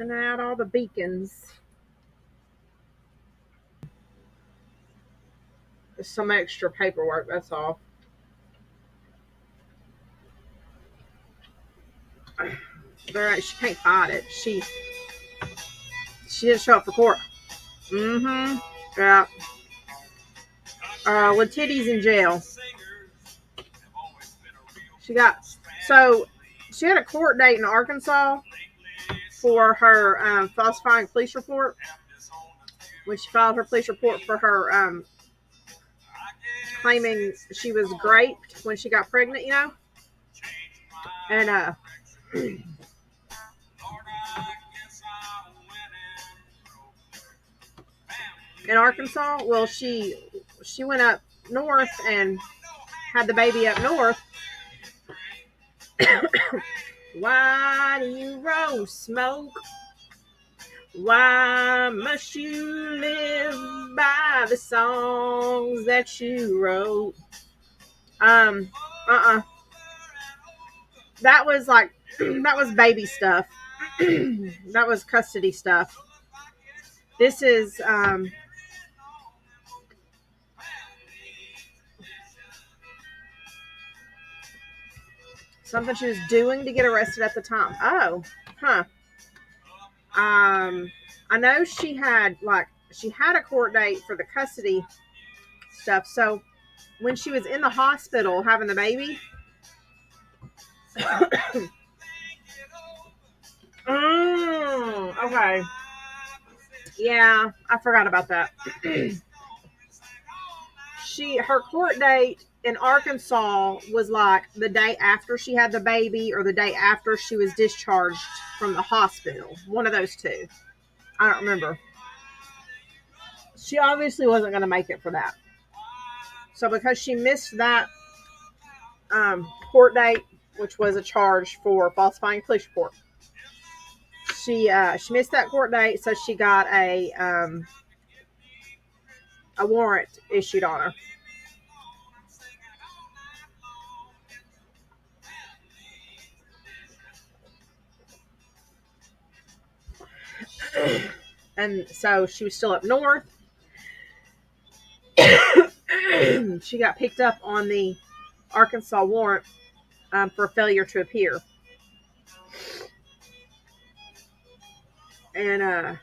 Sending out all the beacons. Just some extra paperwork, that's all. She can't fight it. She didn't show up for court. Mm-hmm. Yeah. Letitia's in jail. She had a court date in Arkansas for her falsifying police report. When she filed her police report for her claiming she was raped when she got pregnant, and in Arkansas, well, she went up north and had the baby up north. Why do you roll smoke? Why must you live by the songs that you wrote? That was that was baby stuff. That was custody stuff. This is something she was doing to get arrested at the time. Oh, huh. I know she had a court date for the custody stuff. So when she was in the hospital having the baby, okay. Yeah, I forgot about that. Her court date in Arkansas was like the day after she had the baby or the day after she was discharged from the hospital. One of those two. I don't remember. She obviously wasn't going to make it for that. So because she missed that court date, which was a charge for falsifying a police report, she missed that court date, so she got a warrant issued on her. And so she was still up north. She got picked up on the Arkansas warrant for failure to appear. And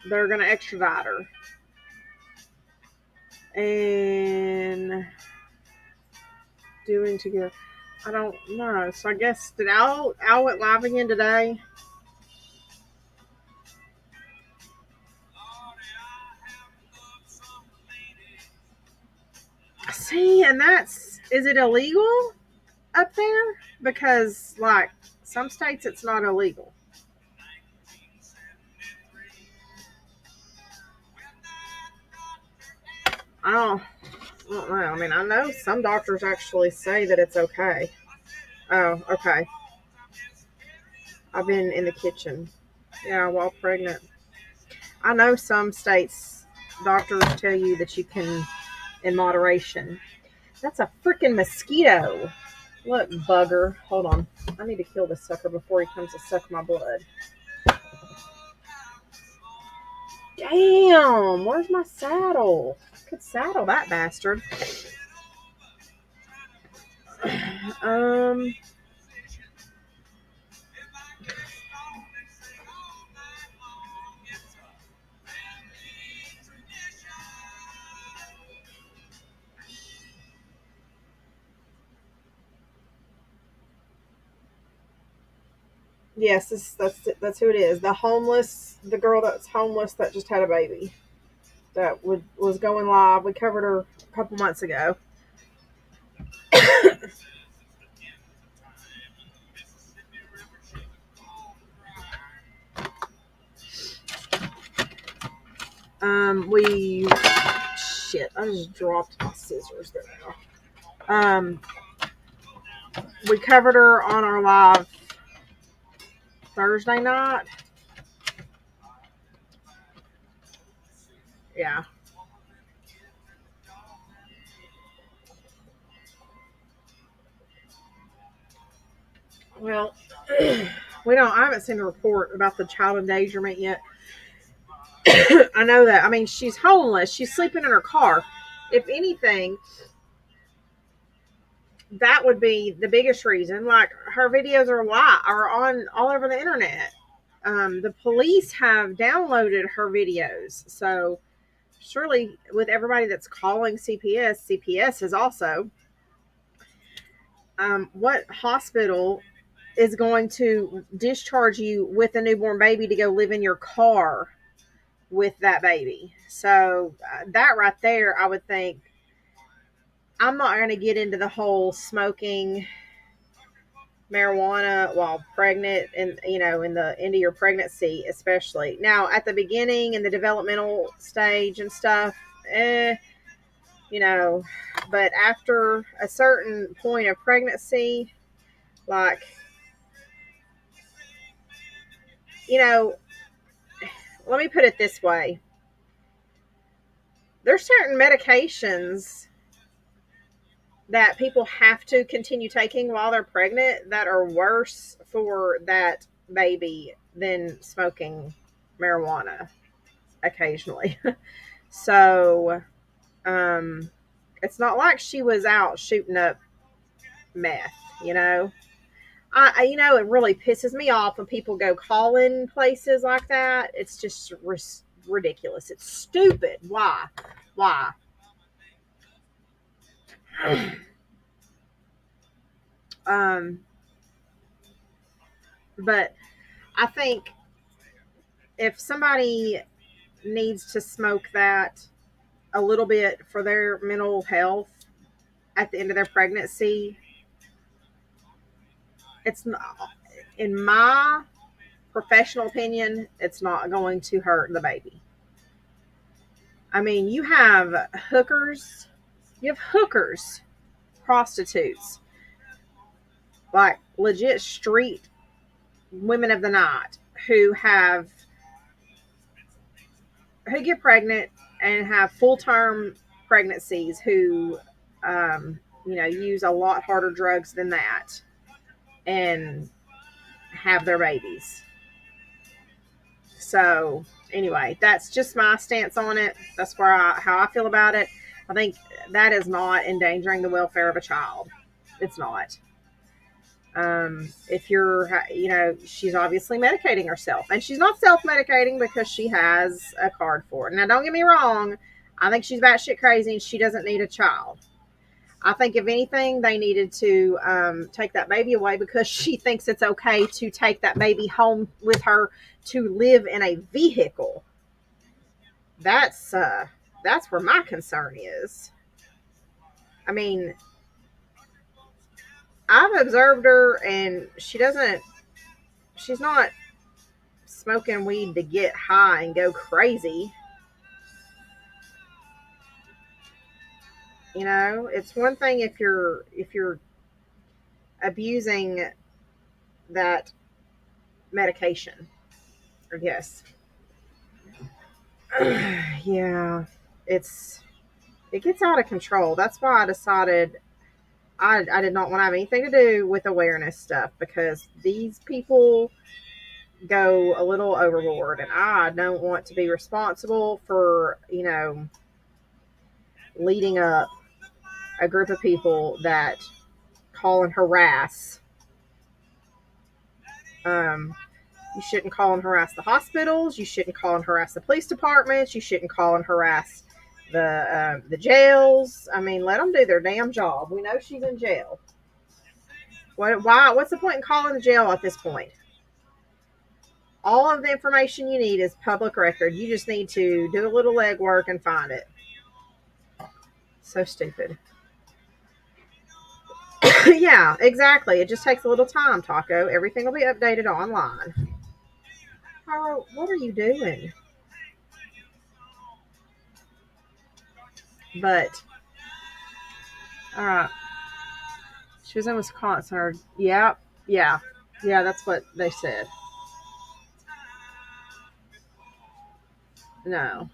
they're going to extradite her. And doing together. I don't know. So I guess, did Al went live again today? See, and is it illegal up there? Because, some states it's not illegal. I don't know. I mean, I know some doctors actually say that it's okay. Oh, okay. I've been in the kitchen. Yeah, while pregnant. I know some states, doctors tell you that you can, in moderation. That's a freaking mosquito. Look, bugger. Hold on. I need to kill this sucker before he comes to suck my blood. Damn, where's my saddle? I could saddle that bastard. Yes, that's who it is. The girl that's homeless that just had a baby. That was going live. We covered her a couple months ago. Shit, I just dropped my scissors there now. We covered her on our live Thursday night. Yeah. Well, I haven't seen the report about the child endangerment yet. I know that. I mean, she's homeless. She's sleeping in her car. If anything, that would be the biggest reason. Like her videos are on all over the internet. The police have downloaded her videos. So surely, with everybody that's calling CPS is also what hospital is going to discharge you with a newborn baby to go live in your car with that baby? So that right there, I would think. I'm not going to get into the whole smoking marijuana while pregnant, and in the end of your pregnancy, especially now at the beginning in the developmental stage and stuff. eh, you know but after a certain point of pregnancy, like, you know let me put it this way: there's certain medications that people have to continue taking while they're pregnant that are worse for that baby than smoking marijuana occasionally. So, it's not like she was out shooting up meth, you know. It really pisses me off when people go calling places like that. It's just ridiculous. It's stupid. Why? Why? Um, but I think if somebody needs to smoke that a little bit for their mental health at the end of their pregnancy, it's not, in my professional opinion, it's not going to hurt the baby. I mean, you have hookers, prostitutes, like legit street women of the night who get pregnant and have full term pregnancies, who use a lot harder drugs than that and have their babies. So anyway, that's just my stance on it. That's how I feel about it. I think that is not endangering the welfare of a child. It's not. If she's obviously medicating herself, and she's not self-medicating because she has a card for it. Now, don't get me wrong. I think she's batshit crazy and she doesn't need a child. I think if anything, they needed to take that baby away because she thinks it's okay to take that baby home with her to live in a vehicle. That's where my concern is. I mean, I've observed her, and she's not smoking weed to get high and go crazy. It's one thing if you're abusing that medication, I guess. Yeah, it gets out of control. That's why I decided I did not want to have anything to do with awareness stuff, because these people go a little overboard, and I don't want to be responsible for leading up a group of people that call and harass. Um, you shouldn't call and harass the hospitals. You shouldn't call and harass the police departments. You shouldn't call and harass the jails. I mean, let them do their damn job. We know she's in jail. Why? What's the point in calling the jail at this point? All of the information you need is public record. You just need to do a little legwork and find it. So stupid. Yeah, exactly. It just takes a little time, Taco. Everything will be updated online. Carl, what are you doing? But, all right. She was in Wisconsin. Yeah, yeah, yeah, that's what they said. No.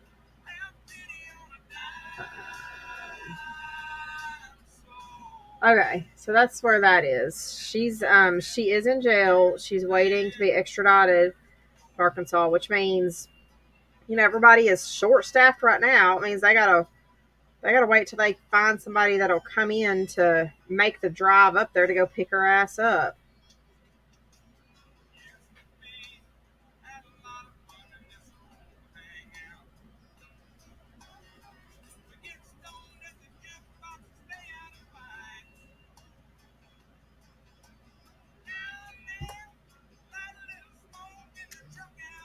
Okay, so that's where that is. She is in jail. She's waiting to be extradited to Arkansas, which means everybody is short staffed right now. It means they gotta wait till they find somebody that'll come in to make the drive up there to go pick her ass up.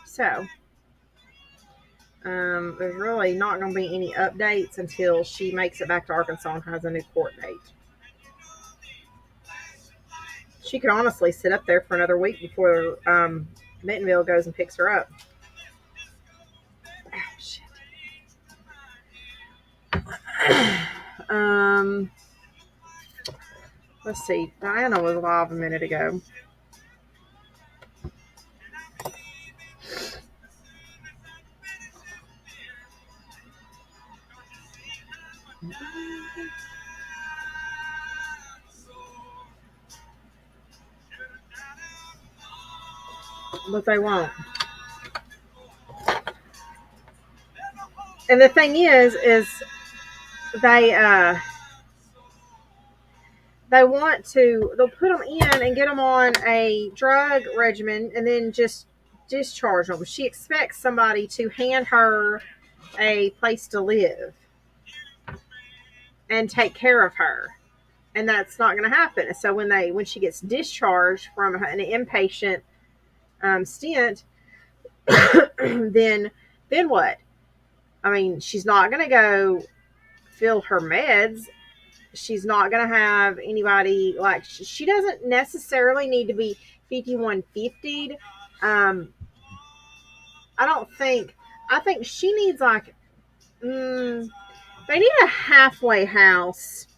So, there's really not going to be any updates until she makes it back to Arkansas and has a new court date. She could honestly sit up there for another week before Bentonville goes and picks her up. Oh, shit. Let's see. Diana was live a minute ago. But they won't. And the thing is they want to, they'll put them in and get them on a drug regimen and then just discharge them. She expects somebody to hand her a place to live and take care of her. And that's not going to happen. So when she gets discharged from an inpatient stint, then what? I mean, she's not going to go fill her meds. She's not going to have anybody, like, she doesn't necessarily need to be 5150'd. I think she needs like, they need a halfway house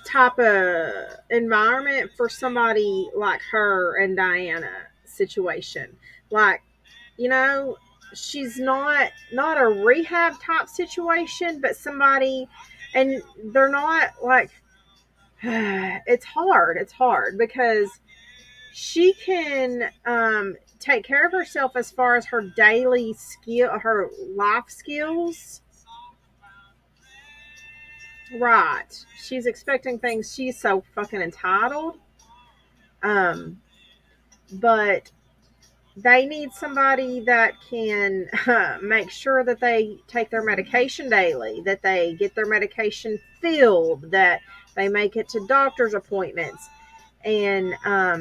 type of environment for somebody like her and Diana situation. Like, she's not a rehab type situation, but somebody, and they're not like, it's hard because she can take care of herself as far as her daily her life skills. Right. She's expecting things. She's so fucking entitled. But they need somebody that can make sure that they take their medication daily, that they get their medication filled, that they make it to doctor's appointments. And I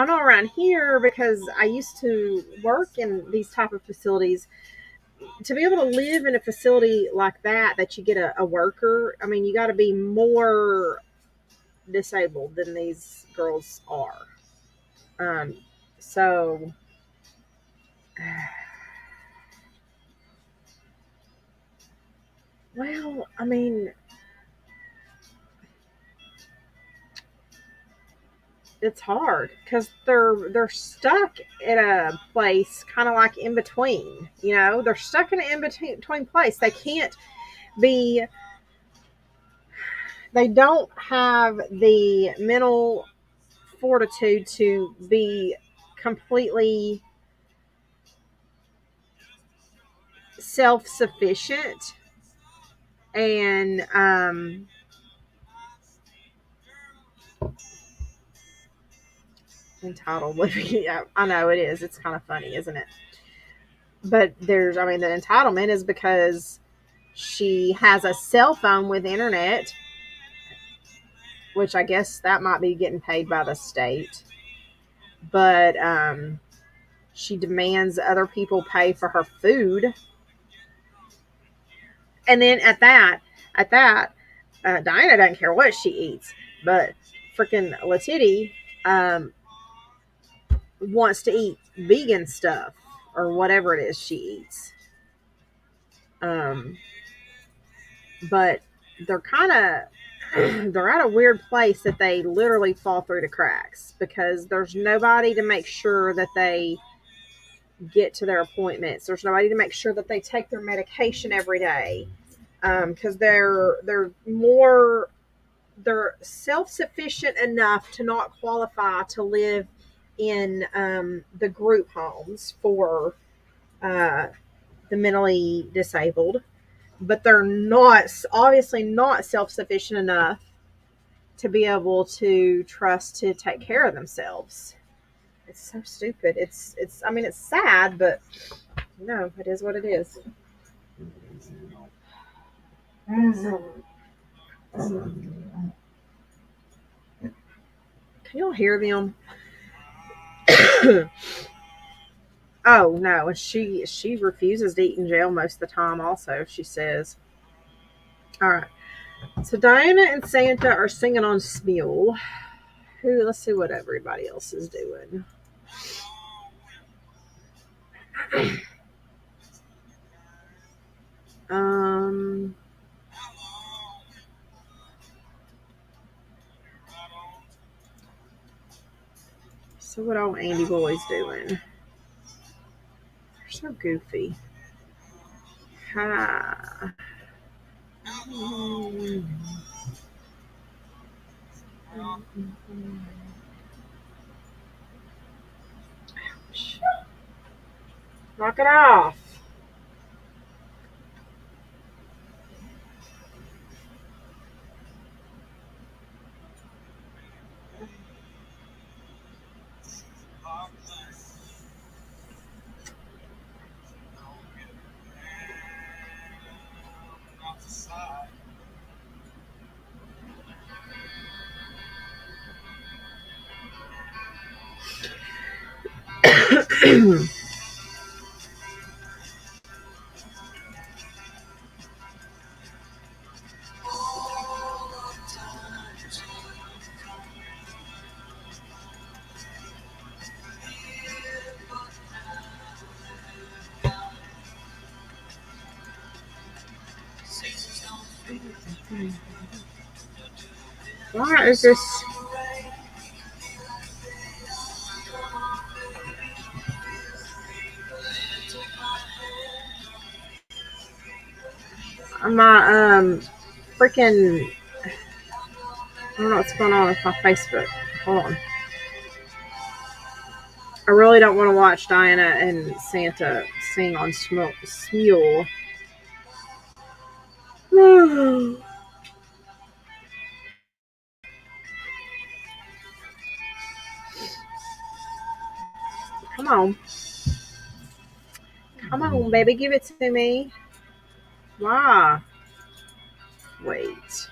know around here, because I used to work in these type of facilities, to be able to live in a facility like that you get a worker, I mean, you got to be more disabled than these girls are. So, well, I mean, it's hard because they're stuck in a place kind of like in between. They're stuck in an in between place. They don't have the mental fortitude to be completely self-sufficient and entitled living. Yeah, I know it is. It's kind of funny, isn't it? But the entitlement is because she has a cell phone with internet, which I guess that might be getting paid by the state. But she demands other people pay for her food. And then at that, Diana doesn't care what she eats, but freaking Letiti wants to eat vegan stuff or whatever it is she eats. But they're at a weird place that they literally fall through the cracks because there's nobody to make sure that they get to their appointments. There's nobody to make sure that they take their medication every day. because they're self-sufficient enough to not qualify to live in the group homes for uh, the mentally disabled, but they're not obviously not self-sufficient enough to be able to trust to take care of themselves. It's so stupid. It's I mean it's sad, but no, it is what it is. Can y'all hear them? Oh no, and she refuses to eat in jail most of the time. Also, she says. All right. So Diana and Santa are singing on Smule. Who? Let's see what everybody else is doing. Um. So what old Andy Boy's doing? They're so goofy. Ha. Knock it off. Why is this? My freaking. I don't know what's going on with my Facebook. Hold on. I really don't want to watch Diana and Santa sing on Smule. Come on. Come on, baby. Give it to me. Why? Wait.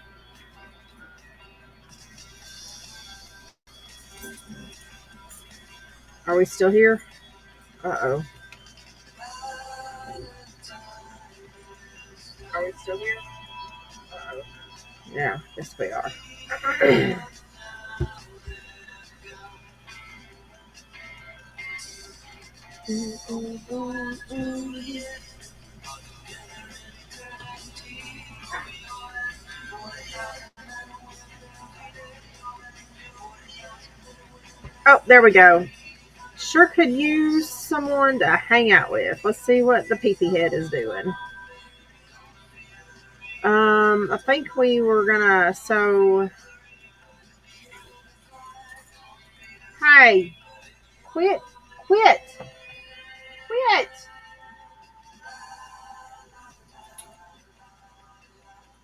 Are we still here? Uh-oh. Are we still here? Uh-oh. Yeah, yes we are. Oh, there we go. Sure could use someone to hang out with. Let's see what the peepee head is doing. I think we were gonna. So, hey, quit, quit, quit.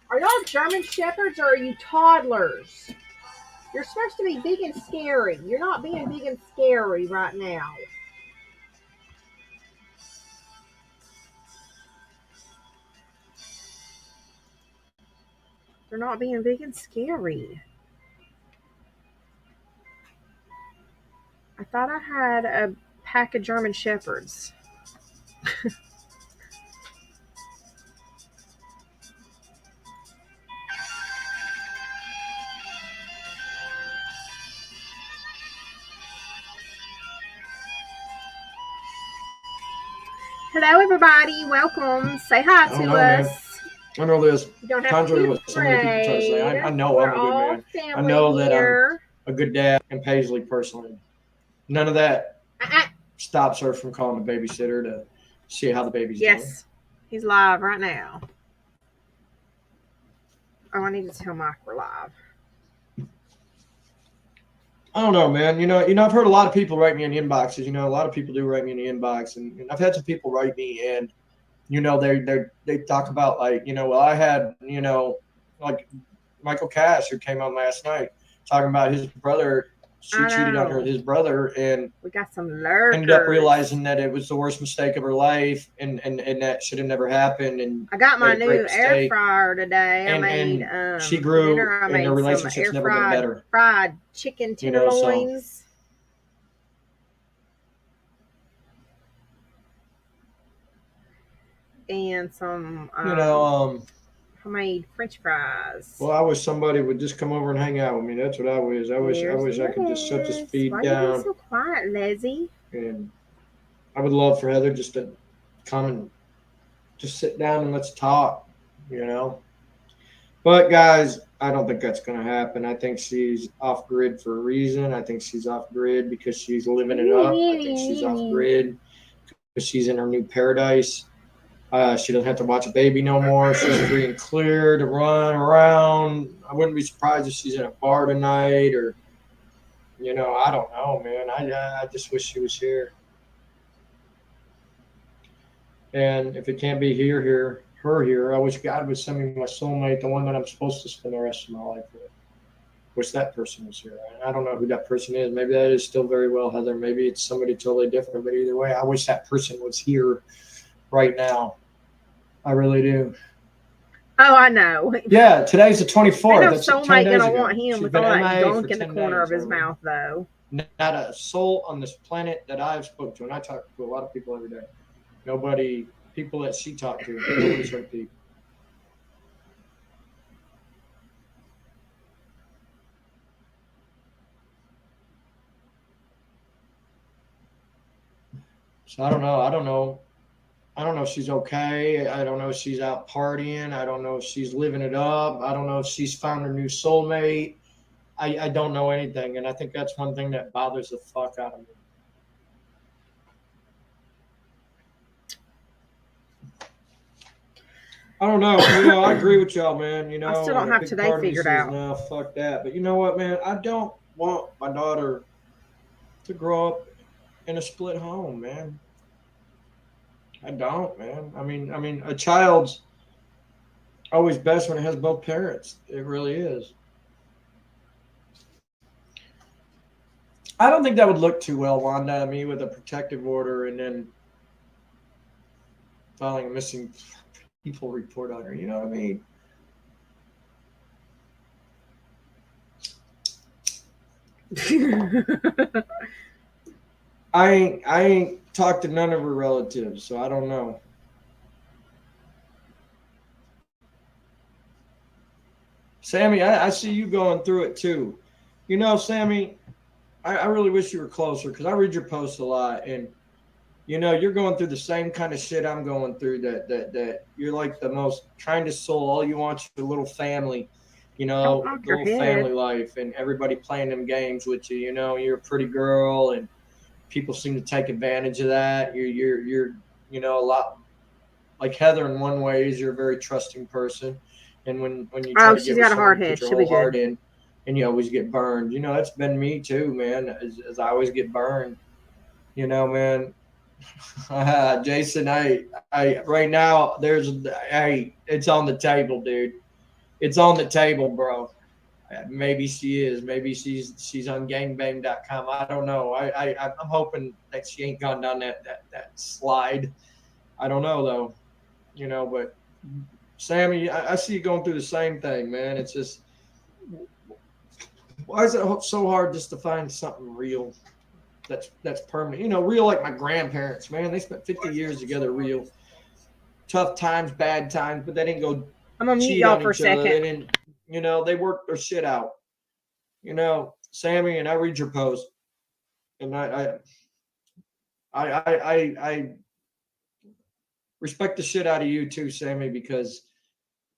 Are y'all German shepherds or are you toddlers? You're supposed to be big and scary. You're not being big and scary right now. They're not being big and scary. I thought I had a pack of German shepherds. Hello, everybody. Welcome. Say hi to us. Man. I know this. You don't have Contrary to to what so many people try to say, I know We're I'm a good man. I family know that here. I'm a good dad and Paisley personally. None of that stops her from calling the babysitter to see how the baby's doing. Yes, he's live right now. Oh, I need to tell Mike we're live. I don't know, man. I've heard a lot of people write me in inboxes. A lot of people do write me in the inbox, and I've had some people write me, and they talk about like, well, I had, like Michael Cash, who came on last night, talking about his brother. She cheated on his brother, and we got some lurkers. Ended up realizing that it was the worst mistake of her life, and that should have never happened. And I got my new air fryer today. And, I made and she grew, dinner. I made their relationship's never been better. Fried chicken tenderloins. And some homemade French fries. Well, I wish somebody would just come over and hang out with me. That's what I wish. I wish I could just shut this feed down. Why are you so quiet, Leslie? And I would love for Heather just to come and just sit down and let's talk, But guys, I don't think that's going to happen. I think she's off grid for a reason. I think she's off grid because she's living it up. I think she's off grid because she's in her new paradise. She doesn't have to watch a baby no more. She's free and clear to run around. I wouldn't be surprised if she's in a bar tonight or, I don't know, man. I just wish she was here. And if it can't be her here, I wish God would send me my soulmate, the one that I'm supposed to spend the rest of my life with. Wish that person was here. I don't know who that person is. Maybe that is still very well Heather. Maybe it's somebody totally different. But either way, I wish that person was here right now. I really do. Oh, I know. Yeah, today's the 24th. That's soulmate gonna want him with all that gunk in the corner of his mouth, though. Not a soul on this planet that I've spoke to, and I talk to a lot of people every day. Nobody, people that she talked to, nobody's hurt people. So I don't know if she's okay. I don't know if she's out partying. I don't know if she's living it up. I don't know if she's found her new soulmate. I don't know anything. And I think that's one thing that bothers the fuck out of me. I don't know. I agree with y'all, man. I still don't have today figured out. No, fuck that. But you know what, man? I don't want my daughter to grow up in a split home, man. I don't, man. I mean, a child's always best when it has both parents. It really is. I don't think that would look too well, Wanda. I mean, with a protective order and then filing a missing people report on her. You know what I mean? I ain't talked to none of her relatives, so I don't know. Sammy, I see you going through it too. Sammy, I really wish you were closer because I read your posts a lot, and you're going through the same kind of shit I'm going through. That you're like the most trying to soul. All you want is your little family, little family life, and everybody playing them games with you. You're a pretty girl, and people seem to take advantage of that. You're a lot like Heather in one way is you're a very trusting person, and when you try to she's got a hard head, she'll be good. And you always get burned. That's been me too, man. As I always get burned, man. Jason, I right now it's on the table, dude. It's on the table, bro. Maybe she is. Maybe she's on gangbang.com. I don't know. I'm hoping that she ain't gone down that slide. I don't know though. But Sammy, I see you going through the same thing, man. It's just, why is it so hard just to find something real that's permanent? Real like my grandparents, man. They spent 50 years together, real. Tough times, bad times, but they didn't go I'm gonna mute y'all for a second. They didn't, they worked their shit out. Sammy, and I read your post, and I respect the shit out of you too, Sammy, because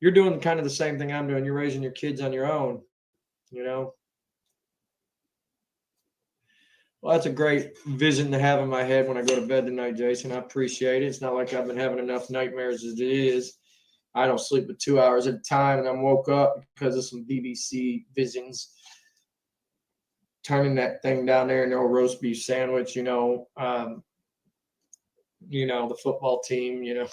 you're doing kind of the same thing I'm doing. You're raising your kids on your own, Well, that's a great vision to have in my head when I go to bed tonight, Jason. I appreciate it. It's not like I've been having enough nightmares as it is. I don't sleep but 2 hours at a time, and I'm woke up because of some BBC visions. Turning that thing down there in the old roast beef sandwich, the football team.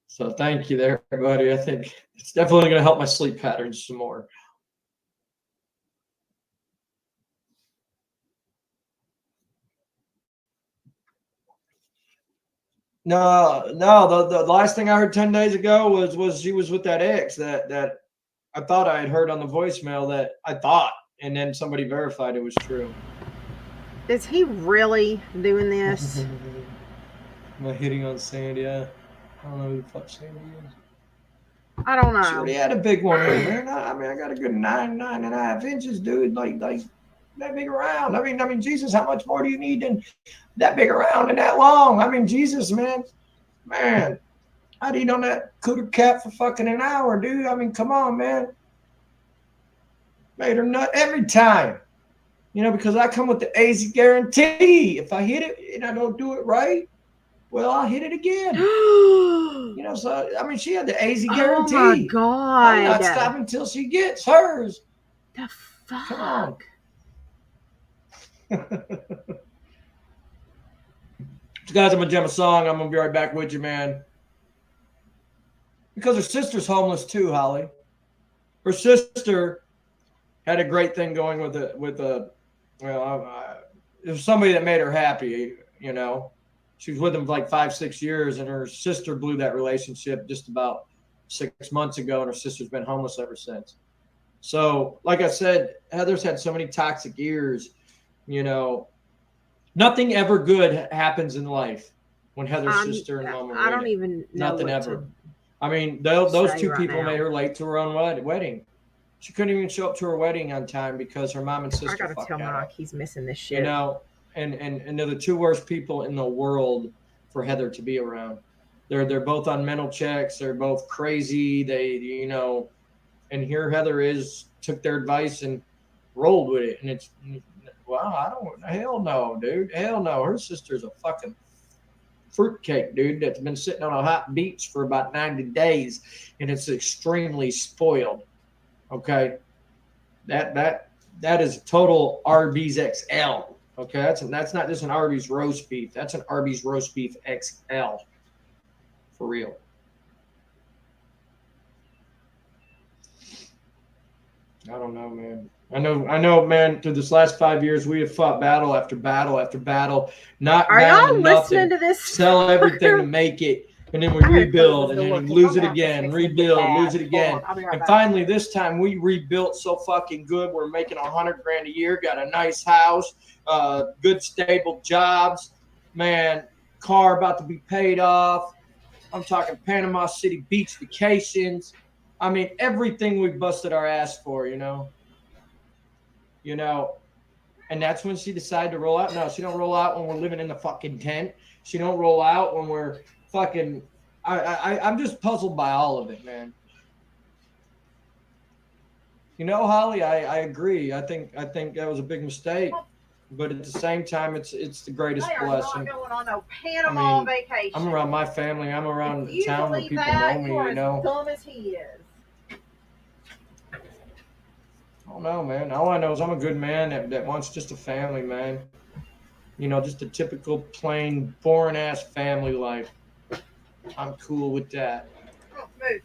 So thank you there, everybody. I think it's definitely going to help my sleep patterns some more. No. The last thing I heard 10 days ago was she was with that ex that I thought I had heard on the voicemail that I thought, and then somebody verified it was true. Is he really doing this? Am I hitting on Sandy? I don't know who the fuck Sandy is. I don't know. She already had a big one in there. I mean, I got a good 9.5 inches, dude. Like that big around. I mean, Jesus, how much more do you need than that big around and that long? I mean, Jesus, man, I'd eat on that cooter cat for fucking an hour, dude. I mean, come on, man. Made her nut every time, because I come with the AZ guarantee. If I hit it and I don't do it right, well, I'll hit it again. So I mean, she had the AZ guarantee. Oh my God! I'm not stopping until she gets hers. The fuck? Come on. Guys, I'm gonna jam a song. I'm gonna be right back with you, man. Because her sister's homeless too, Holly. Her sister had a great thing going with it was somebody that made her happy. She was with him for like 5-6 years, and her sister blew that relationship just about 6 months ago, and her sister's been homeless ever since. So, like I said, Heather's had so many toxic years. Nothing ever good happens in life when Heather's sister and mom are I don't even know. Nothing ever. I mean, those two people made her late to her own wedding. She couldn't even show up to her wedding on time because her mom and sister. I gotta tell Mike he's missing this shit. And they're the two worst people in the world for Heather to be around. They're both on mental checks. They're both crazy. And here Heather took their advice and rolled with it. And it's, wow, hell no, dude. Hell no. Her sister's a fucking fruitcake, dude, that's been sitting on a hot beach for about 90 days, and it's extremely spoiled. Okay, that is total Arby's XL. Okay, that's not just an Arby's roast beef. That's an Arby's roast beef XL, for real. I don't know, man. I know, man. Through this last 5 years, we have fought battle after battle after battle. Are y'all listening to this? Sell everything to make it, and then we rebuild, and then we lose it again, rebuild, lose it again, and finally this time we rebuilt so fucking good. We're making $100,000 a year, got a nice house, good stable jobs, man. Car about to be paid off. I'm talking Panama City beach vacations. I mean, everything we busted our ass for, and that's when she decided to roll out. No, she don't roll out when we're living in the fucking tent. She don't roll out when we're fucking. I'm just puzzled by all of it, man. Holly, I agree. I think that was a big mistake, but at the same time, it's the greatest blessing. Not going on no Panama vacation. I'm around my family. I'm around the town where people know me. As dumb as he is. I don't know, man. All I know is I'm a good man that wants just a family, man. Just a typical, plain, boring-ass family life. I'm cool with that. Oh, move.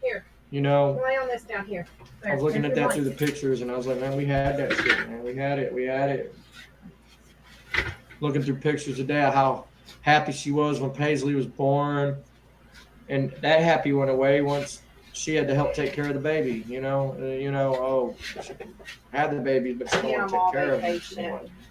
Here. Lay on this down here. There. I was looking at that through the pictures, and I was like, man, we had that shit, man. We had it. Looking through pictures today of how happy she was when Paisley was born. And that happy went away once she had to help take care of the baby, she had the baby, but someone took care of it.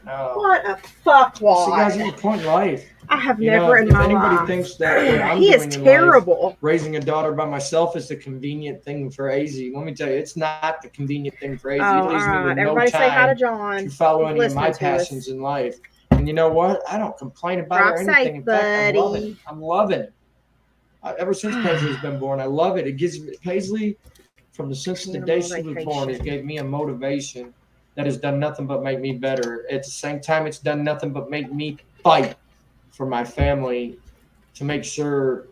What a fuck why? See, guys, it's a point in life. I have never in my life. If anybody thinks that I'm he is terrible. Life, raising a daughter by myself is the convenient thing for AZ. Let me tell you, it's not the convenient thing for AZ. Oh, it leaves all right. me with Everybody no say hi to time John. to follow any of my passions in life. And you know what? I don't complain about it or anything. Safe, in fact, buddy. I'm loving it. Ever since Paisley's been born, I love it. It gives me Paisley, from the since the day she was born, it gave me a motivation that has done nothing but make me better. At the same time, it's done nothing but make me fight for my family to make sure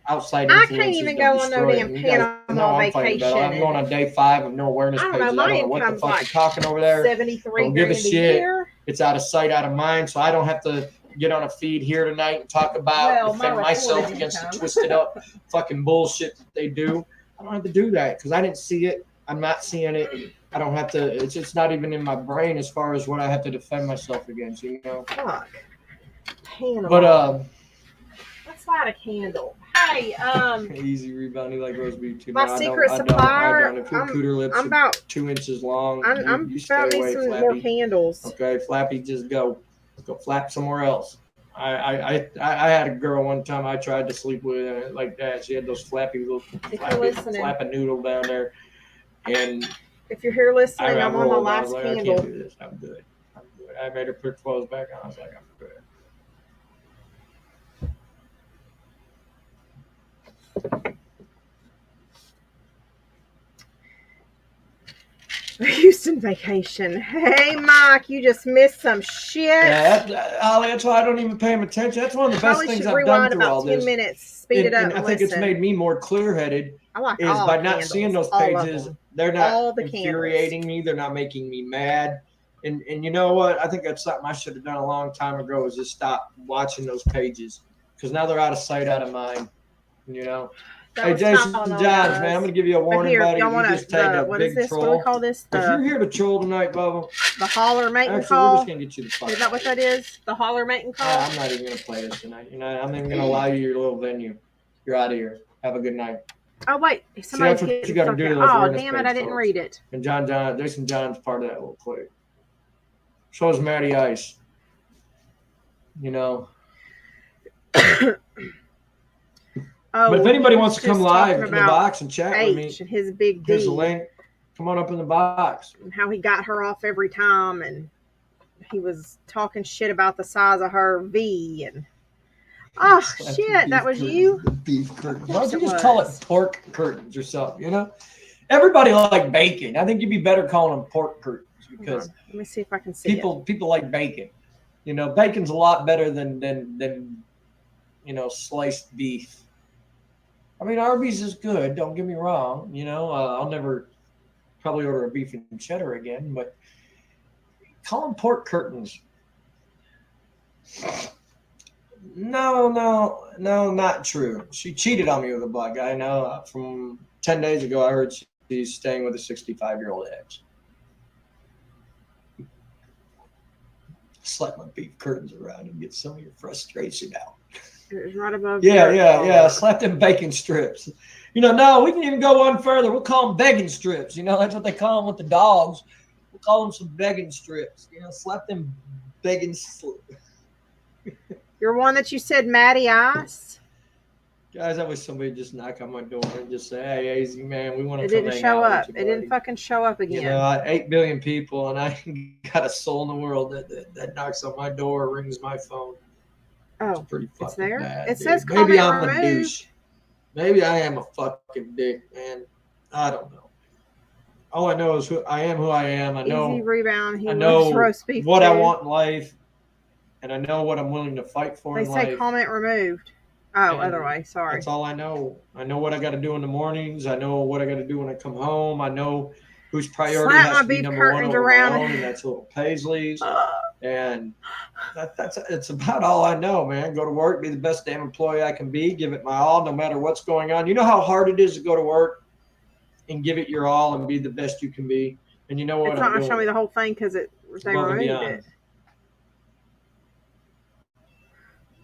outside I influence can't is even going go to on no destroy it. damn And you guys know Panama I'm fighting vacation. battle. I'm going on day 5 of no awareness I don't pages. know. I My don't know what the income's fuck like you're talking over there. 73 Don't give a grand a shit. year. It's out of sight, out of mind. So I don't have to get on a feed here tonight and talk about defend myself against the twisted up fucking bullshit that they do. I don't have to do that because I didn't see it. I'm not seeing it. I don't have to. It's not even in my brain as far as what I have to defend myself against. You know. Fuck. Panama. But let's light a candle. Hey, easy rebounding like roast beef too. My no, secret I supplier. don't. If your cooter lips I'm about 2 inches long, I'm you stay about away, me some Flappy. more candles. Okay, Flappy, just go flap somewhere else. I had a girl one time I tried to sleep with like that. She had those flappy little flapping noodle down there, and if you're here listening, I'm on my rolled. last I was like, candle. I can't do this. I'm good. I made her put clothes back on. I was like, I'm good. Houston vacation. Hey, Mike, you just missed some shit. Yeah, Holly, that's why I don't even pay him attention. That's one of the best things I've done through all this. 10 minutes, speed it up, and I think it's made me more clear-headed. I like is all by the not candles, seeing those pages, they're not infuriating me. They're not making me mad. And you know what? I think that's something I should have done a long time ago. Is just stop watching those pages because now they're out of sight, out of mind. You know. Hey, Jason Johns, man, I'm gonna give you a warning, buddy. You just take a big troll. What do we call this? If you're here to troll tonight, Bubba, the holler mating actually, call. we're just gonna get you the fuck. Is that what that is? The holler mating call. I'm not even gonna play this tonight. You know, I'm not even gonna allow you your little venue. You're out of here. Have a good night. Oh wait, somebody's See, that's what you got to do. Oh damn it, I didn't read it. And Jason John's part of that little clique. So is Matty Ice. You know. But if anybody wants to come live in the box and chat with me, and his big here's a link. Come on up in the box. And how he got her off every time, and he was talking shit about the size of her V, and shit, that was you. The beef curtains. Why don't you just call it pork curtains or something? You know, everybody like bacon. I think you'd be better calling them pork curtains because let me see if I can see people like bacon. You know, bacon's a lot better than you know, sliced beef. I mean, Arby's is good. Don't get me wrong. You know, I'll never probably order a beef and cheddar again, but call them pork curtains. No, not true. She cheated on me with a black guy. Now, from 10 days ago, I heard she's staying with a 65-year-old ex. Slap my beef curtains around and get some of your frustration out. It was right above. Yeah. Slap them bacon strips. You know, no, we can even go one further. We'll call them begging strips. You know, that's what they call them with the dogs. We'll call them some begging strips. You know, slap them begging strips. You're one that you said Matty Ice. Guys, I wish somebody would just knock on my door and just say, "Hey, Easy Man, we want to." It didn't show up. It didn't fucking show up again. You know, 8 billion people, and I got a soul in the world that knocks on my door, or rings my phone. Oh, it's pretty fucking it's there. bad, it dude. says maybe I'm removed. A douche. Maybe I am a fucking dick, man. I don't know. All I know is who I am. I know. Easy rebound. I know what I want in life, and I know what I'm willing to fight for in life. They say comment removed. Oh, other way. Sorry. That's all I know. I know what I got to do in the mornings. I know what I got to do when I come home. I know whose priority has to be number one over my own, and that's little Paisley's. And it's about all I know, man. Go to work, be the best damn employee I can be, give it my all, no matter what's going on. You know how hard it is to go to work and give it your all and be the best you can be. And you know what? It's not going to show me the whole thing because they removed it.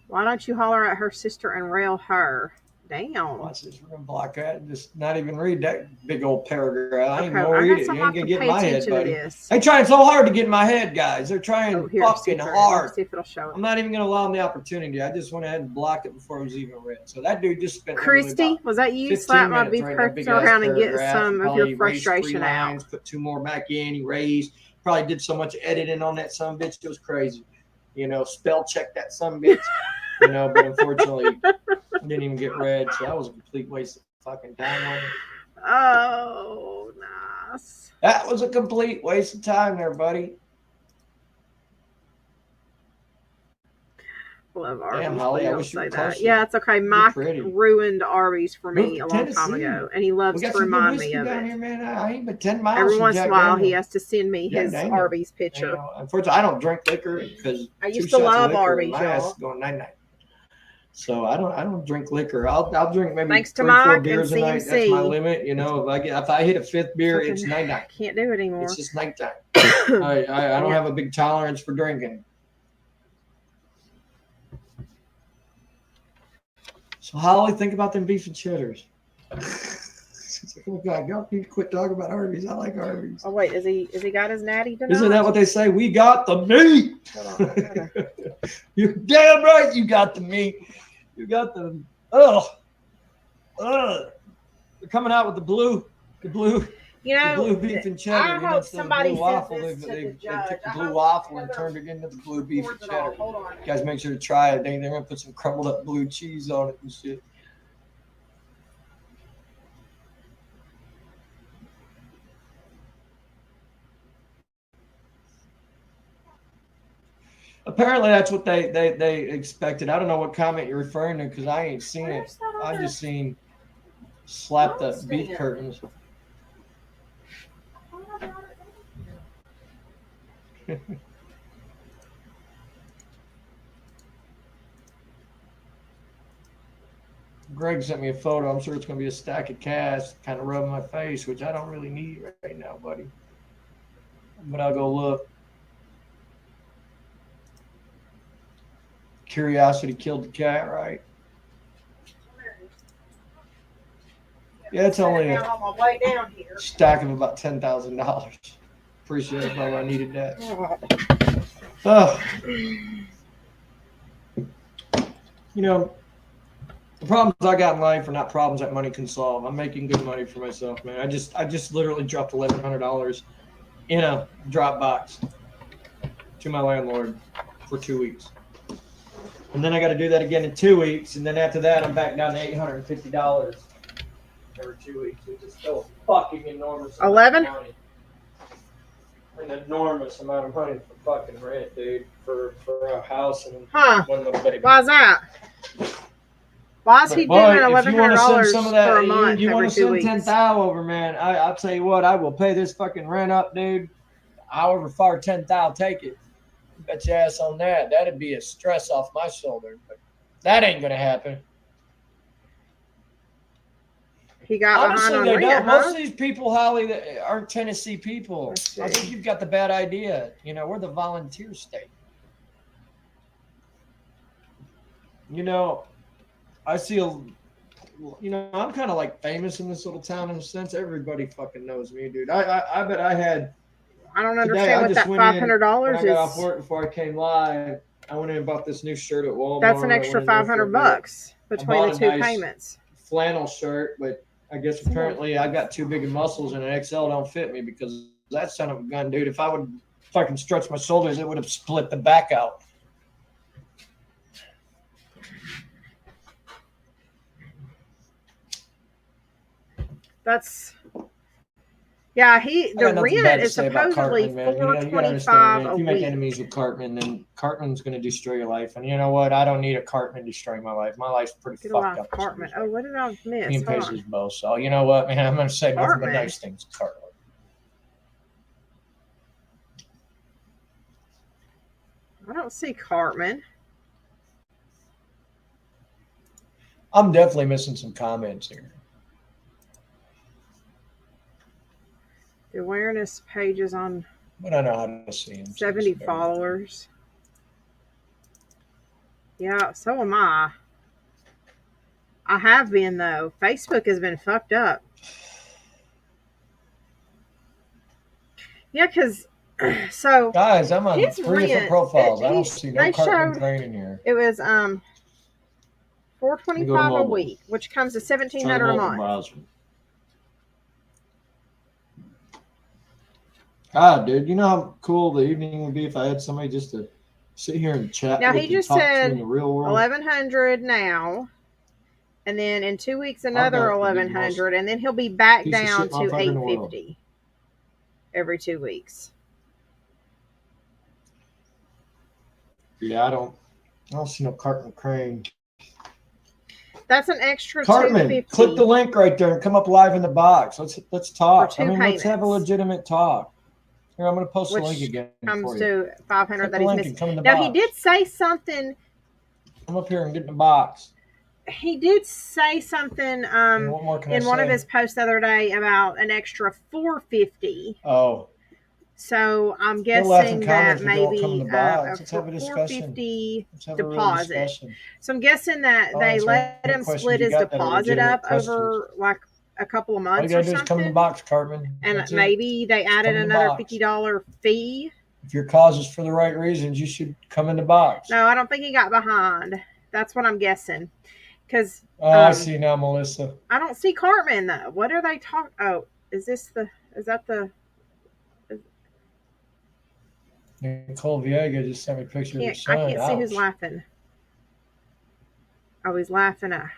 Why don't you holler at her sister and rail her? Damn. Watch this. We're going to block that and just not even read that big old paragraph. I ain't going to read it. You ain't going to get in my head, buddy. They're trying so hard to get in my head, guys. They're trying fucking hard. See if it'll show. I'm not even going to allow them the opportunity. I just went ahead and blocked it before it was even read. So that dude just spent Christy, was that you? Slap my beef curtains around and get some of your frustration out. Put 2 more back in. He raised. Probably did so much editing on that son bitch. It was crazy. You know, spell check that son bitch. You know, but unfortunately, didn't even get read, so that was a complete waste of fucking time. Oh, nice. That was a complete waste of time there, buddy. love Arby's. Damn, Holly, Please I don't wish you say were that. closer. Yeah, it's okay. Mike pretty. ruined Arby's for Move me to a long time Tennessee. ago, and he loves We to got some good remind whiskey me of down it. here, man. I ain't but 10 miles Every from once in Jack a while, he Daniel. has to send me Jack his Daniel. Arby's You picture. know, unfortunately, I don't drink liquor because I used 2 to shots of love liquor Arby's, and my ass y'all. is going night-night. So I don't drink liquor. I'll drink maybe Thanks to 3 or 4 Mike beers a and night. That's my CMC. limit. You know, if I hit a 5th beer, it's Fucking night-night. can't do it anymore. It's just nighttime. I don't have a big tolerance for drinking. So Holly, think about them beef and cheddars. She's like, oh God, y'all need to quit talking about Arby's. I like Arby's. Oh wait, is he got his natty tonight? Isn't that what they say? We got the meat. Hold on, I gotta- You're damn right. You got the meat. You got the they're coming out with the blue You know, blue beef and cheddar. I you know, hope instead of somebody blue sent waffle, this they to the took judge. the I blue hope waffle and whoever turned it into the blue beef and pours it all. cheddar. Hold on. You guys make sure to try it. They're gonna put some crumbled up blue cheese on it and shit. Apparently, that's what they expected. I don't know what comment you're referring to because I ain't seen it. Where's that I other- just seen slapped up beef Stand. curtains. Greg sent me a photo. I'm sure it's going to be a stack of cash kind of rubbing my face, which I don't really need right now, buddy. But I'll go look. Curiosity killed the cat, right? Yeah, it's only a on my way down here. stack of about $10,000. Appreciate it, brother. I needed that. God. Oh. You know, the problems I got in life are not problems that money can solve. I'm making good money for myself, man. I just literally dropped $1,100 in a Dropbox to my landlord for 2 weeks. And then I got to do that again in 2 weeks. And then after that, I'm back down to $850 every 2 weeks, which is still a fucking enormous amount 11? of money. An enormous amount of money for fucking rent, dude, for a house and Huh. one little baby. Why's that? Why is he doing But if you want $1,100 to send some of that, for a month you want every to 2 send weeks? 10,000 over, man. I'll tell you what, I will pay this fucking rent up, dude. However far 10,000 take it. Bet your ass on that. That'd be a stress off my shoulder, but that ain't gonna happen. He got Honestly, behind they on don't. rent, Most huh? of these people, Holly, that aren't Tennessee people. Let's see. I think you've got the bad idea. You know, we're the volunteer state. You know, I see I'm kind of like famous in this little town in a sense. Everybody fucking knows me, dude. I bet I had. I don't Today, understand I what just that went in when $500 I got off is. work before I came live. I went in and bought this new shirt at Walmart. That's an I extra went in there for a bit. $500 between bought the a two nice- payments. Flannel shirt, but I guess apparently I got too big of muscles and an XL don't fit me because that son of a gun, dude. If I would fucking stretch my shoulders, it would have split the back out. That's yeah. I The got nothing bad rent to is say about supposedly Cartman, man. You gotta $425 understand, man. a If you make week. enemies with Cartman, then Cartman's gonna destroy your life. And you know what? I don't need a Cartman destroying my life. My life's pretty Get fucked off up. Cartman. Oh, what did I miss? Me and Hold on. Paisley's both. So you know what, man? I'm gonna say nothing but Cartman. nice things. Cartman. I don't see Cartman. I'm definitely missing some comments here. The awareness page is on But I know how to see him. 70 followers. Yeah, so am I. I have been, though. Facebook has been fucked up. Yeah, because, so, Guys, I'm on his 3 different rent, profiles. I don't he's- see no they Cartman showed- Crane in here. it was $425 a mobile. week, which comes to Try the $1,700 a mobile month. browser. God, dude, you know how cool the evening would be if I had somebody just to sit here and chat Now, with he and just talk to said in the real world. 1,100 now, and then in 2 weeks another got the 1,100, and then he'll be back piece of down shit to motherfucker in the world. $850 every 2 weeks. Yeah, I don't see no Cartman Crane. That's an extra Cartman, $250. click the link right there and come up live in the box. Let's talk. For 2 let's have a payments. legitimate talk. Here, I'm going to post the link Which again comes for you. to 500 Click that the he's link missing. and come in the Now box. he did say something. Come up here and get in the box. He did say something What more can I in one of say? his posts the other day about an extra $450. Oh, So I'm They're laughing guessing comments, that but they won't come in maybe the box. a Let's have a discussion. $450 Let's have a real deposit. discussion. So I'm guessing that I'll they answer let any him questions split you his got that are deposit legitimate up questions. over like a couple of All you months gotta or do is come in the something. box, Cartman. And That's it. maybe they added come in the another box. $50 fee. If your cause is for the right reasons, you should come in the box. No, I don't think he got behind. That's what I'm guessing. Because I see now, Melissa. I don't see Cartman though. What are they talking? Oh, is that the? Nicole Viega just sent me a picture of her son. I can't see who's Ouch. laughing. Oh, he's laughing at.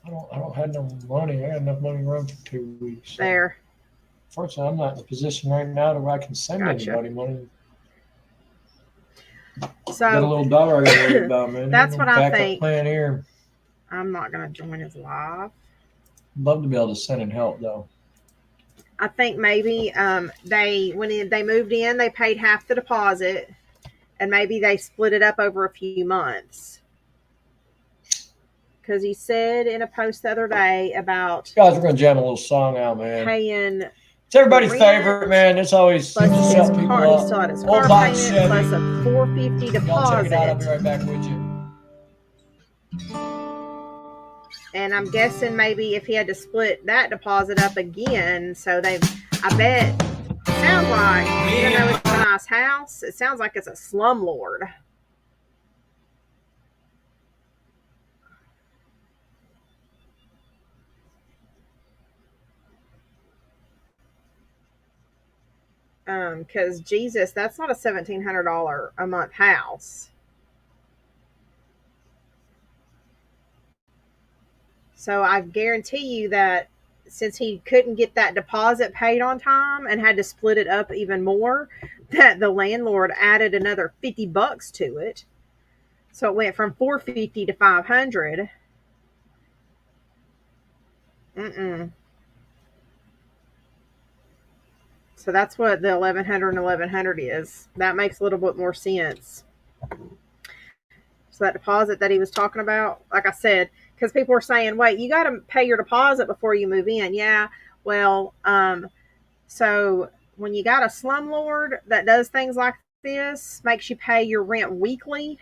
I don't have no money. I got enough money to run for 2 weeks. So. There. Fortunately, I'm not in a position right now where I can send Gotcha. anybody money. So Got a little dollar I got to worry about, man. That's what I think. Plan here. I'm not gonna join his live. Love to be able to send and help though. I think maybe when they moved in, they paid half the deposit, and maybe they split it up over a few months. Because he said in a post the other day about guys, we're gonna jam a little song out, man. Paying. It's everybody's favorite, man. It's always plus his his people car, up. he still had his Old car box payment Chevy. plus a $450 deposit. Y'all check it out. I'll be right back with you. And I'm guessing maybe if he had to split that deposit up again, so I bet, it sounds like, even though it's a nice house, it sounds like it's a slumlord. Because Jesus, that's not a $1,700 a month house. So I guarantee you that since he couldn't get that deposit paid on time and had to split it up even more, that the landlord added another $50 to it. So it went from $450 to $500. So that's what the $1,100 and $1,100 is. That makes a little bit more sense. So that deposit that he was talking about, like I said, because people are saying, wait, you got to pay your deposit before you move in. Yeah, well, so when you got a slumlord that does things like this, makes you pay your rent weekly,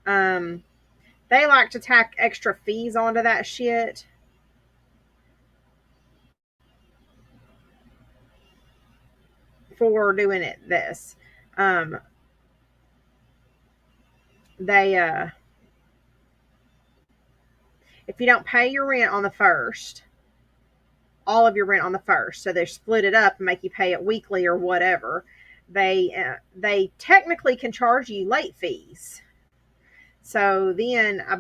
they like to tack extra fees onto that shit. For doing this. If you don't pay your rent on the first, all of your rent on the first, so they split it up and make you pay it weekly or whatever, they technically can charge you late fees. So then I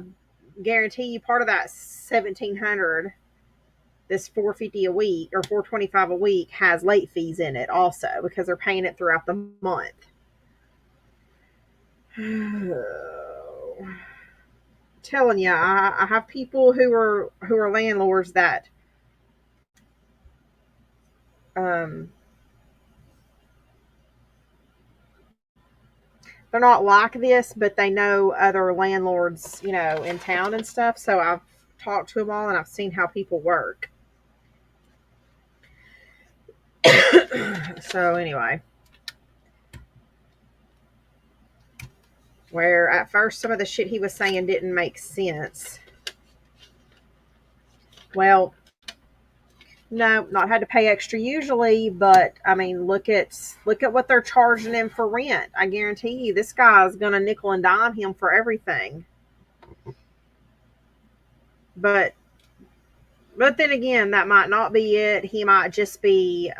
guarantee you part of that $1,700, this $450 a week or $425 a week, has late fees in it also because they're paying it throughout the month. Telling you, I have people who are landlords that they're not like this, but they know other landlords, in town and stuff. So I've talked to them all, and I've seen how people work. So anyway, where at first some of the shit he was saying didn't make sense. Well, no, not had to pay extra usually, but I mean, look at what they're charging him for rent. I guarantee you, this guy's gonna nickel and dime him for everything. But then again, that might not be it. He might just be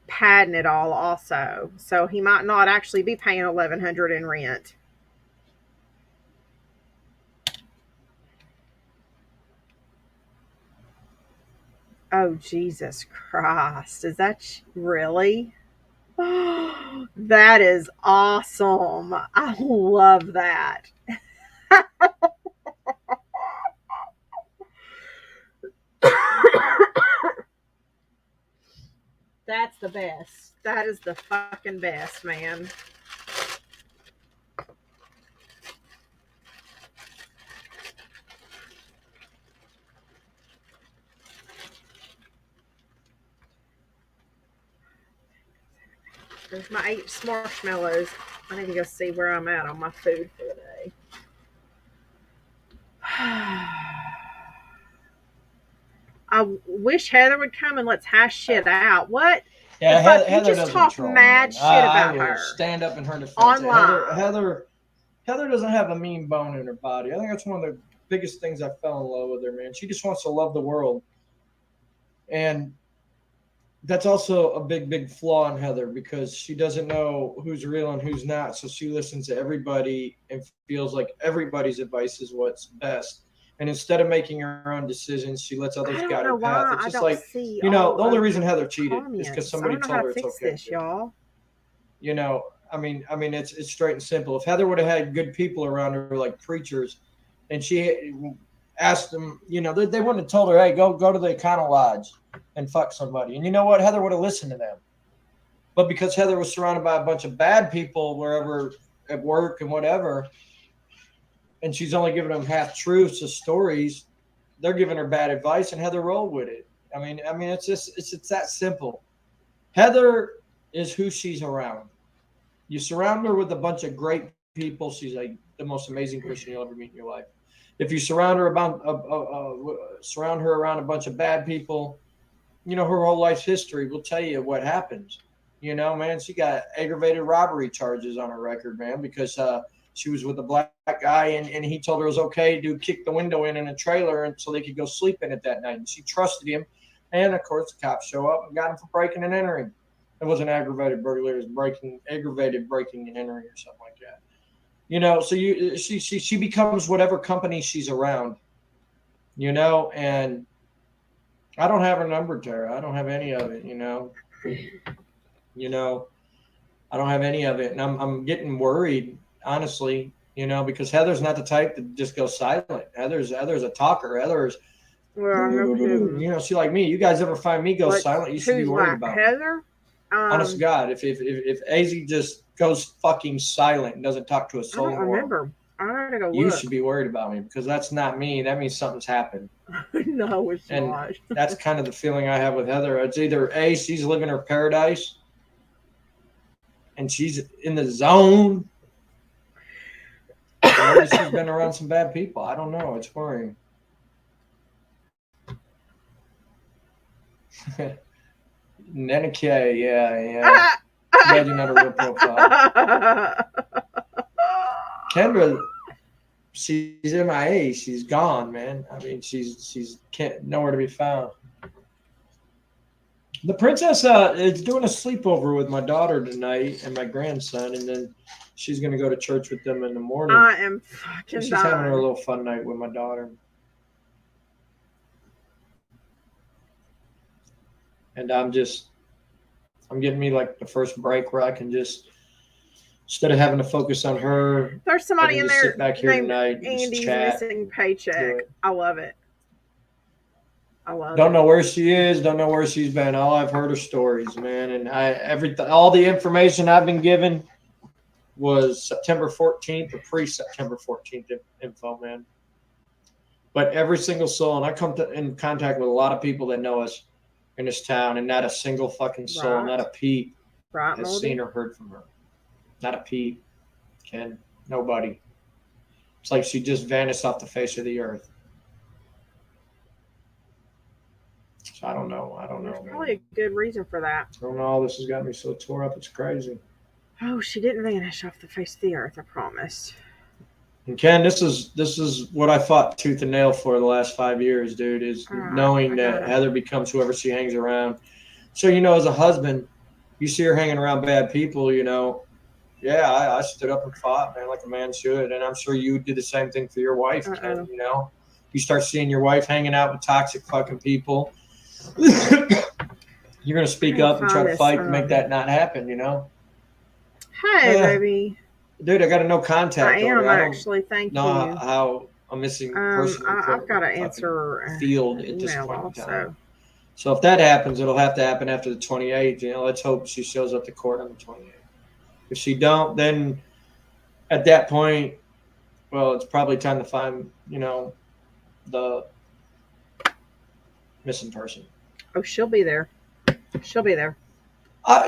padding it all also. So he might not actually be paying $1,100 in rent. Oh, Jesus Christ. Is that really? That is awesome. I love that. That's the best. That is the fucking best, man. There's my 8 marshmallows. I need to go see where I'm at on my food for the day. I wish Heather would come and let's hash shit out. What? Yeah, Heather Heather just doesn't talk troll, mad man. shit about I will her stand up in her defense. online. Heather doesn't have a mean bone in her body. I think that's one of the biggest things I fell in love with her, man. She just wants to love the world. And that's also a big flaw in Heather because she doesn't know who's real and who's not. So she listens to everybody and feels like everybody's advice is what's best. And instead of making her own decisions, she lets others guide her path. It's just like, you know, the only reason Heather cheated is because somebody told her it's okay. This, y'all. You know, I mean, it's straight and simple. If Heather would have had good people around her, like preachers, and she asked them, you know, they wouldn't have told her, hey, go to the Econo Lodge and fuck somebody. And you know what? Heather would have listened to them. But because Heather was surrounded by a bunch of bad people wherever at work and whatever, and she's only giving them half truths of stories, they're giving her bad advice, and Heather rolled with it. I mean, it's that simple. Heather is who she's around. You surround her with a bunch of great people, she's like the most amazing person you'll ever meet in your life. If you surround her around a bunch of bad people, you know, her whole life's history will tell you what happens. You know, man, she got aggravated robbery charges on her record, man, because she was with a black guy and he told her it was okay to kick the window in a trailer and so they could go sleep in it that night. And she trusted him. And of course, the cops show up and got him for breaking and entering. It wasn't aggravated burglary; it was aggravated breaking and entering or something like that. You know, so she becomes whatever company she's around. You know, and I don't have her number, Tara. I don't have any of it. You know, I don't have any of it, and I'm getting worried, honestly. You know, because Heather's not the type to just go silent. Heather's a talker. Heather's, you know, she like me. You guys ever find me go silent? You should be worried about Heather. Honest to God, if AZ just goes fucking silent and doesn't talk to a soul, I don't remember. I gotta go you look. should be worried about me because that's not me. That means something's happened. No, it's and not. That's kind of the feeling I have with Heather. It's either A, she's living her paradise and she's in the zone, or maybe she's been around some bad people. I don't know. It's worrying. Nenike, yeah. Glad you're not a real profile. Kendra, she's MIA. She's gone, man. I mean, she's can't nowhere to be found. The princess is doing a sleepover with my daughter tonight and my grandson, and then she's gonna go to church with them in the morning. I am fucking She's dying. having her little fun night with my daughter. And I'm getting me like the first break where I can just, instead of having to focus on her, there's somebody in there sit back here named tonight and Andy's chat. Missing Paycheck. I love it. Don't know where she is. Don't know where she's been. All I've heard are stories, man. And all the information I've been given was September 14th or pre-September 14th info, man. But every single soul, and I come in contact with a lot of people that know us in this town, and not a single fucking soul, not a peep has seen or heard from her. Not a peep, Ken. Nobody. It's like she just vanished off the face of the earth. So I don't know. There's probably a good reason for that. I don't know. This has got me so tore up. It's crazy. Oh, she didn't vanish off the face of the earth. I promise. And Ken, this is what I fought tooth and nail for the last 5 years, dude, is knowing that Heather becomes whoever she hangs around. So, you know, as a husband, you see her hanging around bad people, you know. Yeah, I stood up and fought, man, like a man should. And I'm sure you did the same thing for your wife, Ken, you know. You start seeing your wife hanging out with toxic fucking people. You're going to speak I'll up and try find to this, fight to make that not happen, you know? Hey, baby. Dude, I got a no contact I am order. actually. Thank you. How a missing person report I've got to would fucking answer field an at this email point in also. time. So if that happens, it'll have to happen after the 28th. You know, let's hope she shows up to court on the 28th. If she don't, then at that point, well, it's probably time to find, you know, the missing person. Oh, she'll be there. She'll be there.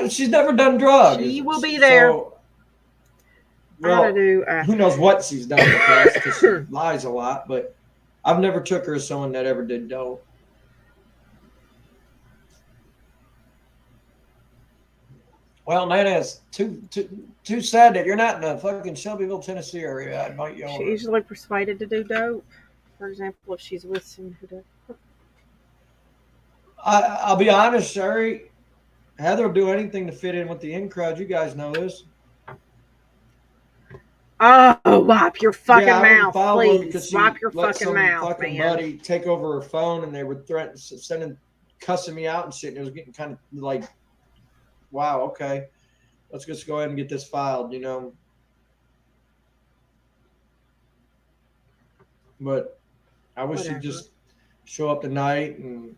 She's never done drugs. She will be there. So, well, who knows what she's done in the past because she lies a lot, but I've never took her as someone that ever did dope. Well, Nana, it's too sad that you're not in the fucking Shelbyville, Tennessee area. I'd invite you over. She's easily persuaded to do dope. For example, if she's with someone who does. I'll be honest, Sherry. Heather will do anything to fit in with the in crowd. You guys know this. Oh, wipe your fucking mouth, please. Wipe your fucking mouth, fucking man. buddy take over her phone, and they were cussing me out and shit. And it was getting kind of like, wow, okay, let's just go ahead and get this filed, you know. But I wish she'd just show up tonight and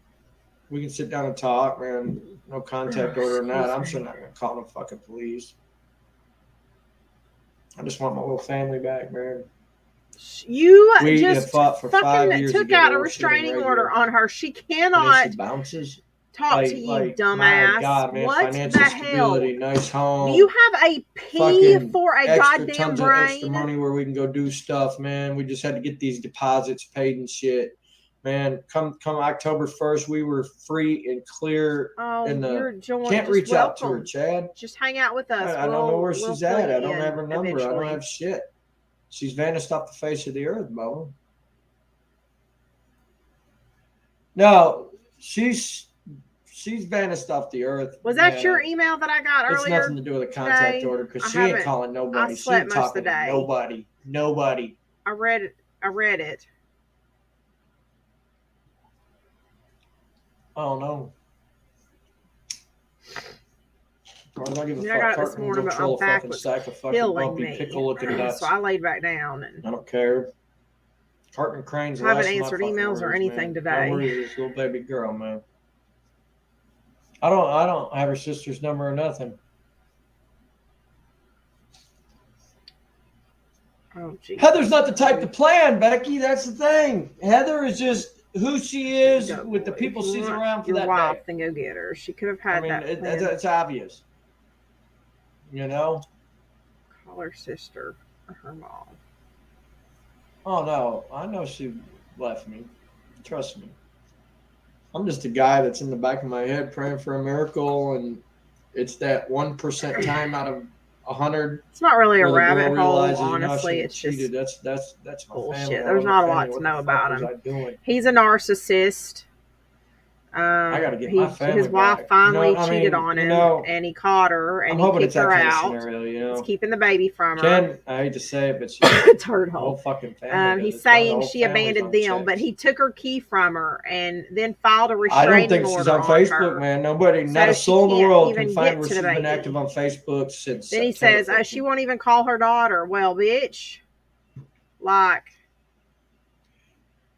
we can sit down and talk, man. No contact order or not. I'm sure not gonna call the fucking police. I just want my little family back, man. You we just fought for 5 years took out a restraining order on her. She cannot she bounces. Talk to you, dumbass. My God, man, what financial the stability, hell? nice home. Do you have a pee for a goddamn tons brain? Of extra money where we can go do stuff, man. We just had to get these deposits paid and shit. Man, come October 1st, we were free and clear. Oh, can't reach out to her, Chad. Just hang out with us. I don't know where she's at. I don't have her number. Eventually. I don't have shit. She's vanished off the face of the earth, Bubba. No, she's vanished off the earth. Was that your email that I got earlier? It's nothing to do with a contact order because she ain't calling nobody. She ain't talking to nobody. Nobody. I read it. Oh no. I got it this morning, but my back was killing me. Pickle-looking nuts. So I laid back down and I don't care. Carton Crane's I haven't answered emails or anything today. Don't worry, this little baby girl, man. I don't have her sister's number or nothing. Oh, geez. Heather's not the type to plan, Becky. That's the thing. Heather is just who she is with the people she's around for that wife, day. Then go get her. She could have had that. It's obvious. You know? Call her sister or her mom. Oh, no. I know she left me. Trust me. I'm just a guy that's in the back of my head praying for a miracle, and it's that 1% time out of 100. It's not really a rabbit hole, honestly. It's just that's my bullshit. family. There's not a lot to know about him. He's a narcissist. I gotta get my family his wife back. finally cheated on him, and he caught her, and he kicked her out. Scenario, He's keeping the baby from her. Jen, I hate to say it, but it's her whole fucking family. He's saying she abandoned them, but he took her key from her and then filed a restraining order. I don't think she's on Facebook, man. Nobody, not a soul in the world can find where she's been active on Facebook since. Then he says, she won't even call her daughter. Well, bitch, like.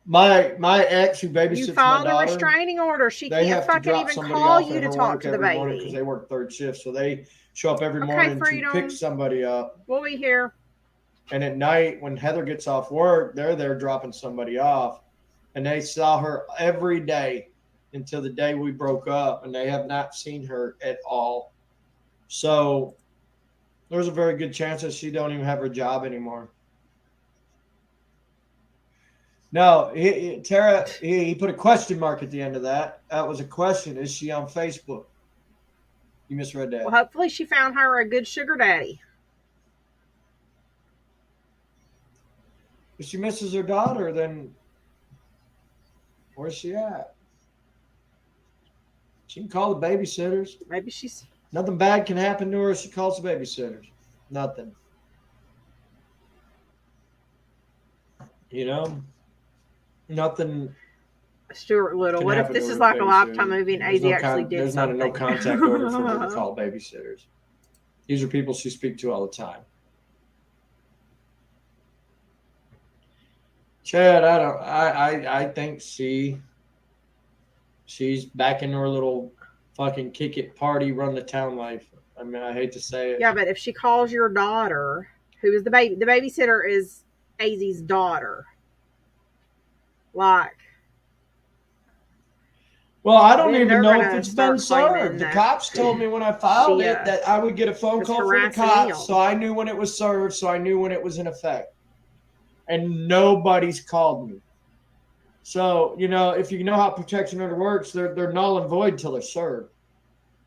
My ex who babysits my daughter. You filed a restraining order. She can't fucking even call you to talk to the baby because they work third shift, so they show up every morning to pick somebody up. We'll be here. And at night, when Heather gets off work, they're there dropping somebody off, and they saw her every day until the day we broke up, and they have not seen her at all. So there's a very good chance that she don't even have her job anymore. No, Tara, he put a question mark at the end of that. That was a question. Is she on Facebook? You misread that. Well, hopefully she found her a good sugar daddy. If she misses her daughter, then where's she at? She can call the babysitters. Maybe she's... Nothing bad can happen to her if she calls the babysitters. Nothing. You know? Nothing Stuart Little. can What if happen this to is a like a babysitter. Lifetime movie and There's AZ actually did there's something? not a no contact order for her to call babysitters. These are people she speaks to all the time. Chad, I think she's back in her little fucking kick it party, run the town life. I mean, I hate to say it. Yeah, but if she calls your daughter, who is the babysitter is AZ's daughter. Like, well, I don't then even they're know if gonna it's been start claiming served. The that cops told me when I filed she, it that I would get a phone was call from the harassing cops, him. so I knew when it was served, so I knew when it was in effect. And nobody's called me. So, you know, if you know how protection order works, they're null and void until they're served.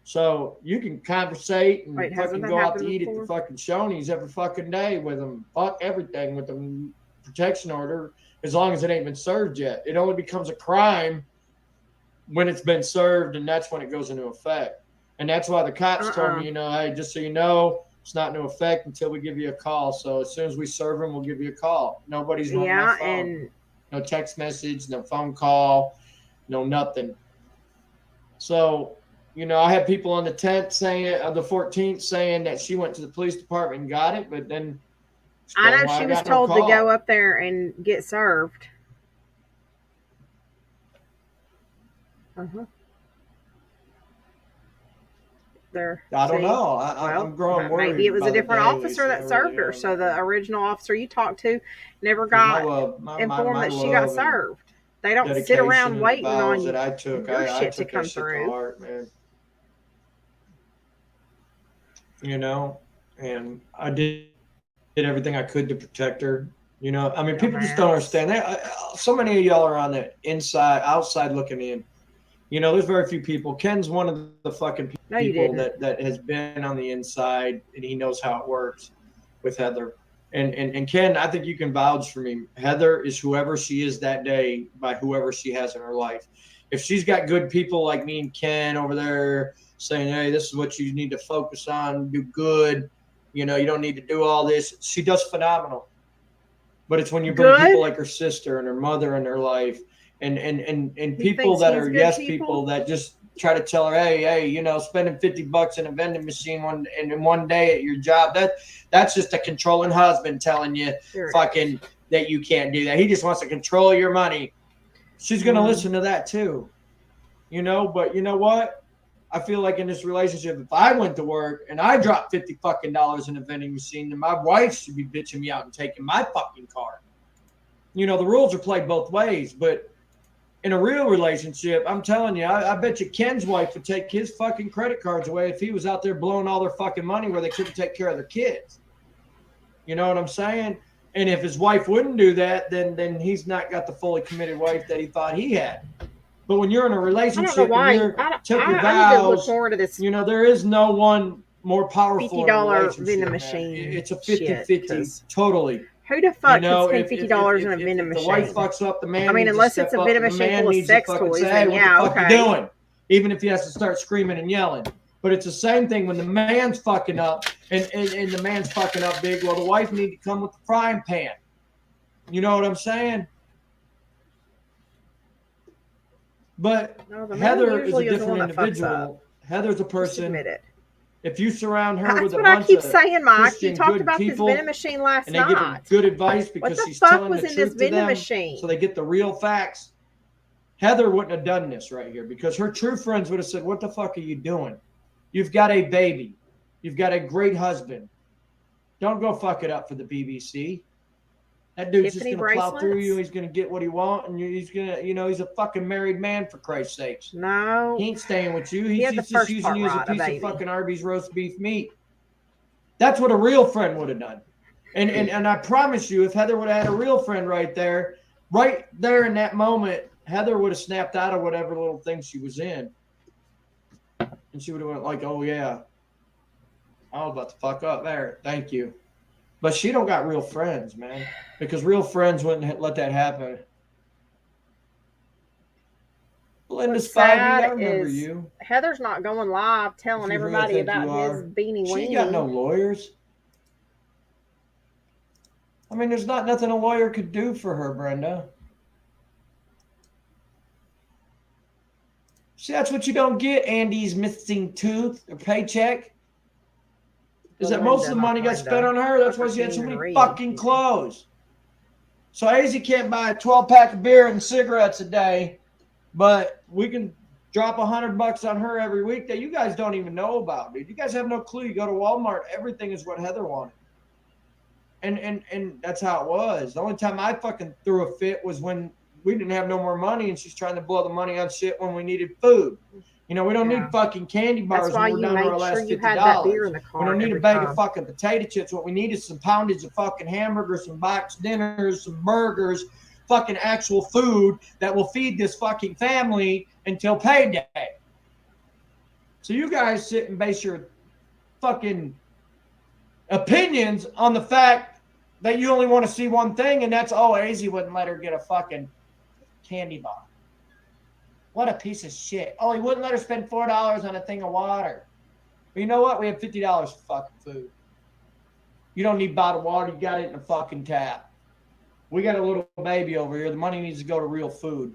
So you can conversate and Wait, hasn't fucking that go out to happened eat at before? the fucking Shoney's every fucking day with them. Fuck everything with them protection order as long as it ain't been served yet. It only becomes a crime when it's been served, and that's when it goes into effect. And that's why the cops told me, you know, hey, just so you know, it's not into effect until we give you a call. So as soon as we serve them, we'll give you a call. Nobody's on my phone. And no text message, no phone call, no nothing. So, you know, I had people on the 10th saying, the 14th saying that she went to the police department and got it, but then I know she was told to go up there and get served. There. I don't know. I'm growing worried. Maybe it was a different officer that served her. So the original officer you talked to never got informed that she got served. They don't sit around waiting on you. That I took. Your I shit took to come that shit through. to heart, man. You know, and I did everything I could to protect her. You know, I mean, people just don't understand that. So many of y'all are on the outside looking in. You know, there's very few people. Ken's one of the fucking people that has been on the inside, and he knows how it works with Heather. And Ken, I think you can vouch for me. Heather is whoever she is that day by whoever she has in her life. If she's got good people like me and Ken over there saying, hey, this is what you need to focus on, do good, you know, you don't need to do all this. She does phenomenal. But it's when you bring people like her sister and her mother in her life and people that are people that just try to tell her, hey, you know, spending $50 in a vending machine one day at your job, that's just a controlling husband telling you fucking that you can't do that. He just wants to control your money. She's going to listen to that too, you know, but you know what? I feel like in this relationship, if I went to work and I dropped $50 in a vending machine, then my wife should be bitching me out and taking my fucking car. You know, the rules are played both ways, but in a real relationship, I'm telling you, I bet you Ken's wife would take his fucking credit cards away if he was out there blowing all their fucking money where they couldn't take care of their kids. You know what I'm saying? And if his wife wouldn't do that, then he's not got the fully committed wife that he thought he had. But when you're in a relationship and you're took your vows, you know, there is no one more powerful in a relationship. Vending machine. It's a 50-50, totally. Who the fuck could spend $50 in a vending machine? The wife fucks up, the man. I mean, unless it's a vending machine full of sex toys, then yeah, what the fuck you doing? Even if he has to start screaming and yelling. But it's the same thing when the man's fucking up and the man's fucking up big. Well, the wife need to come with the frying pan. You know what I'm saying? But Heather is a different individual. Heather's a person. If you surround her with a bunch of That's what I keep saying, Mike. You talked about this vending machine last night. And they give her good advice because she's telling the truth to them, so they get the real facts. Heather wouldn't have done this right here because her true friends would have said, what the fuck are you doing? You've got a baby. You've got a great husband. Don't go fuck it up for the BBC. That dude's just going to plow through you. He's going to get what he wants, and he's going to, you know, he's a fucking married man, for Christ's sakes. No. He ain't staying with you. He's just using you as a piece of fucking Arby's roast beef meat. That's what a real friend would have done. And I promise you, if Heather would have had a real friend right there in that moment, Heather would have snapped out of whatever little thing she was in. And she would have went like, oh, yeah, I was about to fuck up there. Thank you. But she don't got real friends, man, because real friends wouldn't let that happen. Linda Spivey, I remember you. Heather's not going live telling everybody about his beanie weenie. She got no lawyers. I mean, there's not nothing a lawyer could do for her, Brenda. See, that's what you don't get, Andy's missing tooth or paycheck. Is that most of the money got spent on her? That's why she had so many fucking clothes. So AZ can't buy a 12-pack of beer and cigarettes a day, but we can drop $100 on her every week that you guys don't even know about, dude. You guys have no clue. You go to Walmart, everything is what Heather wanted. And that's how it was. The only time I fucking threw a fit was when we didn't have no more money and she's trying to blow the money on shit when we needed food. You know, we don't need fucking candy bars when we're down to our last $50. We don't need a bag of fucking potato chips. What we need is some poundage of fucking hamburgers, some boxed dinners, some burgers, fucking actual food that will feed this fucking family until payday. So you guys sit and base your fucking opinions on the fact that you only want to see one thing, and that's, oh, AZ wouldn't let her get a fucking candy bar. What a piece of shit. Oh, he wouldn't let her spend $4 on a thing of water. But you know what? We have $50 for fucking food. You don't need bottled water. You got it in the fucking tap. We got a little baby over here. The money needs to go to real food.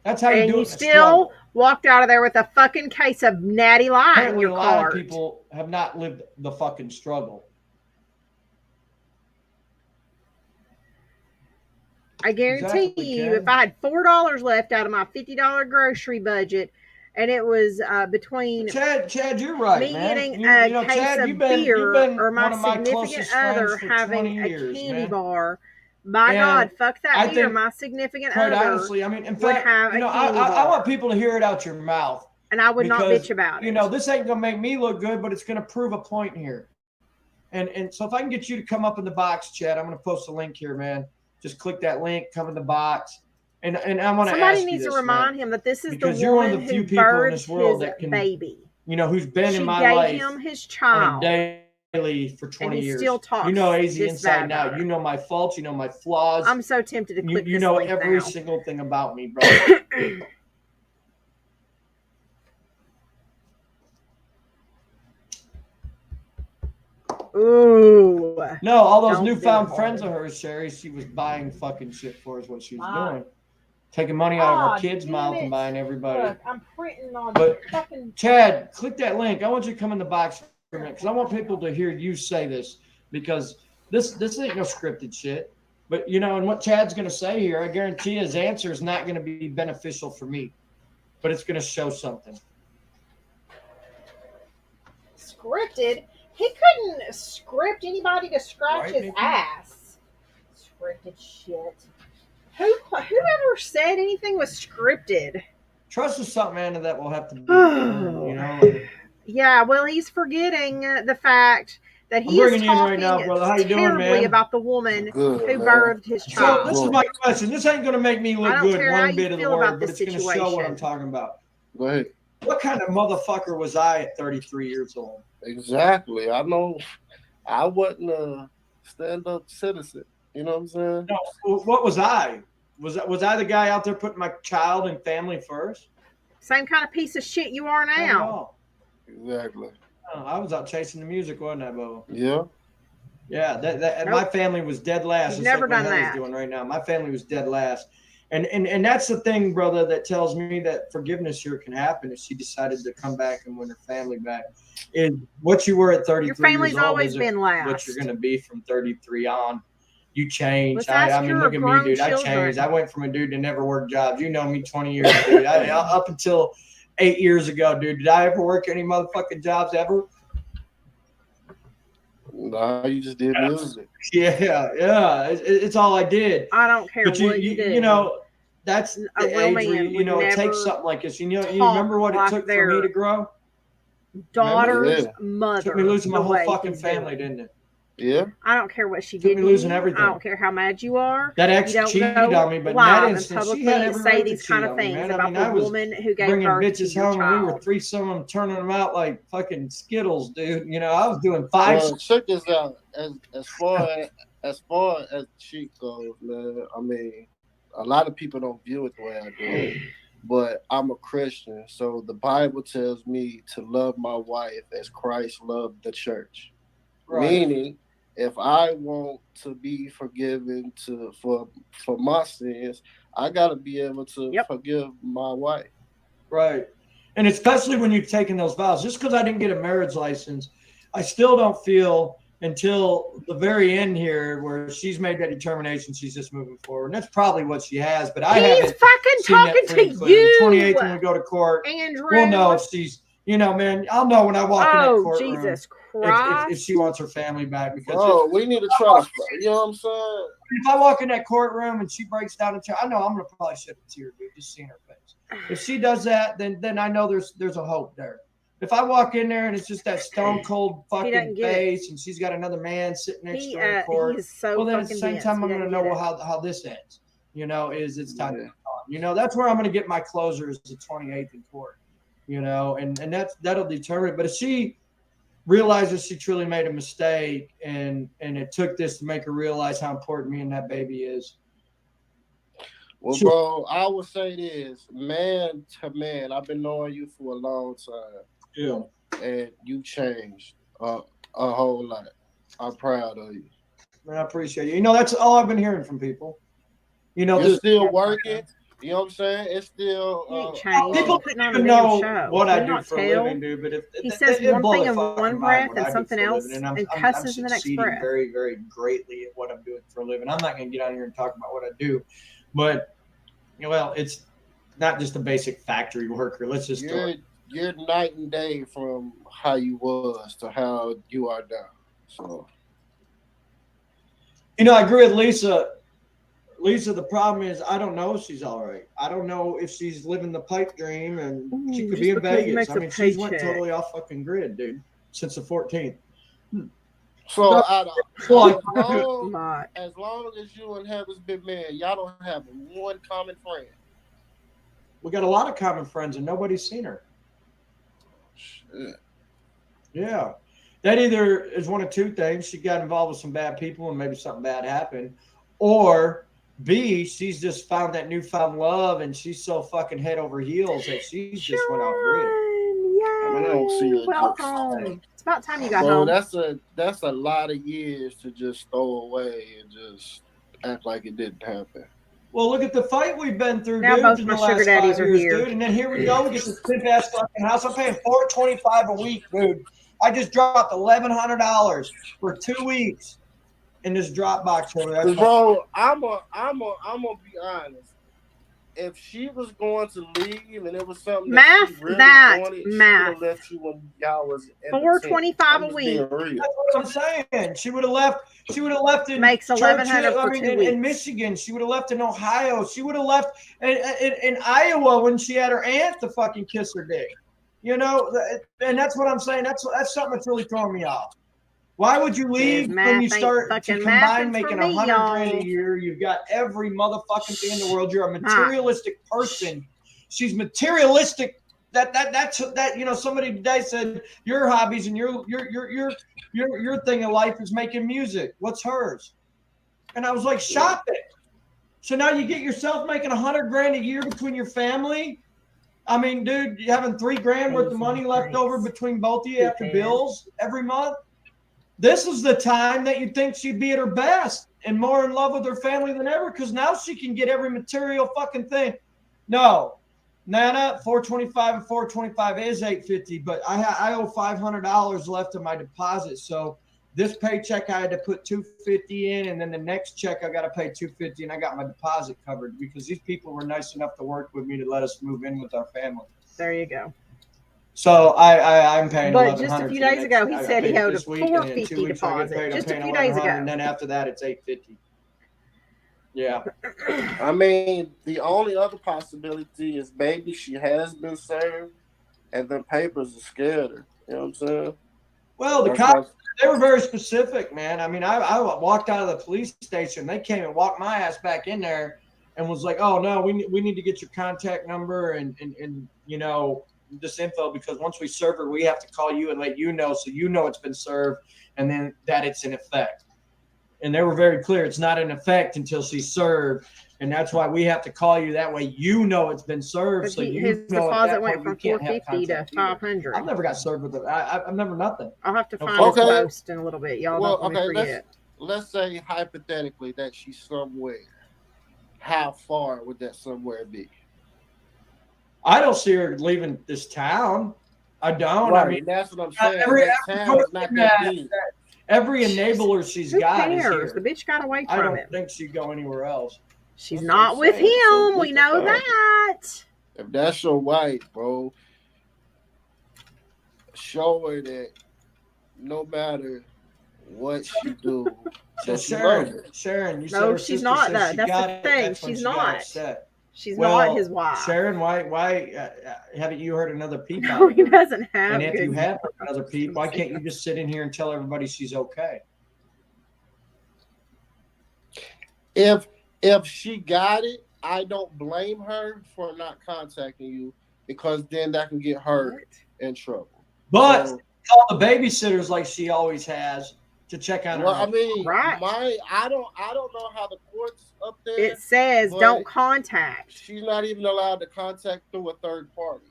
That's how you do it. And you still walked out of there with a fucking case of Natty Light in your cart. A lot of people have not lived the fucking struggle. I guarantee you, if I had $4 left out of my $50 grocery budget, and it was between Chad, you're right, me man. getting a case Chad, of beer or my significant other having a candy bar, my God, fuck that beer. My significant other honestly, I mean, in fact, have I want people to hear it out your mouth. And I would not bitch about it. You know, this ain't going to make me look good, but it's going to prove a point here. And so if I can get you to come up in the box, Chad, I'm going to post a link here, man. Just click that link, come in the box, and I want to ask you this. Somebody needs to remind him that this is the woman who birthed his baby. You know, who's been in my life. She gave him his child daily for 20 years. Still talks. You know AZ inside and out. You know my faults. You know my flaws. I'm so tempted to click. You know every single thing about me, bro. Ooh. No, all those newfound friends of hers, Sherry, she was buying fucking shit for is what she was doing. Taking money out of her kids' mouth and buying everybody. Look, I'm printing on fucking Chad, click that link. I want you to come in the box for a minute because I want people to hear you say this because this ain't no scripted shit. But, you know, and what Chad's going to say here, I guarantee his answer is not going to be beneficial for me. But it's going to show something. Scripted? He couldn't script anybody to scratch his ass. Scripted shit. Whoever said anything was scripted? Trust is something, Anna, that will have to be, you know. Yeah, well, he's forgetting the fact that he is talking terribly about the woman who birthed his child. So this is my question. This ain't going to make me look good one bit of the word, but it's going to show what I'm talking about. Go ahead. What kind of motherfucker was I at 33 years old? Exactly. I know I wasn't a stand-up citizen. You know what I'm saying? No, what was I? Was I the guy out there putting my child and family first? Same kind of piece of shit you are now. Exactly. I was out chasing the music, wasn't I, Bo? Yeah. Yeah, that my family was dead last. You've never done that. Doing right now. My family was dead last. And that's the thing, brother, that tells me that forgiveness here can happen if she decided to come back and win her family back. Is what you were at 33 Your family's years old always been last. What you're going to be from 33 on. You changed. I mean, look at me, dude. I changed. I went from a dude that never worked jobs. You know me 20 years, dude. Up until 8 years ago, dude. Did I ever work any motherfucking jobs ever? No, you just did music. Yeah. It's all I did. I don't care what you did. You know, that's the age where, you know, it takes something like this. You know, you remember what it took for me to grow? Daughter's mother. It took me losing my whole fucking family, didn't it? Yeah. I don't care what she did. Took me losing everything. I don't care how mad you are. That ex cheated on me, but in that instance, she had every say right these to kind cheat of on me, things man. about I mean, the woman who gave bringing birth bitches to your home, and we were child. threesome them, turning them out like fucking Skittles, dude. You know, I was doing five. Well, check this out. As far as cheat goes, man. I mean, a lot of people don't view it the way I do. But I'm a Christian, so the Bible tells me to love my wife as Christ loved the church. Right. Meaning, if I want to be forgiven for my sins, I gotta be able to forgive my wife. Right. And especially when you've taken those vows. Just because I didn't get a marriage license, I still don't feel until the very end here where she's made that determination she's just moving forward. And that's probably what she has. But I He's haven't fucking seen that talking pretty to clear. The 28th you, when we go to court, Andrew. we'll know if she's, you know, man, I'll know when I walk in that Oh, courtroom Jesus if Christ. she wants her family back. Because Bro, we need to try to, you know what I'm saying? if I walk in that courtroom and she breaks down and I know I'm gonna probably shed a tear, dude, just seeing her face. If she does that, then I know there's a hope there. If I walk in there and it's just that stone cold fucking face and she's got another man sitting next to her in court, he's so well then at the fucking same dense. time He I'm gonna doesn't know get it. how this ends. You know, it's time to move on. You know, that's where I'm gonna get my closure is the 28th in court. You know, and that'll determine it. But if she realizes she truly made a mistake and it took this to make her realize how important me and that baby is. Well, bro, I would say this, man to man, I've been knowing you for a long time. Yeah. And you changed a whole lot. I'm proud of you. Man, I appreciate you. You know, that's all I've been hearing from people. You know, you're still working. You know what I'm saying? It's still people don't even know what I do for a living, dude. But if he says one thing in one breath and something else and cusses in the next breath. Very, very greatly at what I'm doing for a living. I'm not going to get on here and talk about what I do, but well, it's not just a basic factory worker. Let's just you're night and day from how you was to how you are now. So, you know, I agree with Lisa. Lisa, the problem is I don't know if she's all right. I don't know if she's living the pipe dream, and she could be in Vegas. I mean, she's went totally off fucking grid, dude, since the 14th. So, as long as you and Heaven's been married, y'all don't have one common friend. We got a lot of common friends, and nobody's seen her. Shit. Yeah. That either is one of two things. She got involved with some bad people, and maybe something bad happened, or B, she's just found that newfound love, and she's so fucking head over heels that she's just went off grid. I don't see it. Welcome. It's about time you got home. That's a lot of years to just throw away and just act like it didn't happen. Well, look at the fight we've been through, now dude. Both my sugar daddies are here, dude. And then here we go. We get this pimp ass fucking house. I'm paying $425 a week, dude. I just dropped $1,100 for 2 weeks. In this Dropbox over. Bro, I'm gonna be honest. If she was going to leave and it was something that she really wanted, she would have left you when y'all was $425 a week. That's what I'm saying. She would have left. She would have left in makes $1,100 for 2 weeks. In Michigan. She would have left in Ohio. She would have left in Iowa when she had her aunt to fucking kiss her dick. You know, and that's what I'm saying. That's something that's really throwing me off. Why would you leave when you start to combine making $100,000 a year? You've got every motherfucking thing in the world. You're a materialistic person. She's materialistic. That's you know. Somebody today said your hobbies and your thing in life is making music. What's hers? And I was like, shop it. So now you get yourself making $100,000 a year between your family. I mean, dude, you having $3,000 worth of money left over between both of you after bills every month. This is the time that you'd think she'd be at her best and more in love with her family than ever, because now she can get every material fucking thing. No, Nana, $425 and $425 is $850, but I owe $500 left of my deposit. So this paycheck I had to put $250 in, and then the next check I got to pay $250, and I got my deposit covered because these people were nice enough to work with me to let us move in with our family. There you go. So I'm paying. But just a few days ago, he said he owed a $450 deposit. Just a few days ago, and then after that, it's $850. Yeah. I mean, the only other possibility is maybe she has been served, and the papers are scared her. You know what I'm saying? Well, the cops, they were very specific, man. I mean, I walked out of the police station. They came and walked my ass back in there, and was like, "Oh no, we need to get your contact number and you know." This info, because once we serve her, we have to call you and let you know, so you know it's been served and then that it's in effect. And they were very clear, it's not in effect until she's served, and that's why we have to call you. That way you know it's been served. So his deposit went from $450 to $500. I've never got served with it. I've never nothing. I'll have to find a post in a little bit. Y'all don't let me forget. Let's say hypothetically that she's somewhere. How far would that somewhere be? I don't see her leaving this town. I don't. Right, I mean, and that's what I'm saying. every That town is not that big. every enabler she's Who got is cares? here. The bitch got away I from don't him. think she'd go anywhere else. She's That's not what I'm with saying. So him. We think know about it. that. If that's your wife, bro, show her that no matter what she do, So that you love her. Sharon, you said No, her she's sister not. said she That's got the it. thing. That's when She's she got not. upset. She's Well, not his wife. Sharon, why haven't you heard another peep out No, of he her? doesn't have. And if good you have heard another peep, why can't you just sit in here and tell everybody she's okay? If she got it, I don't blame her for not contacting you because then that can get her in trouble. But So, call the babysitters like she always has to check on well, her. I mean, Right. I don't know how the courts up there. It says but don't contact. She's not even allowed to contact through a third party.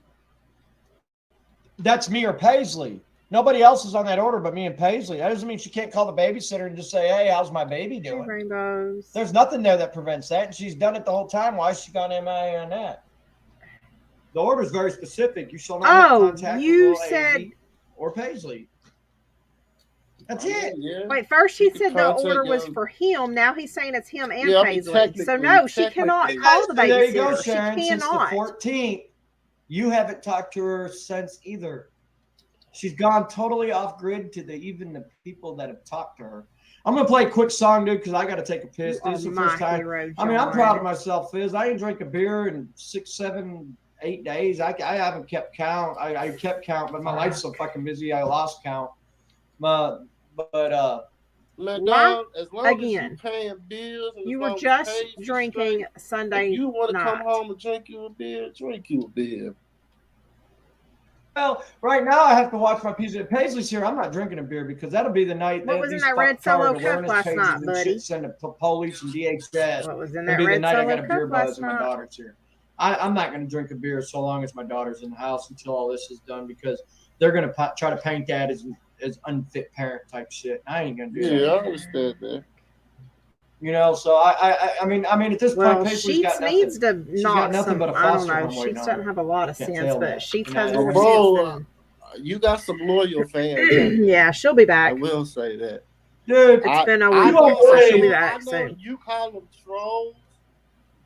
That's me or Paisley. Nobody else is on that order but me and Paisley. That doesn't mean she can't call the babysitter and just say, "Hey, how's my baby Hey, doing?" rainbows. There's nothing there that prevents that, and she's done it the whole time. Why is she gone MIA on that? The order is very specific. You shall not have contact you with Lil said AZ or Paisley. That's I mean, it. yeah. Wait, first she You can said the contact order was your- for him. Now he's saying it's him and Yeah, I mean, Paisley. So technically- no, she cannot technically- call the There you go, babysitter. She Sharon. Since the cannot. 14th, you haven't talked to her since either. She's gone totally off grid to even the people that have talked to her. I'm gonna play a quick song, dude, because I got to take a piss. You This is are the my first time. hero, I mean, I'm John. proud of myself, Fizz. I ain't drank a beer in 6, 7, 8 days. I haven't kept count. I kept count, but my life's so fucking busy. I lost count. But Man, Why? dog, as long as Again, you paying bills, and You as were long as just pays you drinking straight, Sunday if you want to come night. home and drink you a beer, drink you a beer. well, right now I have to watch my Paisley. Paisley's here. I'm not drinking a beer because that'll be the night What that was in these that red fuck-card Solo cup awareness last pages night, and buddy? shit send the police and DHS. What was in It'll that be the red night I Solo got a beer cup buzz last and my night? daughter's here. I'm not going to drink a beer so long as my daughter's in the house until all this is done because they're going to try to paint that as unfit parent type shit. I ain't going to do that. Yeah, I understand that. You know, so I mean at this point, Well, Paisley's Sheets got nothing. needs to She's knock got nothing some. but a I don't foster know. home waiting Sheets on doesn't her. have a lot of Can't sense, fail but that. Sheets You know, has more Bro, sense you got some loyal fans. than. Yeah, she'll be I back. will say that. Dude, It's been a I week, know- so she'll be I back know soon. you call them trolls,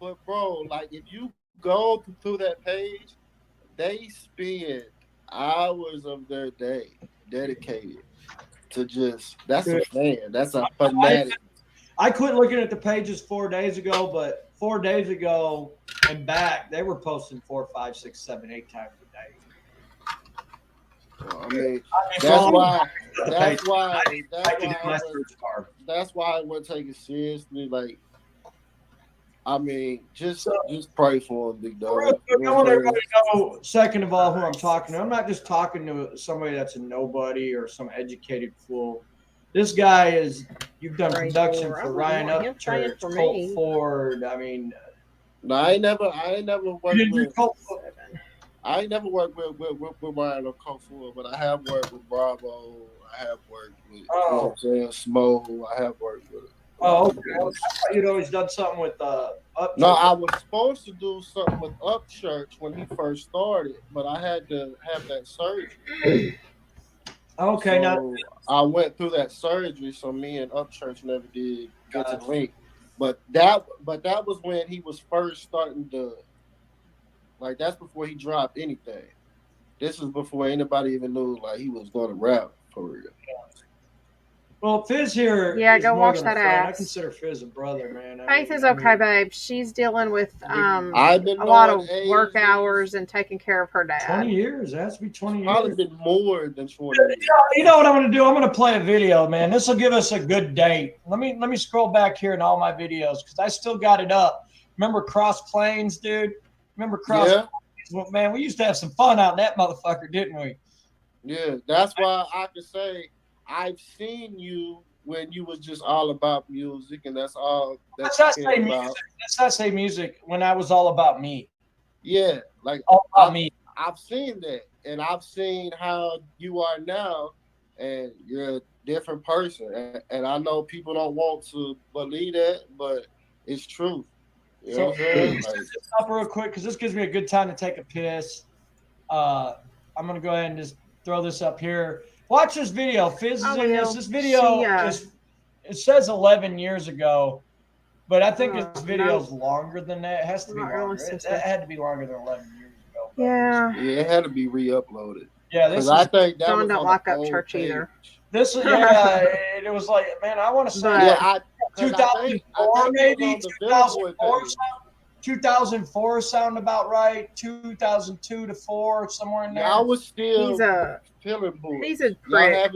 but bro, like if you go through that page, they spend hours of their day dedicated to just. That's a fan. That's a fanatic. I quit looking at the pages 4 days ago, but 4 days ago and back, they were posting 4, 5, 6, 7, 8 times a day. I mean, So that's I'm- why. I That's why. had to do my search bar. That's why I wouldn't take it seriously. Like, I mean, just pray for him, big dog. Real quick, I want everybody to know, second of all, who I'm talking to. I'm not just talking to somebody that's a nobody or some educated fool. This guy you've done Praise production the Lord. for I Ryan wouldn't want him praying Upchurch, for Colt me. Ford. I mean, No, I ain't never worked you with. Colt Ford. I ain't never worked with Ryan or Kofu, but I have worked with Bravo. I have worked with, you know what I'm saying, Smo. I have worked with. Oh, okay. Well, I thought you'd always done something with Upchurch. No, I was supposed to do something with Upchurch when he first started, but I had to have that surgery. Okay, now So I went through that surgery, so me and Upchurch never did get to Gotcha. link. But that was when he was first starting to, like, that's before he dropped anything. This was before anybody even knew like he was going to rap for real. well, Fizz here. Yeah, is go more watch than a that friend. I ass. consider Fizz a brother, man. Faith is okay, babe. She's dealing with I've been a lot of knowing work A's hours and taking care of her 20 dad. years. It has to be 20 Probably years. been more than 20 years. You know what I'm going to do? I'm going to play a video, man. This will give us a good date. Let me scroll back here in all my videos because I still got it up. Remember Cross Plains, dude? Remember Cross Yeah, Plains? Well, man, we used to have some fun out in that motherfucker, didn't we? yeah. That's why I can say I've seen you when you was just all about music, and that's all Let's that not you say cared music. about. Let's not say music when I was all about me. Yeah, like All about me. I've seen that, and I've seen how you are now, and you're a different person. And I know people don't want to believe that, but it's true. You know what I'm saying? Like, Stop real quick because this gives me a good time to take a piss. I'm gonna go ahead and just throw this up here. Watch this video. Fizz is in this. This video is, it says 11 years ago, but I think this video is longer than that. It has to be longer. It had to be longer than 11 years ago. Yeah, it had to be re-uploaded. Yeah, this is. I think that John was don't on lock the up old church page. either. This is it was like, man, I want to say 2004 maybe 2004 sound about right. 2002 to 4 somewhere in there. I was still he's a prick,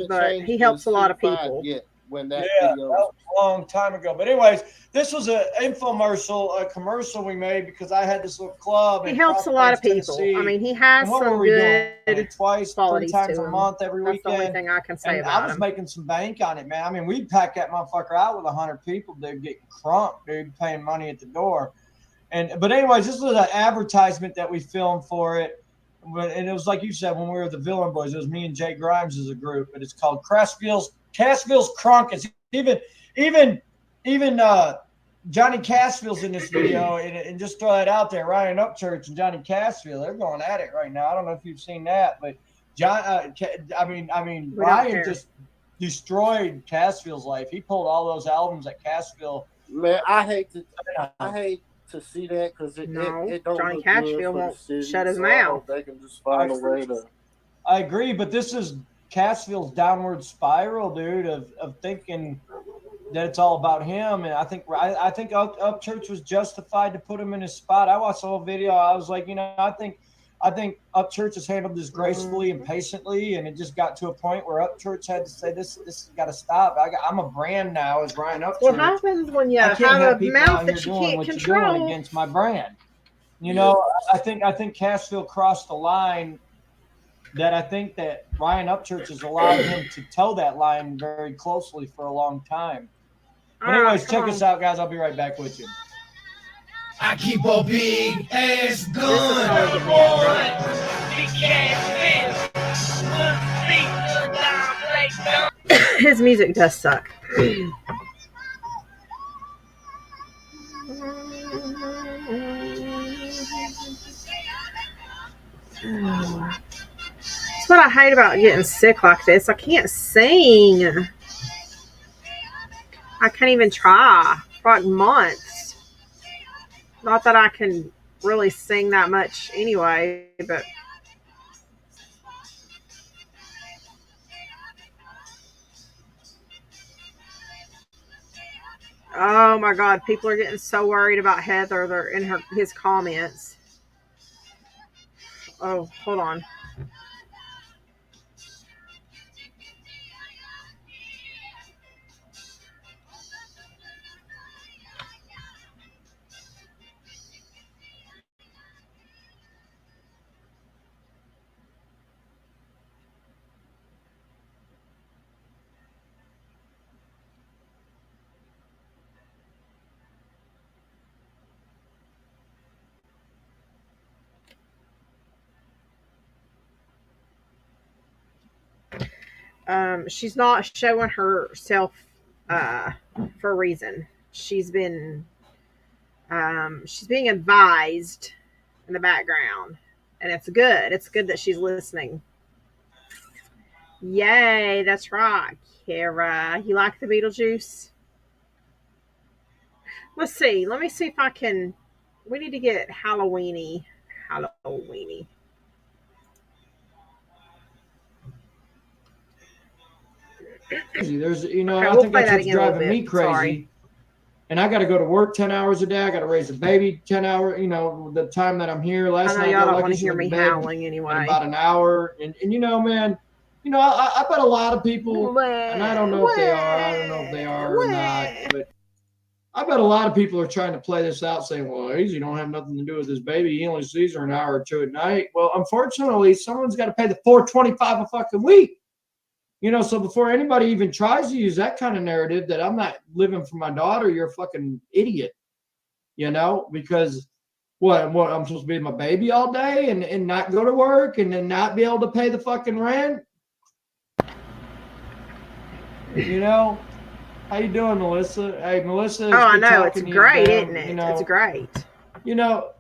but he helps a lot of people. When that that video was a long time ago. But anyways, this was an infomercial, a commercial we made because I had this little club. He helps a lot of people. I mean, he has some good twice, 3 times a month, every weekend. That's the only thing I can say about him. I was making some bank on it, man. I mean, we'd pack that motherfucker out with 100 people, dude, getting crunked, dude, paying money at the door. But anyways, this was an advertisement that we filmed for it. And it was like you said, when we were the Villain Boys, it was me and Jay Grimes as a group, but it's called Cassville's Crunk. Is even Johnny Cassville's in this video, and just throw that out there. Ryan Upchurch and Johnny Cassville, they're going at it right now. I don't know if you've seen that, but Ryan just destroyed Cassville's life. He pulled all those albums at Cassville. Man, I hate to see that because it don't Johnny Cassville won't shut his mouth. They can just find a way to. I agree, but this is Cassville's downward spiral, dude, of thinking that it's all about him. And I think Upchurch was justified to put him in his spot. I watched the whole video. I was like, I think Upchurch has handled this gracefully and patiently, and it just got to a point where Upchurch had to say, this has got to stop. I'm a brand now as Ryan Upchurch. What happens when you have a mouth that you can't control against my brand? I think Cassville crossed the line. That I think that Ryan Upchurch has allowed him to toe that line very closely for a long time. But anyways, check us out, guys. I'll be right back with you. I keep a big ass gun. His music does suck. That's what I hate about getting sick like this. I can't sing. I can't even try for like months. Not that I can really sing that much anyway, but oh my God, people are getting so worried about Heather. They're in his comments. Oh, hold on. She's not showing herself for a reason. She's being advised in the background, and it's good. It's good that she's listening. Yay, that's right, Kara. You like the Beetlejuice? Let's see. Let me see if I can. We need to get Halloweeny. There's, I think that's what's driving me crazy. Sorry. And I got to go to work 10 hours a day. I got to raise a baby 10 hours. The time that I'm here. Last night, y'all don't want to hear me howling anyway. About an hour, and man, I bet a lot of people, and I don't know if they are. I don't know if they are or not, but I bet a lot of people are trying to play this out, saying, "Well, Easy don't have nothing to do with this baby. He only sees her an hour or two at night." Well, unfortunately, someone's got to pay the $4.25 a fucking week. So before anybody even tries to use that kind of narrative that I'm not living for my daughter, you're a fucking idiot. Because what I'm supposed to be with my baby all day and not go to work and then not be able to pay the fucking rent. How you doing, Melissa? Hey, Melissa, it's Oh, I good know. It's talking to you great, today. isn't it? It's great. You know,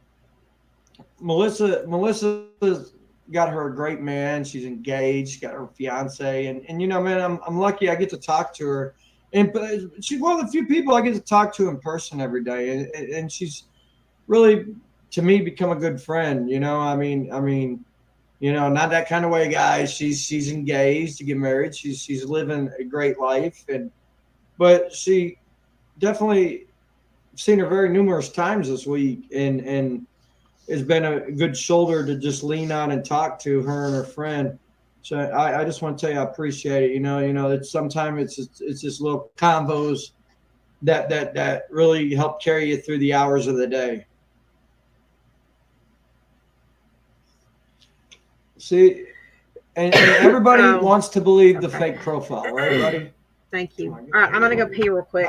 Melissa's got her a great man. She's engaged, got her fiance, and you know, man, I'm lucky I get to talk to her, and she's one of the few people I get to talk to in person every day, and she's really, to me, become a good friend. You know, I mean, you know, not that kind of way, guys. She's engaged to get married. She's living a great life, but she definitely seen her very numerous times this week, and has been a good shoulder to just lean on and talk to her and her friend. So I just want to tell you I appreciate it. It's sometimes it's just little combos that really help carry you through the hours of the day. See, and everybody Oh, wants to believe the okay. fake profile, right, buddy? Thank you. All right, I'm gonna go pee real quick.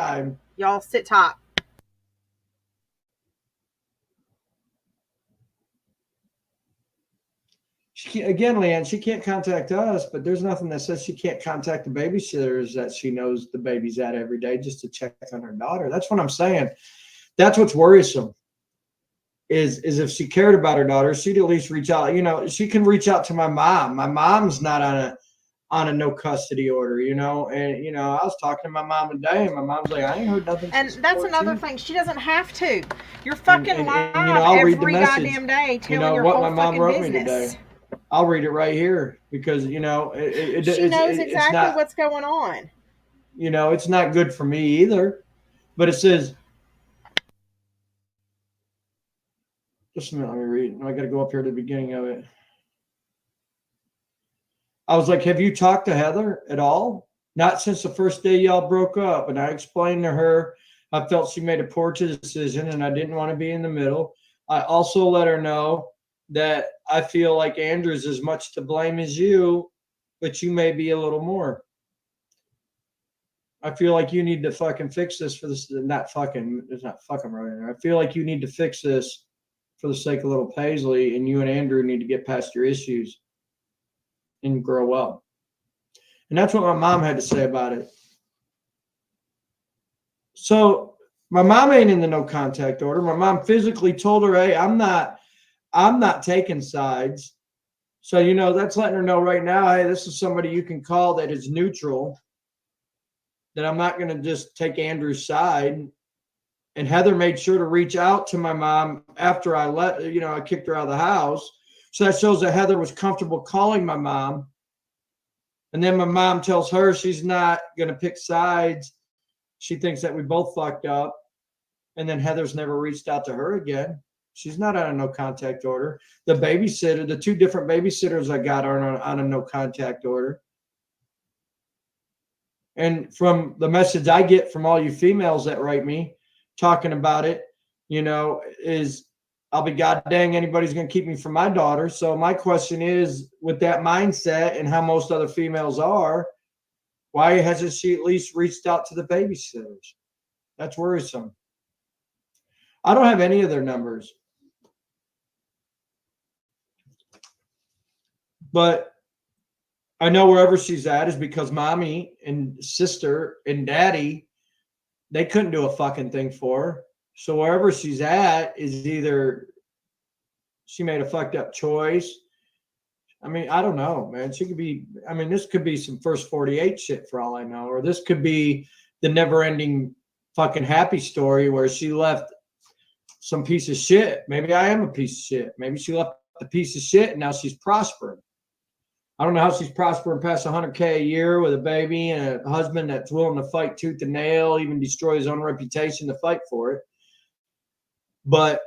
Y'all sit tight. Again, Leanne, she can't contact us, but there's nothing that says she can't contact the babysitters that she knows the baby's at every day just to check on her daughter. That's what I'm saying. That's what's worrisome. Is if she cared about her daughter, she'd at least reach out. You know, she can reach out to my mom. My mom's not on a no custody order, and I was talking to my mom today, and my mom's like, I ain't heard nothing. And since that's 14. another thing. She doesn't have to. You're fucking live I'll read the every message. goddamn day telling your what whole my mom fucking wrote business. me today. I'll read it right here because she knows exactly it's not, what's going on. It's not good for me either. But it says, just a minute, let me read. I got to go up here to the beginning of it. I was like, have you talked to Heather at all? Not since the first day y'all broke up. And I explained to her I felt she made a poor decision and I didn't want to be in the middle. I also let her know that I feel like Andrew's as much to blame as you, but you may be a little more. I feel like you need to fucking fix this for this. It's not fucking right there. I feel like you need to fix this for the sake of little Paisley, and you and Andrew need to get past your issues and grow up. And that's what my mom had to say about it. So my mom ain't in the no contact order. My mom physically told her, hey, I'm not taking sides. So, that's letting her know right now, hey, this is somebody you can call that is neutral, that I'm not going to just take Andrew's side. And Heather made sure to reach out to my mom after I kicked her out of the house. So that shows that Heather was comfortable calling my mom. And then my mom tells her she's not going to pick sides. She thinks that we both fucked up. And then Heather's never reached out to her again. She's not on a no contact order. The two different babysitters I got are on a no contact order. And from the message I get from all you females that write me talking about it, is I'll be god dang anybody's going to keep me from my daughter. So my question is, with that mindset and how most other females are, why hasn't she at least reached out to the babysitters? That's worrisome. I don't have any of their numbers. But I know wherever she's at is because mommy and sister and daddy, they couldn't do a fucking thing for her. So wherever she's at is either she made a fucked up choice. I mean, I don't know, man. This could be some first 48 shit for all I know. Or this could be the never ending fucking happy story where she left some piece of shit. Maybe I am a piece of shit. Maybe she left a piece of shit and now she's prospering. I don't know how she's prospering past 100K a year with a baby and a husband that's willing to fight tooth and nail, even destroy his own reputation to fight for it. But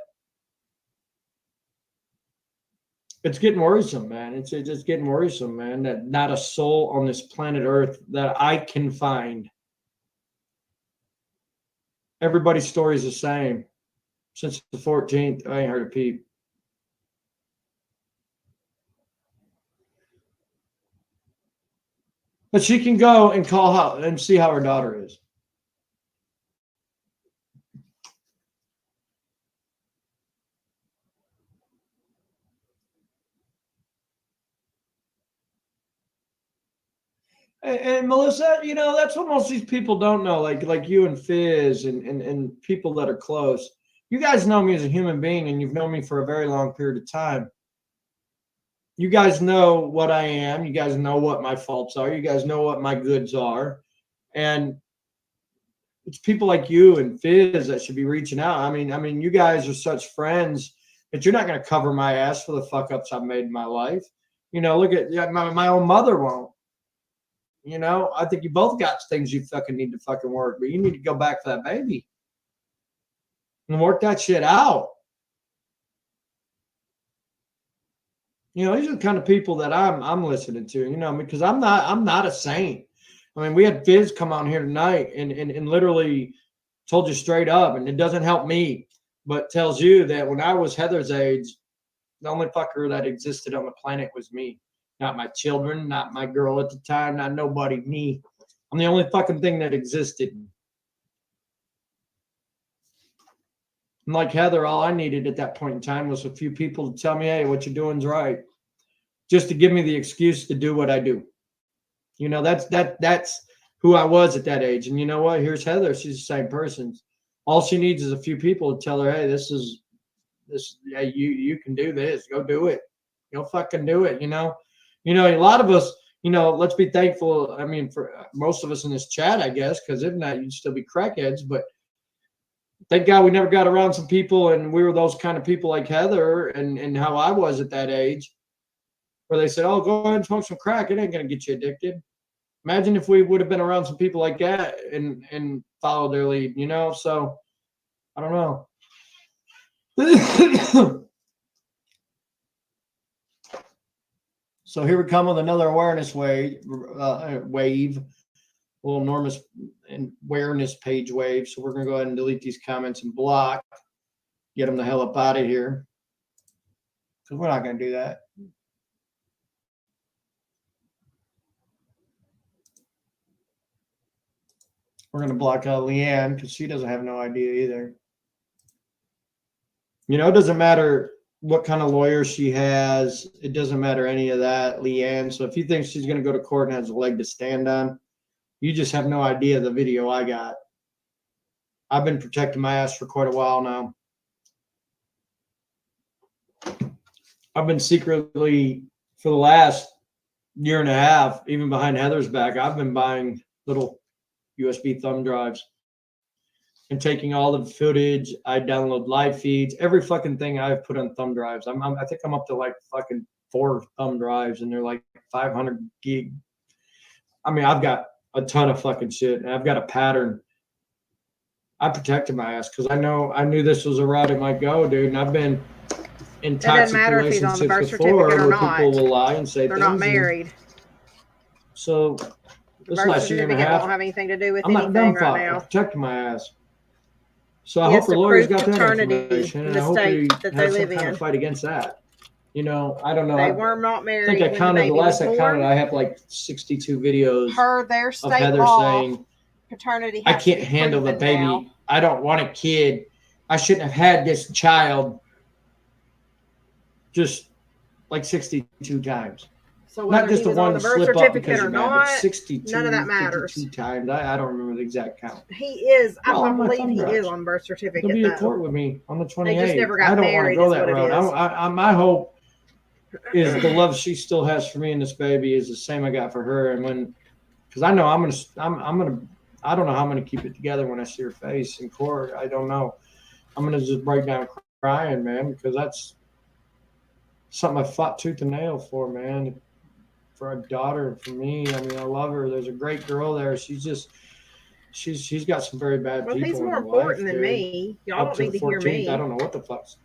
it's getting worrisome, man. It's just getting worrisome, man, that not a soul on this planet Earth that I can find. Everybody's story is the same. Since the 14th, I ain't heard a peep. But she can go and call out and see how her daughter is. And Melissa, you know, that's what most of these people don't know, like you and Fizz and people that are close. You guys know me as a human being, and you've known me for a very long period of time. You guys know what I am. You guys know what my faults are. You guys know what my goods are. And it's people like you and Fizz that should be reaching out. I mean, you guys are such friends that you're not going to cover my ass for the fuck ups I've made in my life. You know, look at my own mother won't. You know, I think you both got things you fucking need to fucking work, but you need to go back for that baby and work that shit out. You know, these are the kind of people that I'm listening to, you know, because I'm not a saint. I mean, we had Fizz come on here tonight and literally told you straight up, and it doesn't help me, but tells you that when I was Heather's age, the only fucker that existed on the planet was me. Not my children, not my girl at the time, not nobody, me. I'm the only fucking thing that existed. And like Heather, all I needed at that point in time was a few people to tell me, hey, what you're doing is right. Just to give me the excuse to do what I do. You know, that's who I was at that age. And you know what? Here's Heather. She's the same person. All she needs is a few people to tell her, hey, this, yeah, you can do this. Go do it. Go fucking do it, you know? You know, a lot of us, you know, let's be thankful. I mean, for most of us in this chat, I guess, because if not, you'd still be crackheads. But thank God we never got around some people, and we were those kind of people like Heather and how I was at that age, where they said, oh, go ahead and smoke some crack. It ain't going to get you addicted. Imagine if we would have been around some people like that and followed their lead, you know? So, I don't know. So here we come with another awareness wave, a little enormous awareness page wave. So we're going to go ahead and delete these comments and block, get them the hell up out of here, because we're not going to do that. We're going to block out Leanne because she doesn't have no idea either. You know, it doesn't matter what kind of lawyer she has. It doesn't matter any of that, Leanne. So if you think she's going to go to court and has a leg to stand on, you just have no idea the video I got. I've been protecting my ass for quite a while now. I've been secretly, for the last year and a half, even behind Heather's back, I've been buying little USB thumb drives and taking all the footage. I download live feeds, every fucking thing I've put on thumb drives. I think I'm up to like fucking 4 thumb drives, and they're like 500 gig. I mean, I've got a ton of fucking shit, and I've got a pattern. I protected my ass because I knew this was a route it might go, dude. And I've been in toxic relationships before where people will lie and say they're not married. So this last year and a half, won't have anything to do with I'm not dumb fuck. I'm protecting my ass. So I hope the lawyers got that information, and I hope we have some kind of fight against that. You know, I don't know. They were not married. I think I counted, the last I counted, I have like 62 videos per their state of Heather law, saying, paternity I can't handle the baby. Now. I don't want a kid. I shouldn't have had this child. Just like 62 times. So not just the one slip up because you're mad, but 62, none of that matters. 52 times. I don't remember the exact count. He is. I believe he is on birth certificate. He'll be in court with me on the 28th. They just never got married. I don't want to go that road. My hope is the love she still has for me and this baby is the same I got for her. And because I know I don't know how I'm gonna keep it together when I see her face in court. I don't know. I'm gonna just break down crying, man, because that's something I fought tooth and nail for, man. For a daughter, for me. I mean, I love her. There's a great girl there. She's got some very bad people. Well, he's more important than me. Y'all don't need to hear me. I don't know what the fuck's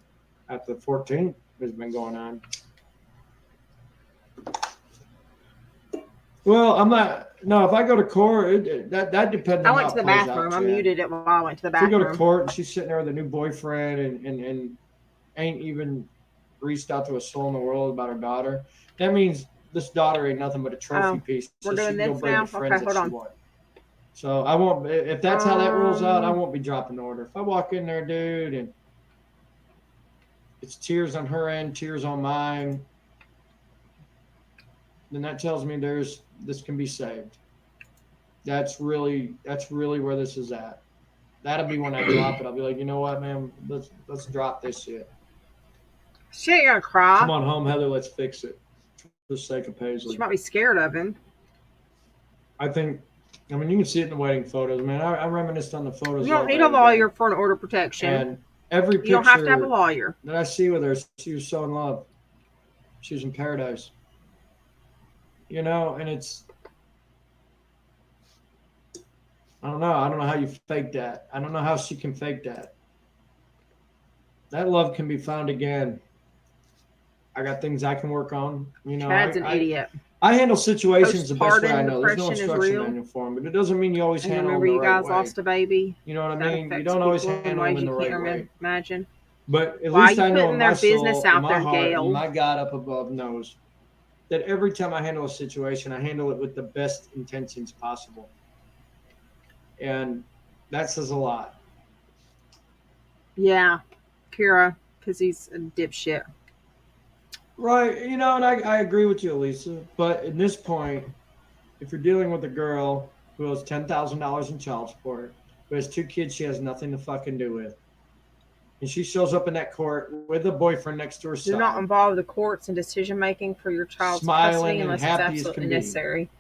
at the 14th has been going on. Well, I'm not. No, if I go to court, that depends. I went to the bathroom. I muted it while I went to the bathroom. If we go to court and she's sitting there with a new boyfriend and ain't even reached out to a soul in the world about her daughter, that means this daughter ain't nothing but a trophy piece. We're doing this now. Okay, hold on. So I won't. If that's how that rolls out, I won't be dropping the order. If I walk in there, dude, and it's tears on her end, tears on mine, then that tells me this can be saved. That's really where this is at. That'll be when I drop it. I'll be like, you know what, man, let's drop this shit. She ain't gonna cry. Come on home, Heather. Let's fix it for the sake of Paisley. She might be scared of him. I think. I mean, you can see it in the wedding photos, man. I reminisced on the photos. You don't need a lawyer for an order of protection. And every picture You don't have to have a lawyer. that I see with her, she was so in love. She was in paradise. You know, and it's. I don't know. I don't know how you fake that. I don't know how she can fake that. That love can be found again. I got things I can work on. You know, Chad's an idiot. I handle situations the best way I Postpartum know. There's no depression is instruction real. manual for them, but it doesn't mean you always And handle them remember, the you right guys way. lost a baby. You know what I That mean? You affects don't always people in handle them ways in the you right can't way. imagine. But at Why least are I you know putting in their my soul, business out in my there, heart, Gail? and my God up above knows that every time I handle a situation, I handle it with the best intentions possible. And that says a lot. Yeah, Kira, because he's a dipshit. Right. You know, and I agree with you, Elisa. But at this point, if you're dealing with a girl who owes $10,000 in child support, who has 2 kids she has nothing to fucking do with, and she shows up in that court with a boyfriend next to her Do side, not involve the courts in decision making for your child's Smiling custody and unless it's happy as absolutely can be. necessary.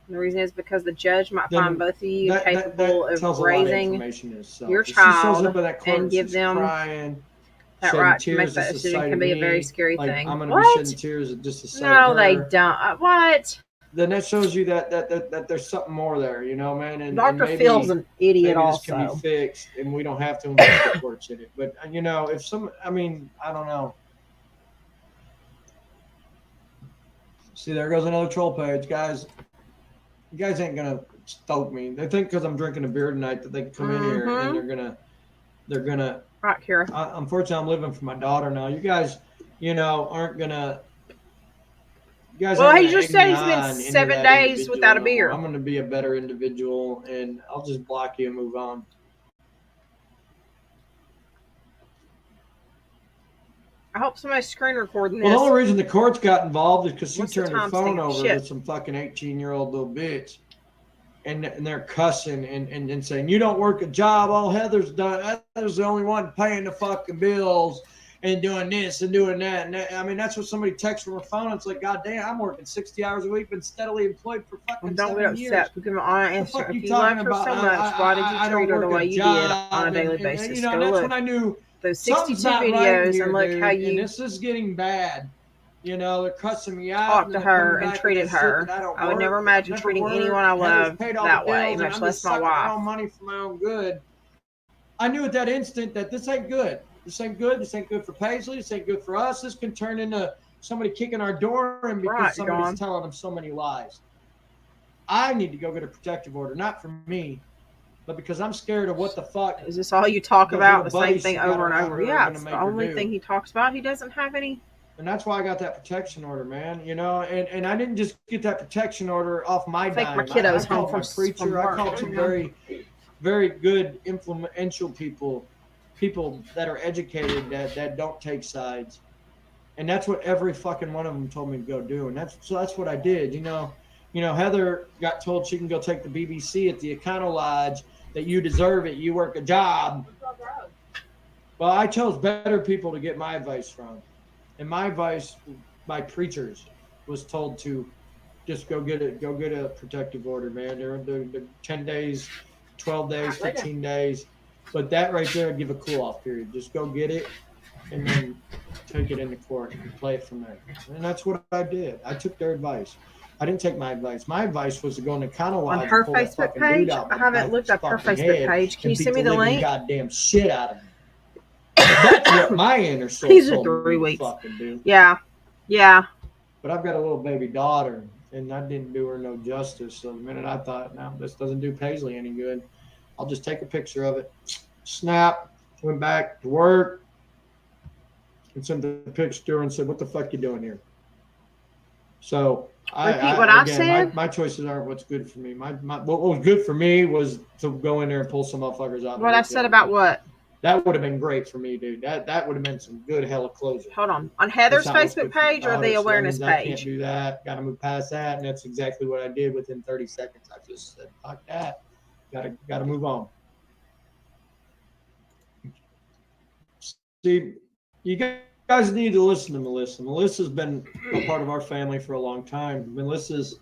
And the reason is because the judge might Then find both of you that capable tells of a lot of raising information in itself. your If she shows child up in that court and give she's them crying, that shedding right to make tears that just the decision sight can of be a very me, scary like thing. I'm going to be What? shedding tears at just the sight No, of they her. don't. What? Then that shows you that there's something more there, you know, man. And Dr. maybe, Phil's an idiot maybe this can be also. fixed, and we don't have to involve the courts in it. But you know, if some, I mean, I don't know. See, there goes another troll page, guys. You guys ain't gonna stoke me. They think because I'm drinking a beer tonight that they can come in here and they're gonna. Right, Kira. Unfortunately, I'm living for my daughter now. You guys, you know, aren't gonna. You guys Well, aren't he gonna just egg said me he's been on into 7 that days individual without a no beer. more. I'm gonna be a better individual, and I'll just block you and move on. I hope somebody's screen recording Well, the this. only reason the courts got involved is because she What's the turned her phone timestamp? over Shit. to some fucking 18-year-old little bitch. And they're cussing and saying, you don't work a job. All Heather's done. Heather's the only one paying the fucking bills and doing this and doing that. And I mean, that's what somebody texts from her phone. It's like, God damn, I'm working 60 hours a week, been steadily employed for fucking Don't 7 get years. upset. Give him an honest The answer. fuck If you you loved talking her so about? much, why did I you don't treat her the work way a you did job, on a daily and, basis? you know, Go that's look. when I knew Those something's 62 not right videos here, and look dude, how and you this is getting bad. You know, they're cussing me out. talked and to they're coming her and back with treated this shit her. that I would work, never imagine never treating work. anyone I Heather's love paid all that the way, bills, and much I'm less just my sucking my own wife. money for my own good. I knew at that instant that this ain't good. This ain't good. This ain't good for Paisley. This ain't good for us. This can turn into somebody kicking our door in because Right, somebody's John. telling them so many lies. I need to go get a protective order, not for me, but because I'm scared of what the fuck. Is this all you talk Those about? The little same buddies thing she got over and around over. her are Yeah, gonna it's make the her only do. thing he talks about. He doesn't have any. And that's why I got that protection order, man. You know, and I didn't just get that protection order off my Take dime. my kiddos I home called my from preacher. I work. called some very, very good, influential people that are educated that don't take sides. And that's what every fucking one of them told me to go do. And that's what I did. You know, Heather got told she can go take the BBC at the Econo Lodge, that you deserve it. You work a job. Well, I chose better people to get my advice from. And my advice, my preachers, was told to just go get a protective order, man. They're 10 days, 12 days, 15 days. But that right there, I'd give a cool off period. Just go get it and then take it into court and play it from there. And that's what I did. I took their advice. I didn't take my advice. My advice was to go into Econo Lodge On her and pull that Facebook fucking page, dude out I haven't looked up her fucking Facebook head page. Can you and beat send me the living link? goddamn shit out of me. That's what my inner soul These are told 3 me to weeks. fucking do. Yeah. But I've got a little baby daughter, and I didn't do her no justice. So the minute I thought, no, this doesn't do Paisley any good, I'll just take a picture of it. Snap, went back to work, and sent the picture to her and said, what the fuck you doing here? So Repeat what I said? My choices aren't what's good for me. What was good for me was to go in there and pull some motherfuckers out. What I said about what? That would have been great for me, dude. That would have been some good hella closure. Hold on Heather's That's not what's Facebook good for my page or the daughter, so that awareness means I can't page? do that. Got to move past that, and that's exactly what I did within 30 seconds. I just said, "Fuck that." Got to move on. See, you guys need to listen to Melissa. Melissa's been a part of our family for a long time. Melissa's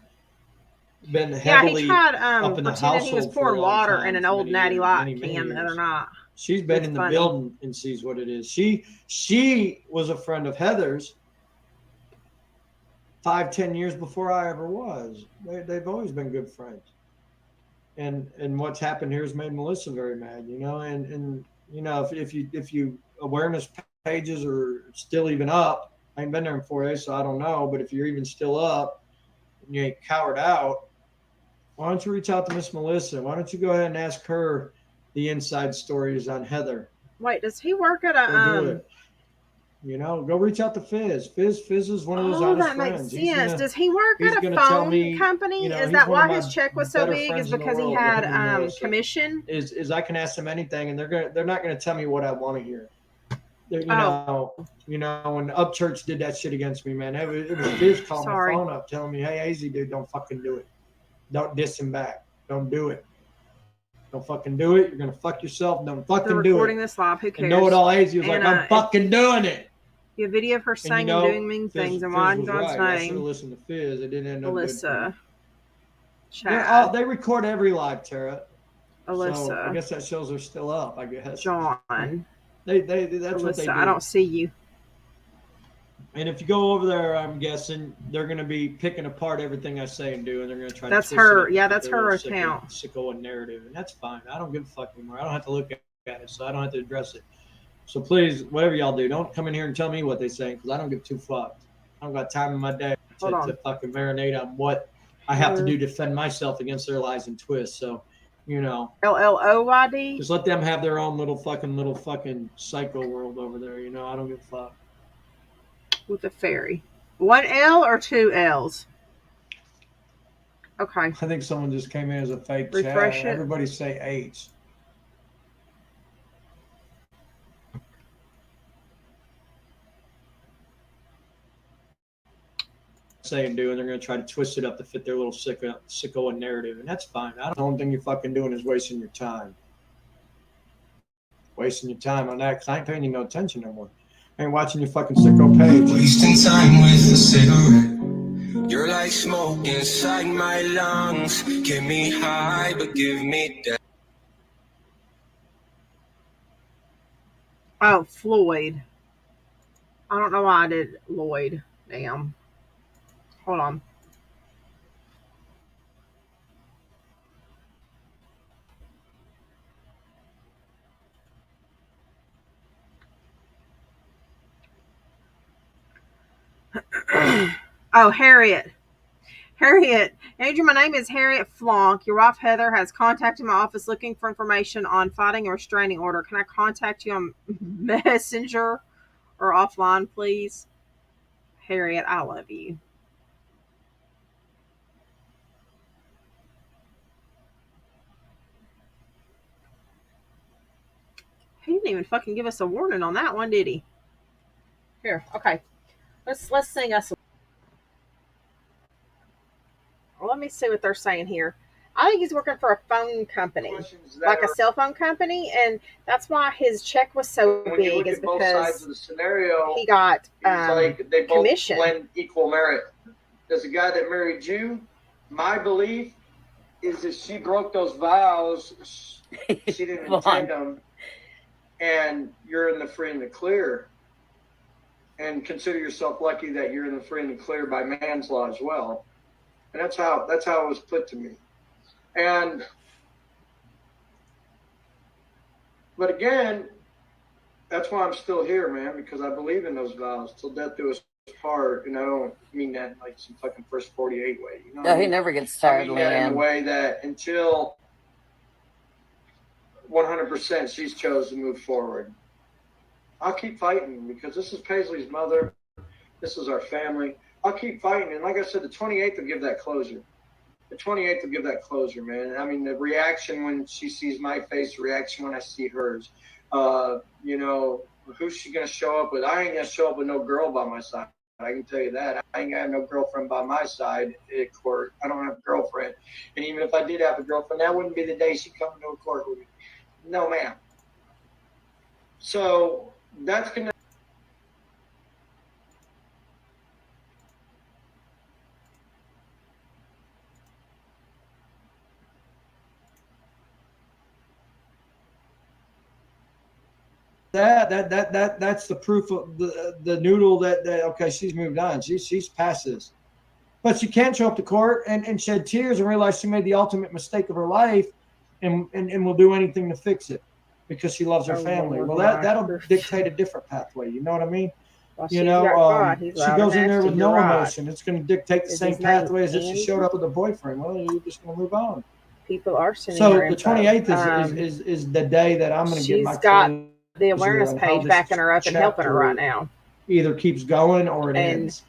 been heavily he tried up in the pretending he was household for a pouring long water time, in an for old many Natty years, Light many can the other years. night. She's been It's in the funny. building and sees what it is. She was a friend of Heather's 5-10 years before I ever was. They've always been good friends. And what's happened here has made Melissa very mad, you know. And you know, if you awareness pages are still even up, I ain't been there in 4 days, so I don't know. But if you're even still up and you ain't cowered out, why don't you reach out to Miss Melissa? Why don't you go ahead and ask her the inside stories on Heather? Wait, does he work at Go do it. You know, go reach out to Fizz. Fizz is one of those honest that makes friends. sense. Does he work he's at a gonna tell phone me, company? you know, Is he's that one of why my his check was so better big? friends Is in the because he world, had him and Melissa. commission? Is I can ask them anything, and they're not gonna tell me what I want to hear. You know, when Upchurch did that shit against me, man, it was Fizz calling my phone up, telling me, "Hey, AZ dude, don't fucking do it. Don't diss him back. Don't do it. Don't fucking do it. You're gonna fuck yourself. Don't fucking do it." Recording this live. Who cares? And know it all. AZ was like, "I'm fucking doing it." You have a video of her saying and doing mean things, and why in God's name? I should have listened to Fizz. It didn't end up Alyssa. Chad. They record every live, Tara. Alyssa. So I guess that shows they're still up, I guess. John. That's Alyssa, what they do. I don't see you. And if you go over there, I'm guessing they're going to be picking apart everything I say and do, and they're going to try to twist her. it Yeah, that's her account. Sicko and narrative, and that's fine. I don't give a fuck anymore. I don't have to look at it, so I don't have to address it. So please, whatever y'all do, don't come in here and tell me what they say, because I don't give two fucks. I don't got time in my day to fucking marinate on what I have to do to defend myself against their lies and twists. So, you know, LLOYD. Just let them have their own little fucking psycho world over there. You know, I don't give a fuck. With a fairy, 1 L or 2 L's? Okay. I think someone just came in as a fake Refresh chat. it. Everybody say H. Say and do, and they're going to try to twist it up to fit their little sicko and narrative, and that's fine. The only thing you're fucking doing is wasting your time. Wasting your time on that, because I ain't paying you no attention no more. I ain't watching your fucking sicko page. Wasting time with a cigarette. You're like smoke inside my lungs. Get me high, but give me death. Oh, Floyd. I don't know why I did Lloyd. Damn. Hold on. Oh, Harriet. Andrew, my name is Harriet Flonk. Your wife Heather has contacted my office looking for information on fighting a restraining order. Can I contact you on Messenger or offline, please? Harriet, I love you. He didn't even fucking give us a warning on that one, did he? Here, okay. Let's sing us. Well, let me see what they're saying here. I think he's working for a phone company, like a cell phone company, and that's why his check was so big. Is because he got like they both commission. Blend equal merit. There's a guy that married you. My belief is that she broke those vows. She didn't intend them, and you're in the free and the clear. And consider yourself lucky that you're in the free and the clear by man's law as well. And that's how it was put to me. But again, that's why I'm still here, man, because I believe in those vows till death do us part, and I don't mean that in like some fucking First 48 way. You know No, he never gets tired, I mean that in a way that until 100% she's chose to move forward, I'll keep fighting, because this is Paisley's mother. This is our family. I'll keep fighting. And like I said, the 28th will give that closure. The 28th will give that closure, man. I mean, the reaction when she sees my face, the reaction when I see hers. You know, who's she gonna show up with? I ain't gonna show up with no girl by my side. I can tell you that. I ain't gonna have no girlfriend by my side at court. I don't have a girlfriend. And even if I did have a girlfriend, that wouldn't be the day she'd come to a court with me. No, ma'am. So that's gonna that's the proof of the noodle that okay, she's moved on. She's past this. But she can show up to court and shed tears and realize she made the ultimate mistake of her life and will do anything to fix it because she loves her family. Lord, Well, that'll dictate a different pathway. You know what I mean? Well, You she's know, got God. He's she loud goes in and there with nasty. no You're right. emotion. It's going to dictate the Is same his name pathway as if she Andy? showed up with a boyfriend. Well, you're just going to move on. People are sending So her the info. 28th is the day that I'm going to get my She's got closure the awareness on how page this backing her up and helping her chapter right now. either keeps going or it And ends.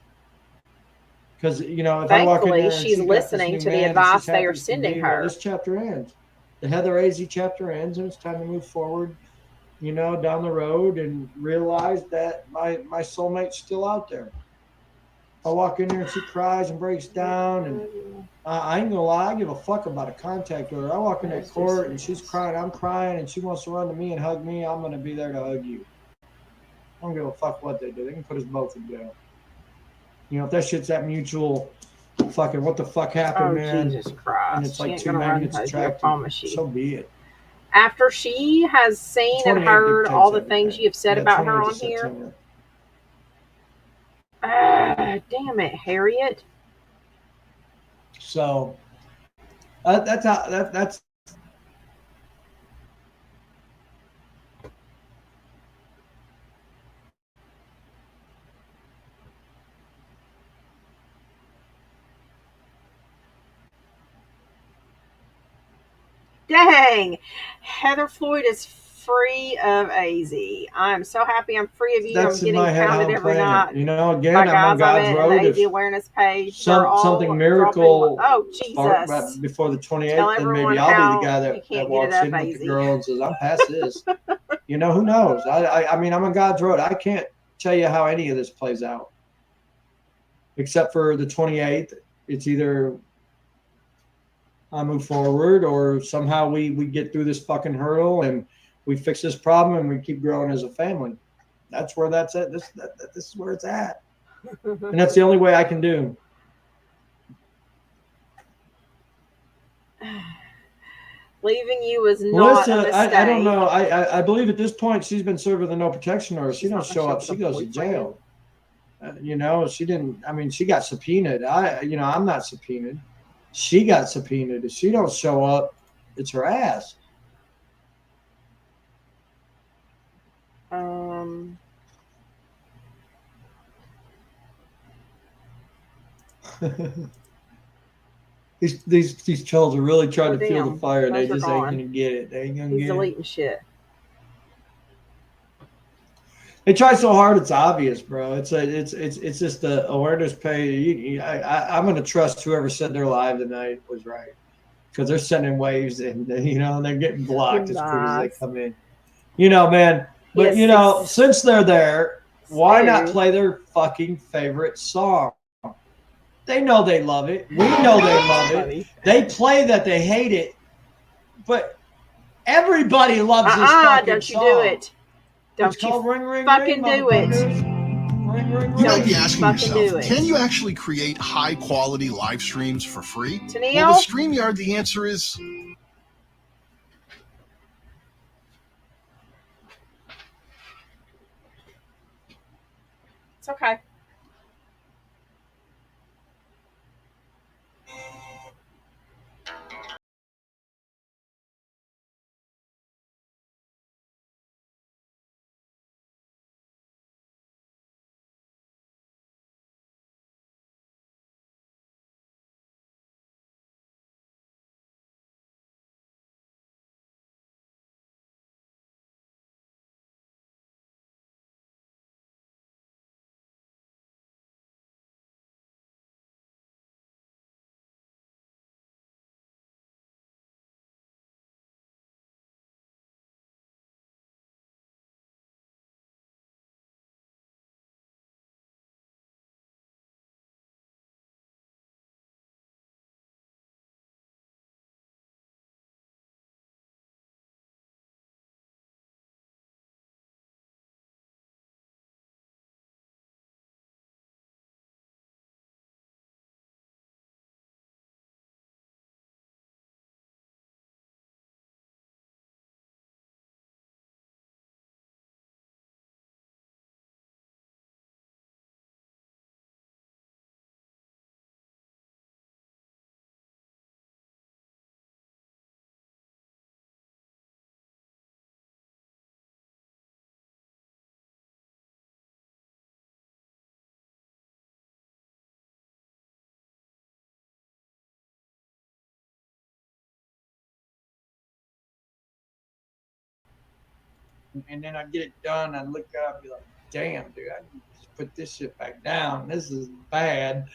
Because, you know, if I walk in thankfully, there and she's she's got this listening new to the man and advice she's they happy are to sending be, well, her. this chapter ends. The Heather Azey chapter ends, and it's time to move forward, you know, down the road and realize that my soulmate's still out there. I walk in there and she cries and breaks down, and I ain't gonna lie, I give a fuck about a contact order. I walk in that court and she's crying, I'm crying, and she wants to run to me and hug me. I'm gonna be there to hug you. I don't give a fuck what they do. They can put us both in jail. You know, if that shit's that mutual, fucking what the fuck happened, man? Jesus Christ! And it's like she ain't two gonna run magnets to you, I attracted. promise you. So be it. After she has seen and heard all the things you have said about her on here, damn it, Harriet. So that's how that's. Dang, Heather Floyd is free of AZ. I'm so happy I'm free of you. That's I'm in getting my head how pounded I'm every playing night. it. You know, again, By I'm on guys I God's met road. in the If AZ awareness page, they're all something miracle dropping. Oh Jesus! right before the 28th, Tell then everyone maybe I'll be how the guy you that can't get walks it up, in with AZ. the girl and says, "I'm past this." You know, who knows? I mean, I'm on God's road. I can't tell you how any of this plays out, except for the 28th. It's either I move forward or somehow we get through this fucking hurdle and we fix this problem and we keep growing as a family. That's where that's at. This is where it's at, and that's the only way I can do. Leaving you was not Melissa, a mistake. I don't know. I believe at this point she's been serving the no protection order. She don't show up. She goes to jail. You know, she didn't. I mean, she got subpoenaed. I'm not subpoenaed. She got subpoenaed. If she don't show up, it's her ass. These trolls are really trying to feel the fire. They just ain't gonna get it. They ain't gonna get it. He's deleting shit. They try so hard, it's obvious, bro. It's just the awareness page. I'm gonna trust whoever said they're live tonight was right, because they're sending waves and they're getting blocked as quick as they come in. You know, man. But since they're there, why not play their fucking favorite song? They know they love it. We know they love it. They play that they hate it, but everybody loves this fucking don't song. You do it. Don't you ring, ring, fucking ring, do it. Ring, ring, ring. You might be asking yourself, can you actually create high-quality live streams for free? Well, with StreamYard, the answer is... It's okay. and then I'd get it done. I'd look up, be like, damn, dude, I need to put this shit back down. This is bad.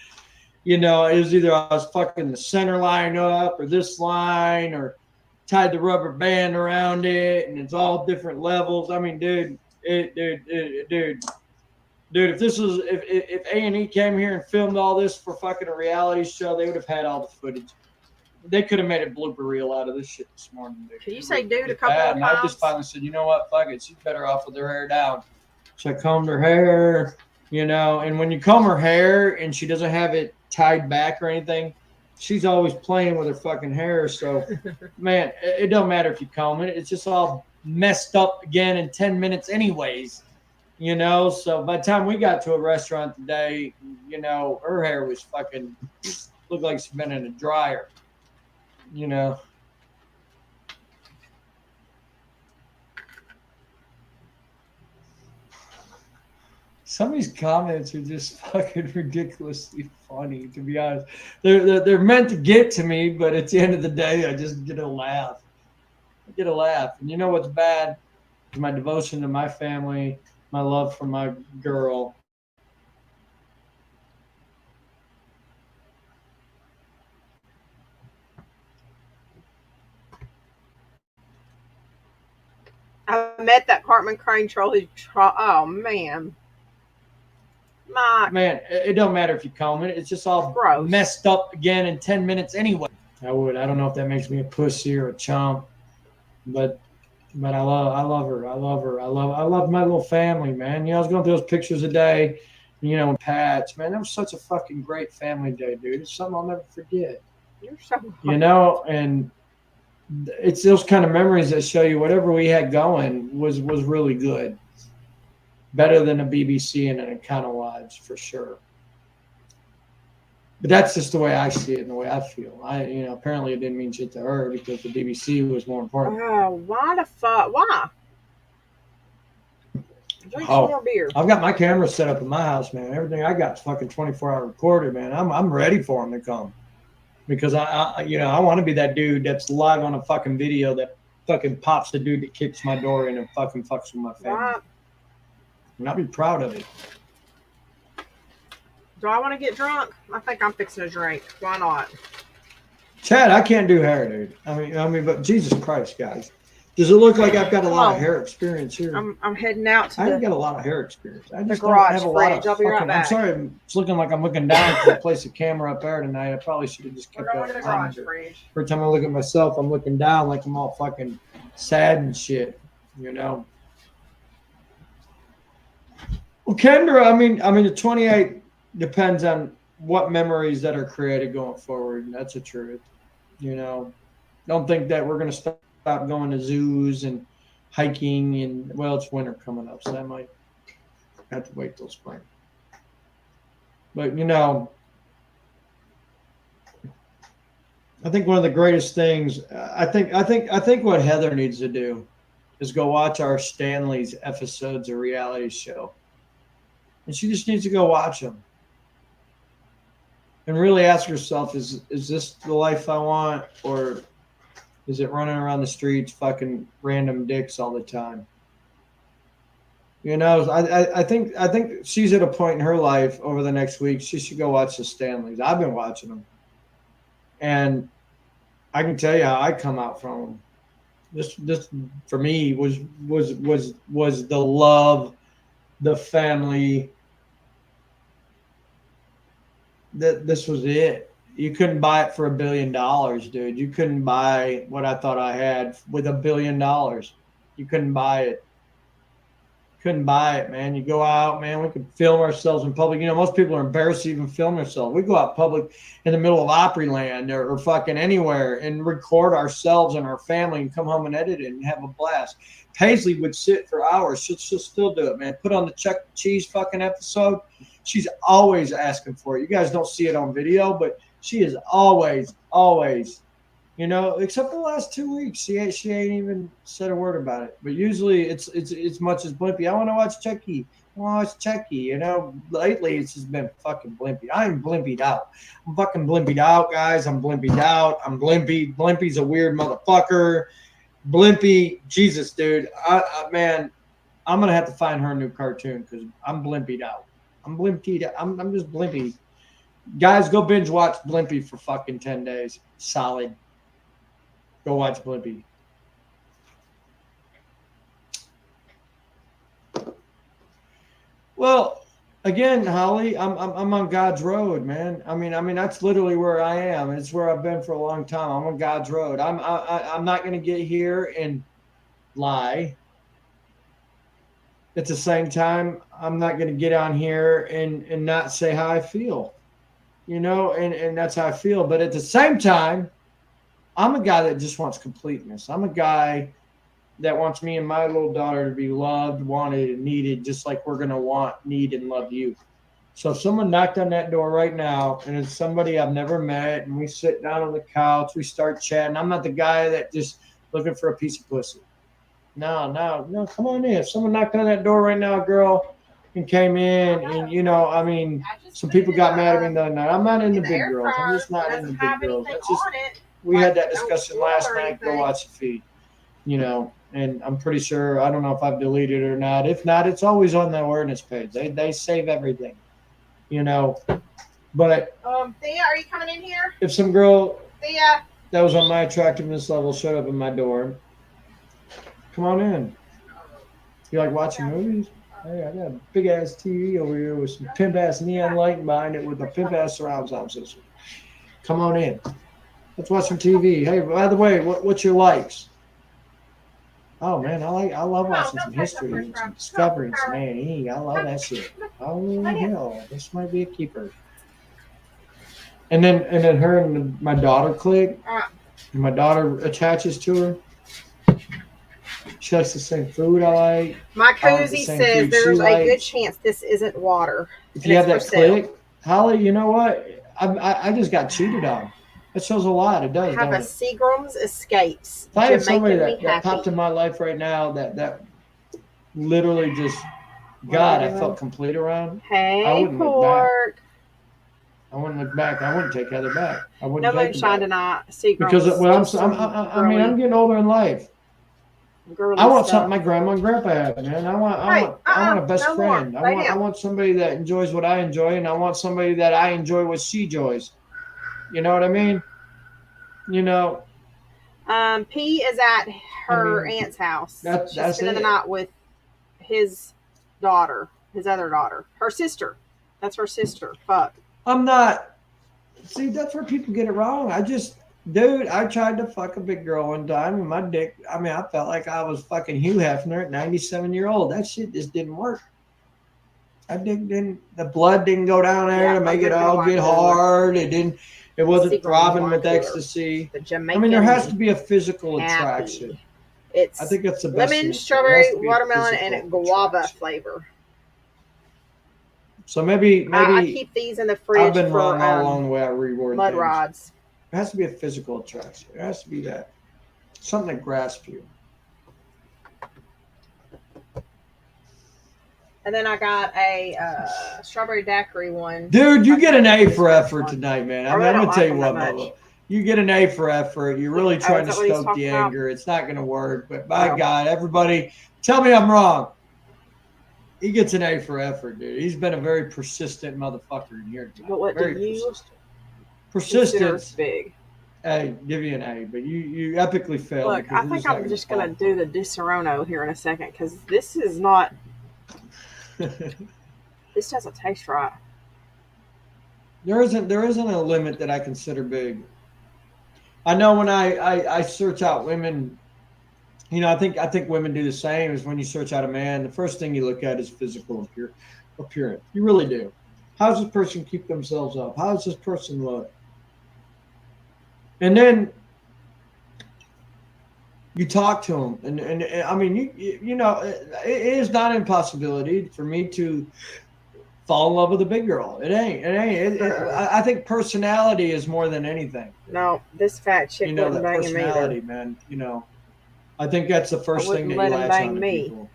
You know, it was either I was fucking the center line up or this line or tied the rubber band around it, and it's all different levels. I mean, dude, if A&E came here and filmed all this for fucking a reality show, they would have had all the footage. They could have made a blooper reel out of this shit this morning, dude. Can you say dude a couple of And times? I just finally said, you know what, fuck it, she's better off with her hair down. So I combed her hair, you know, and when you comb her hair and she doesn't have it tied back or anything, she's always playing with her fucking hair. So, man, it don't matter if you comb it. It's just all messed up again in 10 minutes anyways, you know. So by the time we got to a restaurant today, you know, her hair was fucking looked like she'd been in a dryer, you know. Some of these comments are just fucking ridiculously funny, to be honest. They're meant to get to me, but at the end of the day, I just get a laugh. I get a laugh. And you know what's bad? Is my devotion to my family, my love for my girl. I met that Cartman Crane troll who, oh, man. Man, it don't matter if you comb it. It's just all gross. Messed up again in 10 minutes anyway. I don't know if that makes me a pussy or a chump, but I love her. I love my little family, man. You know, I was going through those pictures today, you know, and Patch, man, that was such a fucking great family day, dude. It's something I'll never forget. You're so you know, and it's those kind of memories that show you whatever we had going was really good. Better than a BBC and an Econo Lodge for sure. But that's just the way I see it and the way I feel. Apparently it didn't mean shit to her because the BBC was more important. Oh, why the fuck? Why? Drink some more beer. I've got my camera set up in my house, man. Everything I got is fucking 24-hour recorded, man. I'm ready for them to come because I want to be that dude that's live on a fucking video that fucking pops the dude that kicks my door in and fucking fucks with my family. Right. And I'll be proud of it. Do I want to get drunk? I think I'm fixing a drink. Why not? Chad, I can't do hair, dude. I mean, but Jesus Christ, guys. Does it look like I've got a lot of hair experience here? I'm heading out to I ain't got a lot of hair experience. I just don't garage have a lot of fridge. I'll be right fucking, back. I'm sorry, it's looking like I'm looking down because I placed a camera up there tonight. I probably should have just We're kept going to that the garage on. fridge. Every time I look at myself, I'm looking down like I'm all fucking sad and shit, you know. Well, Kendra, I mean, the 28 depends on what memories that are created going forward. And that's the truth. You know, don't think that we're going to stop going to zoos and hiking and, well, it's winter coming up, so that might have to wait till spring. But, you know, I think one of the greatest things, I think what Heather needs to do is go watch our Stanley's episodes of reality show. And she just needs to go watch them and really ask herself, is this the life I want, or is it running around the streets fucking random dicks all the time? You know, I think she's at a point in her life over the next week, she should go watch the Stanleys. I've been watching them. And I can tell you how I come out from them. This for me was the love, the family. This was it. You couldn't buy it for $1 billion, dude. You couldn't buy what I thought I had with $1 billion. You couldn't buy it. Couldn't buy it, man. You go out, man. We could film ourselves in public. You know, most people are embarrassed to even film themselves. We go out public in the middle of Opryland or fucking anywhere and record ourselves and our family and come home and edit it and have a blast. Paisley would sit for hours. She'll still do it, man. Put on the Chuck E. Cheese fucking episode. She's always asking for it. You guys don't see it on video, but she is always, you know, except for the last 2 weeks. She ain't even said a word about it. But usually it's much as Blimpy. I want to watch Chucky. I want to watch Chucky. You know, lately it's just been fucking Blimpy. I'm Blimpied out. I'm fucking Blimpied out, guys. I'm Blimpied out. I'm Blimpy. Blimpy's a weird motherfucker. Blimpy, Jesus, dude. Man, I'm gonna have to find her a new cartoon because I'm blimpied out. I'm blimpied out. I'm just blimpy. Guys, go binge watch Blimpy for fucking 10 days. Solid. Go watch Blimpy. Well, again, Holly, I'm on God's road, man. I mean that's literally where I am. It's where I've been for a long time. I'm on God's road. I'm not going to get here and lie. At the same time, I'm not going to get on here and not say how I feel. You know, and that's how I feel. But at the same time, I'm a guy that just wants completeness. I'm a guy that wants me and my little daughter to be loved, wanted, and needed, just like we're going to want, need, and love you. So if someone knocked on that door right now, and it's somebody I've never met, and we sit down on the couch, we start chatting. I'm not the guy that just looking for a piece of pussy. No, come on in. If someone knocked on that door right now, girl, and came in, and, you know, I mean, some people got mad at me the other night. I'm not into big girls. I'm just not into big girls. That's just, we had that discussion last night. Go watch the feed, you know. And I'm pretty sure, I don't know if I've deleted it or not. If not, it's always on the awareness page. They save everything, you know. But Thea, are you coming in here? If some girl Thea that was on my attractiveness level showed up at my door, come on in. You like watching movies? Hey, I got a big ass TV over here with some pimp ass neon light behind it with a pimp ass surround sound system. Come on in. Let's watch some TV. Hey, by the way, what's your likes? Oh man, I love watching some history and some Discovery and some A&E. I love that shit. Oh hell, this might be a keeper. And then her and my daughter click. And my daughter attaches to her. She likes the same food I like. My koozie says there's a good chance this isn't water. If you have that click, Holly, you know what? I just got cheated on. It shows a lot. It does. I have a Seagram's Escapes. If I had somebody that popped in my life right now that literally just, God, I felt complete around. Hey, I wouldn't Pork. look back. I wouldn't look back. I wouldn't take Heather back. I wouldn't. No moonshine tonight. Seagram's. Because I'm getting older in life. I want something my grandma and grandpa had, man. I want a best friend. I want somebody that enjoys what I enjoy, and I want somebody that I enjoy what she enjoys. You know what I mean? You know. P is at her aunt's house. She's spending the night with his daughter, his other daughter, her sister. That's her sister. Fuck. I'm not. See, that's where people get it wrong. Dude, I tried to fuck a big girl one time, and my dick. I mean, I felt like I was fucking Hugh Hefner at 97-year-old. That shit just didn't work. The blood didn't go down there to make it all get hard. It wasn't throbbing with ecstasy. I mean, there has to be a physical attraction. I think that's the best. Lemon, strawberry, watermelon, and guava flavor. So maybe I keep these in the fridge. I've been wrong all along the way. I reward mud things. rods. It has to be a physical attraction. It has to be that something that grasps you. And then I got a strawberry daiquiri one. Dude, you get an A for effort tonight, man. I'm going to tell you what, Bubba. You get an A for effort. You're really trying to stoke the anger. It's not going to work. But by God, everybody, tell me I'm wrong. He gets an A for effort, dude. He's been a very persistent motherfucker in here tonight. But what very do you persistence. Big. Hey, give you an A, but you epically failed. Look, I think I'm just going to do the Disaronno here in a second because this is not. This doesn't taste right. There isn't a limit that I consider big. I know when I search out women, you know, I think women do the same. Is when you search out a man, the first thing you look at is physical appearance. You really do. How does this person keep themselves up? How does this person look? And then you talk to them, and I mean, you know, it is not an impossibility for me to fall in love with a big girl. It ain't. I think personality is more than anything. No, this fat chick wouldn't bang him either. Man. You know, I think that's the first thing that you latch on to people.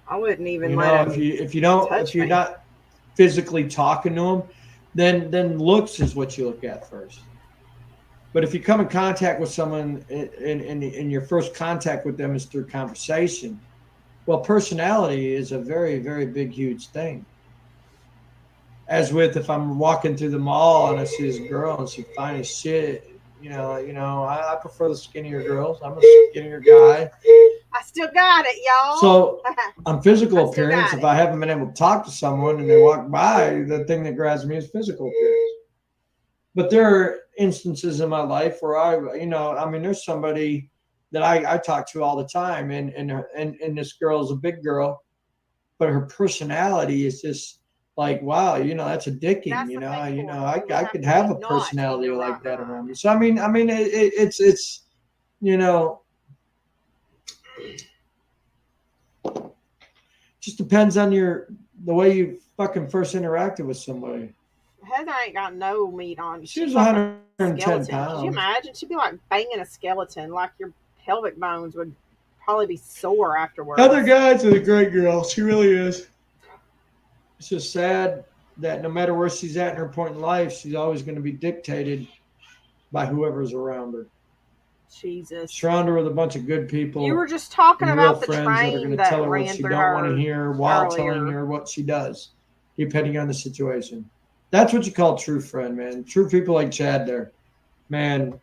I wouldn't even let him. If you're not physically talking to them, then looks is what you look at first. But if you come in contact with someone and your first contact with them is through conversation, well, personality is a very, very big, huge thing. As with if I'm walking through the mall and I see this girl and she's fine as shit, I prefer the skinnier girls. I'm a skinnier guy. I still got it, y'all. So on physical appearance, if I haven't been able to talk to someone and they walk by, the thing that grabs me is physical appearance. But there are instances in my life where there's somebody that I talk to all the time, and this girl is a big girl, but her personality is just like, wow, that's addicting. I could have a personality like that around me. So it's just depends on the way you fucking first interacted with somebody. Heather ain't got no meat on. She's 110 pounds. Could you imagine? She'd be like banging a skeleton, like your pelvic bones would probably be sore afterwards. Heather Guides is a great girl. She really is. It's just sad that no matter where she's at in her point in life, she's always going to be dictated by whoever's around her. Jesus. Surround her with a bunch of good people. You were just talking about the friends train that are going to tell her ran what she through don't want to hear while earlier. telling her what she does, depending on the situation. That's what you call a true friend, man. True people like Chad there. Man,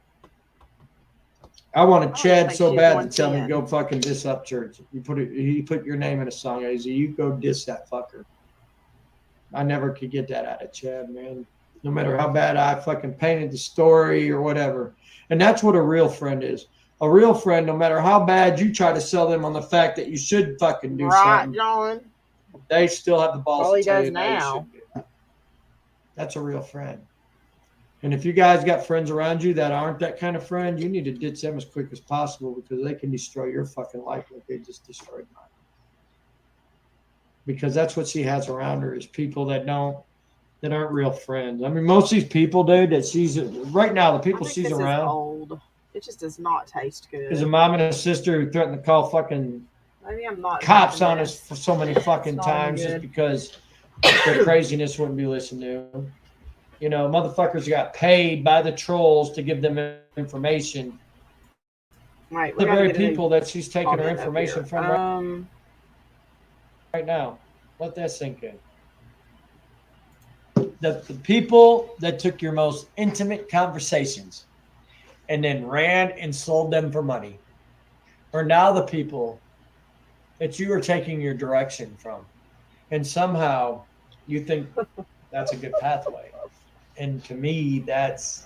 I wanted Chad so bad to tell me to go fucking diss up church. He put your name in a song. I said, you go diss that fucker. I never could get that out of Chad, man. No matter how bad I fucking painted the story or whatever. And that's what a real friend is. A real friend, no matter how bad you try to sell them on the fact that you should fucking do something. Right, John. They still have the balls to tell you now. That's a real friend. And if you guys got friends around you that aren't that kind of friend, you need to ditch them as quick as possible because they can destroy your fucking life like they just destroyed mine. Because that's what she has around her is people that aren't real friends. I mean, most of these people, dude, that she's right now, the people she's around. Is old. It just does not taste good. There's a mom and a sister who threatened to call fucking Maybe I'm not cops on us for so many fucking times good. Just because their craziness wouldn't be listened to. Motherfuckers got paid by the trolls to give them information. Right, the very people that she's taking her information from right now. Let that sink in. The people that took your most intimate conversations and then ran and sold them for money are now the people that you are taking your direction from. And somehow you think that's a good pathway. And to me, that's...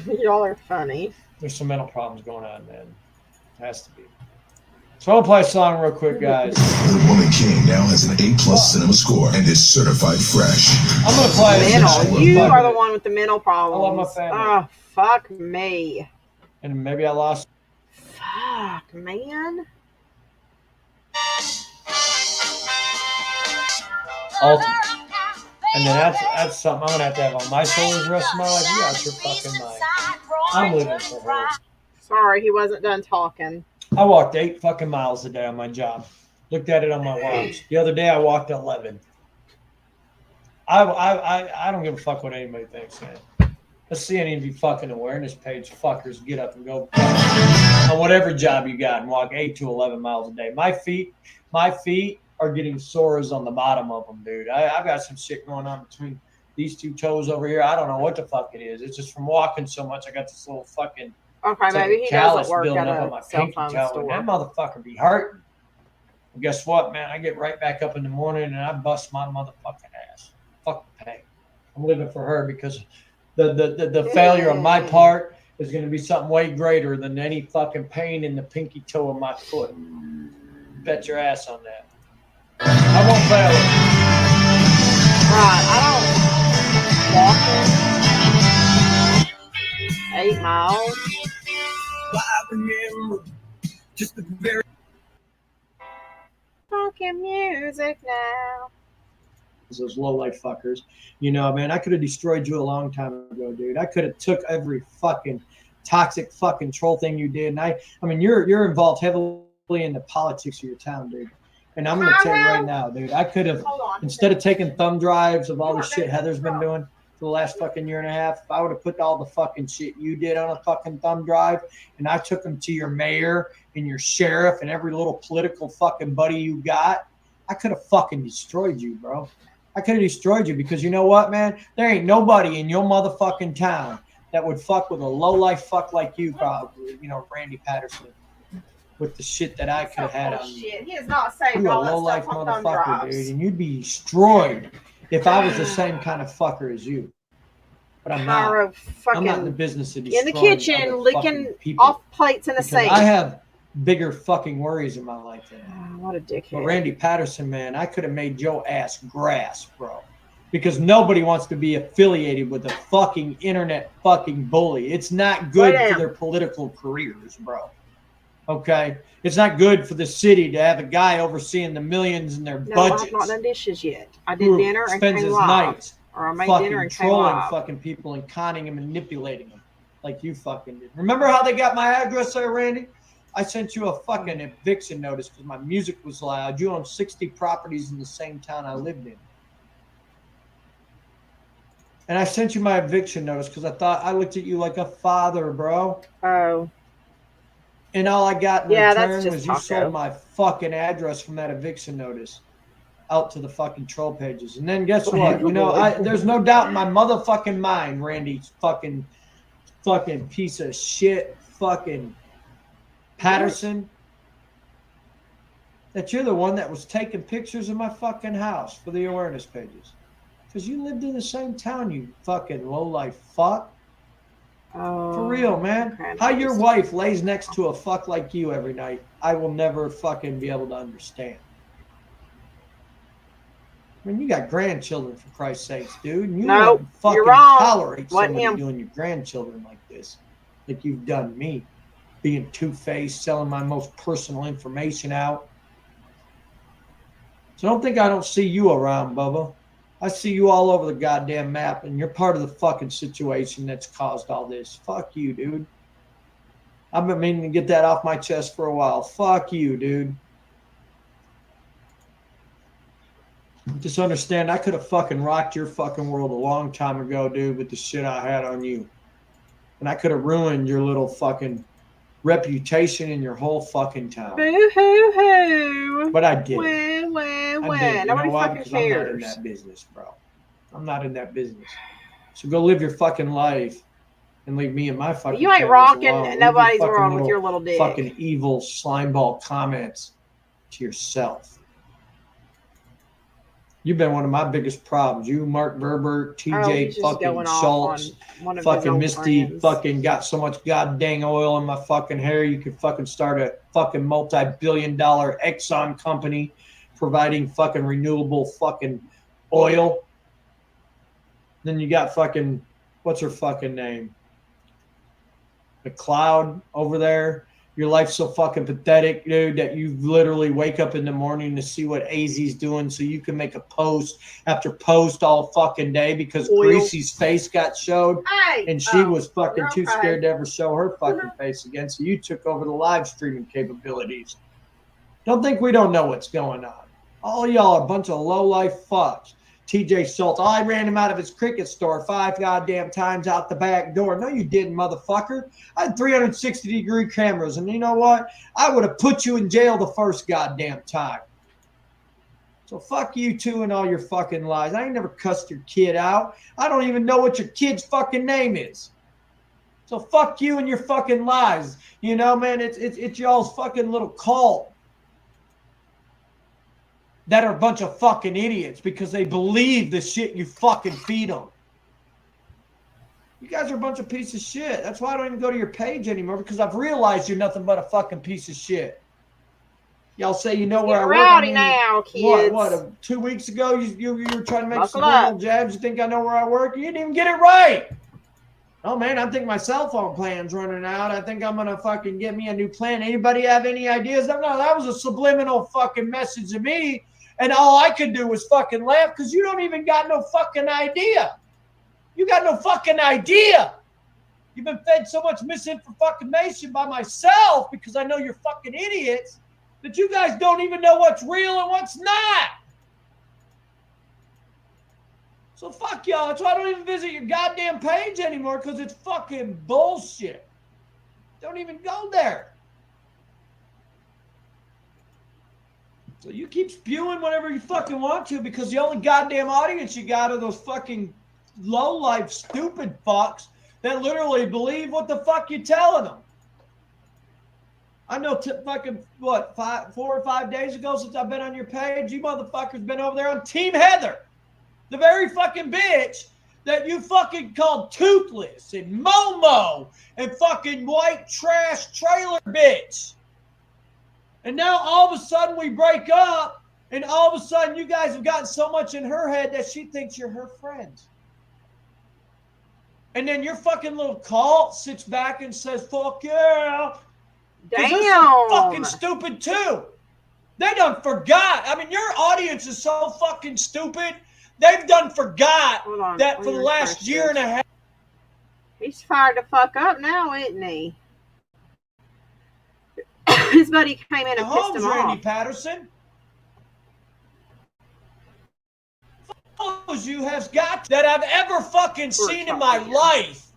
Y'all are funny. There's some mental problems going on, man. It has to be. So I'll play a song real quick, guys. The Woman King now has an A+ cinema score and is certified fresh. I'm going to play mental. You are the one with the mental problems. I love my family. Oh, fuck me. And maybe I lost. Fuck, man. Ultimate. And then that's something I'm going to have on my shoulders the rest of my life. You got your fucking mind. I'm living for her. Sorry, he wasn't done talking. I walked 8 fucking miles a day on my job. Looked at it on my watch. The other day I walked 11. I don't give a fuck what anybody thinks, man. Let's see any of you fucking awareness page fuckers get up and go on whatever job you got and walk 8 to 11 miles a day. My feet are getting sores on the bottom of them, dude. I've got some shit going on between these 2 toes over here. I don't know what the fuck it is. It's just from walking so much. I got this little fucking maybe he doesn't work at a cell phone store. That motherfucker be hurting. Well, guess what, man? I get right back up in the morning and I bust my motherfucking ass. Fuck the pain. I'm living for her because the failure on my part is going to be something way greater than any fucking pain in the pinky toe of my foot. Bet your ass on that. I won't fail it. Right, I don't walk 8 miles. I remember just the very Fucking music now. Those low life fuckers. Man, I could have destroyed you a long time ago, dude. I could have took every fucking toxic fucking troll thing you did. And I mean, you're involved heavily in the politics of your town, dude. And I'm going to tell you right now, dude, I could have, instead of taking thumb drives of all the shit Heather's been doing, for the last fucking year and a half, if I would have put all the fucking shit you did on a fucking thumb drive and I took them to your mayor and your sheriff and every little political fucking buddy you got, I could have fucking destroyed you, bro. I could have destroyed you because you know what, man? There ain't nobody in your motherfucking town that would fuck with a low-life fuck like you, probably, you know, Randy Patterson, with the shit that I could have had on you. Shit. He has not saved You're a all that low-life stuff on thumb motherfucker, drives. dude, and you'd be destroyed if I was the same kind of fucker as you. But I'm not. Pyro I'm not in the fucking business of in destroying the kitchen, other licking fucking people off plates in the because sink. I have bigger fucking worries in my life than that. Oh, what a dickhead. But Randy Patterson, man, I could have made your ass grass, bro. Because nobody wants to be affiliated with a fucking internet fucking bully. It's not good for their political careers, bro. Okay? It's not good for the city to have a guy overseeing the millions in their budgets. I've not done dishes yet. I did dinner and spends came his live. nights Or I made fucking dinner and came trolling live. fucking people and conning and manipulating them like you fucking did. Remember how they got my address there, Randy? I sent you a fucking eviction notice because my music was loud. You own 60 properties in the same town I lived in. And I sent you my eviction notice because I looked at you like a father, bro. Oh. And all I got in Yeah, return that's just was you taco. sold my fucking address from that eviction notice out to the fucking troll pages. And then guess what? You know, there's no doubt in my motherfucking mind, Randy fucking piece of shit fucking Patterson, that you're the one that was taking pictures of my fucking house for the awareness pages. Because you lived in the same town, you fucking low-life fuck. Oh. For real, man. Okay. How your wife lays next to a fuck like you every night, I will never fucking be able to understand. I mean, you got grandchildren, for Christ's sakes, dude. And you Nope, wouldn't fucking you're wrong. tolerate Wasn't somebody him. doing your grandchildren like this, like you've done me. Being two-faced, selling my most personal information out. So don't think I don't see you around, Bubba. I see you all over the goddamn map, and you're part of the fucking situation that's caused all this. Fuck you, dude. I've been meaning to get that off my chest for a while. Fuck you, dude. Just understand, I could have fucking rocked your fucking world a long time ago, dude, with the shit I had on you. And I could have ruined your little fucking reputation in your whole fucking town. Boo-hoo-hoo. But I did. When. You know Nobody why? fucking Because I'm not in cares. that business, bro. I'm not in that business. So go live your fucking life and leave me and my fucking You ain't families rocking. alone. Leave Nobody's your fucking wrong with your little dick. fucking evil slimeball comments to yourself. You've been one of my biggest problems. You, Mark Verber, he's TJ just fucking going off Schultz, on one of his fucking old Misty, friends. fucking got so much goddamn oil in my fucking hair. You could fucking start a fucking multi-billion-dollar Exxon company providing fucking renewable fucking oil. Then you got fucking, what's her fucking name? McLeod over there. Your life's so fucking pathetic, dude, that you literally wake up in the morning to see what AZ's doing so you can make a post after post all fucking day because Oil. Greasy's face got showed Hey, and she was fucking you're too okay. scared to ever show her fucking face again. So you took over the live streaming capabilities. Don't think we don't know what's going on. All y'all are a bunch of low-life fucks. TJ Schultz, I ran him out of his cricket store 5 goddamn times out the back door. No, you didn't, motherfucker. I had 360-degree cameras, and you know what? I would have put you in jail the first goddamn time. So fuck you too and all your fucking lies. I ain't never cussed your kid out. I don't even know what your kid's fucking name is. So fuck you and your fucking lies. You know, man, it's y'all's fucking little cult that are a bunch of fucking idiots because they believe the shit you fucking feed them. You guys are a bunch of pieces of shit. That's why I don't even go to your page anymore because I've realized you're nothing but a fucking piece of shit. Y'all say you know where I Get work. rowdy now, kids. What? 2 weeks ago, you were trying to make Buckle subliminal up. jabs. You think I know where I work? You didn't even get it right. Oh, man, I think my cell phone plan's running out. I think I'm going to fucking get me a new plan. Anybody have any ideas? No, that was a subliminal fucking message to me. And all I could do was fucking laugh because you don't even got no fucking idea. You got no fucking idea. You've been fed so much misinformation by myself because I know you're fucking idiots that you guys don't even know what's real and what's not. So fuck y'all. That's why I don't even visit your goddamn page anymore, because it's fucking bullshit. Don't even go there. So you keep spewing whatever you fucking want to, because the only goddamn audience you got are those fucking low-life stupid fucks that literally believe what the fuck you're telling them. I know fucking, 4 or 5 days ago since I've been on your page, you motherfuckers been over there on Team Heather. The very fucking bitch that you fucking called toothless and Momo and fucking white trash trailer bitch. And now all of a sudden we break up, and all of a sudden you guys have gotten so much in her head that she thinks you're her friend. And then your fucking little cult sits back and says, fuck yeah. Damn. Fucking stupid too. They done forgot. I mean, your audience is so fucking stupid. They've done forgot that for the last year and a half. He's fired to fuck up now, isn't he? His buddy came in and pissed him Randy off. Patterson. You have got that I've ever fucking seen in my life.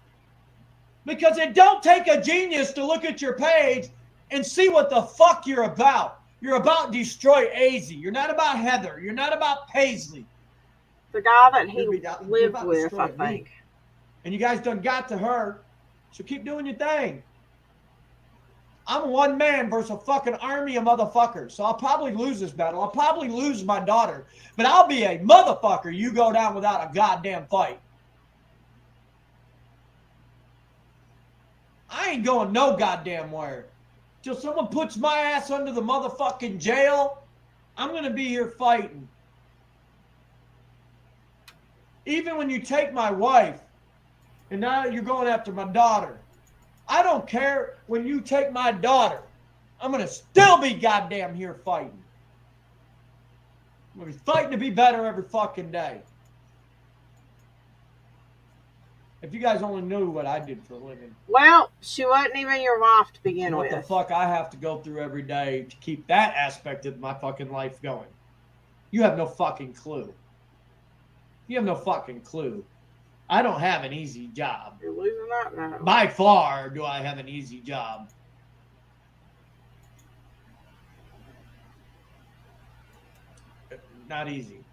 Because it don't take a genius to look at your page and see what the fuck you're about. You're about Destroy AZ. You're not about Heather. You're not about Paisley. The guy that he lived with, I think. And you guys done got to her. So keep doing your thing. I'm one man versus a fucking army of motherfuckers. So I'll probably lose this battle. I'll probably lose my daughter. But I'll be a motherfucker. You go down without a goddamn fight. I ain't going no goddamn where. Till someone puts my ass under the motherfucking jail, I'm going to be here fighting. Even when you take my wife, and now you're going after my daughter. I don't care when you take my daughter. I'm going to still be goddamn here fighting. I'm going to be fighting to be better every fucking day. If you guys only knew what I did for a living. Well, she wasn't even your wife to begin with. What the fuck I have to go through every day to keep that aspect of my fucking life going. You have no fucking clue. You have no fucking clue. I don't have an easy job. You're losing that now. By far do I have an easy job. Not easy.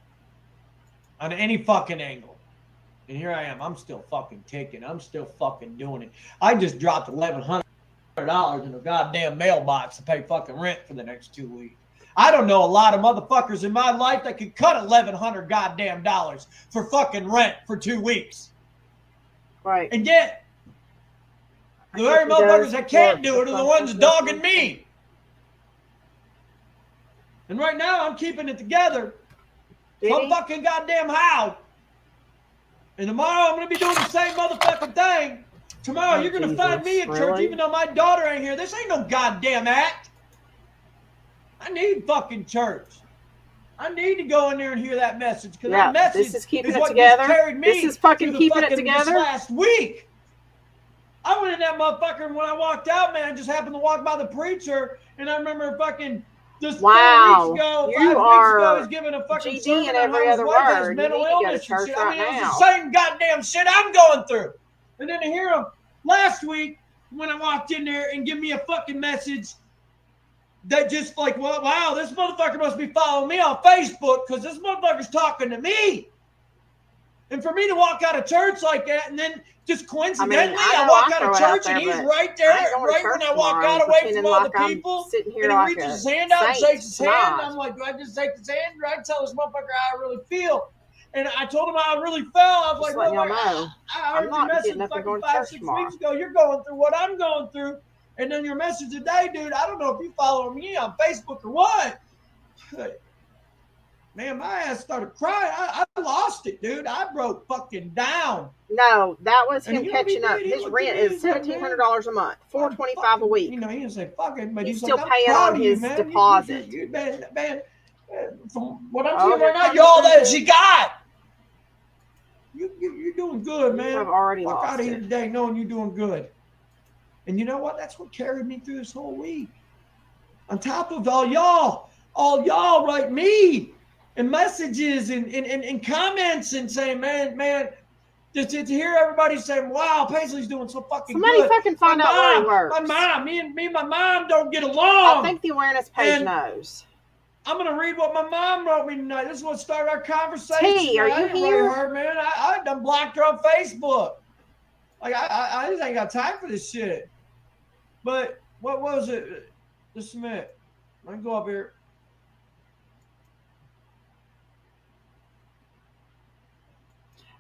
On any fucking angle. And here I am. I'm still fucking ticking. I'm still fucking doing it. I just dropped $1,100 in a goddamn mailbox to pay fucking rent for the next 2 weeks. I don't know a lot of motherfuckers in my life that could cut $1,100 goddamn dollars for fucking rent for 2 weeks. Right. And yet, the very motherfuckers that can't do it are the ones dogging me. And right now, I'm keeping it together. Some fucking goddamn how. And tomorrow, I'm going to be doing the same motherfucking thing. Tomorrow, you're going to find me at church, even though my daughter ain't here. This ain't no goddamn act. I need fucking church. I need to go in there and hear that message, because that message this is keeping it what together. Carried me this is fucking keeping it together. This last week, I went in that motherfucker, and when I walked out, man, I just happened to walk by the preacher, and I remember fucking just 5 weeks ago, I was giving a fucking GD sermon in on every how his other wife has word. mental You need to go to illness and church shit. right I mean, it now. was the same goddamn shit I'm going through. And then to hear him last week when I walked in there and give me a fucking message that just like, well, wow, this motherfucker must be following me on Facebook because this motherfucker's talking to me. And for me to walk out of church like that, and then just coincidentally, I walk out of church and he's right there, right when I walk out away from all the people, and he reaches his hand out and shakes his hand. I'm like, do I just shake his hand? Do I tell this motherfucker how I really feel? And I told him how I really felt. I was like, well, I heard your message fucking 5-6 weeks ago. You're going through what I'm going through. And then your message today, dude, I don't know if you follow me on Facebook or what. Man, my ass started crying. I lost it, dude. I broke fucking down. No, that was him catching up. His rent is $1,700 a month, $425 a week. You know, he didn't say fucking, but he's he's still like, paying on his deposit. Man, from what I'm seeing right now, you're all that she got. You're doing good, man. I've already Walk lost out of here it. today knowing you're doing good. And you know what? That's what carried me through this whole week. On top of all y'all write me and messages and comments and saying, man, just to hear everybody saying, wow, Paisley's doing so fucking Somebody good. fucking find out where he works. My mom, me and my mom don't get along. I think the awareness page knows. I'm going to read what my mom wrote me tonight. This is what started our conversation. T, are you here? Her, man. I done blocked her on Facebook. Like, I just ain't got time for this shit. But what was it? Just a minute. Let me go up here.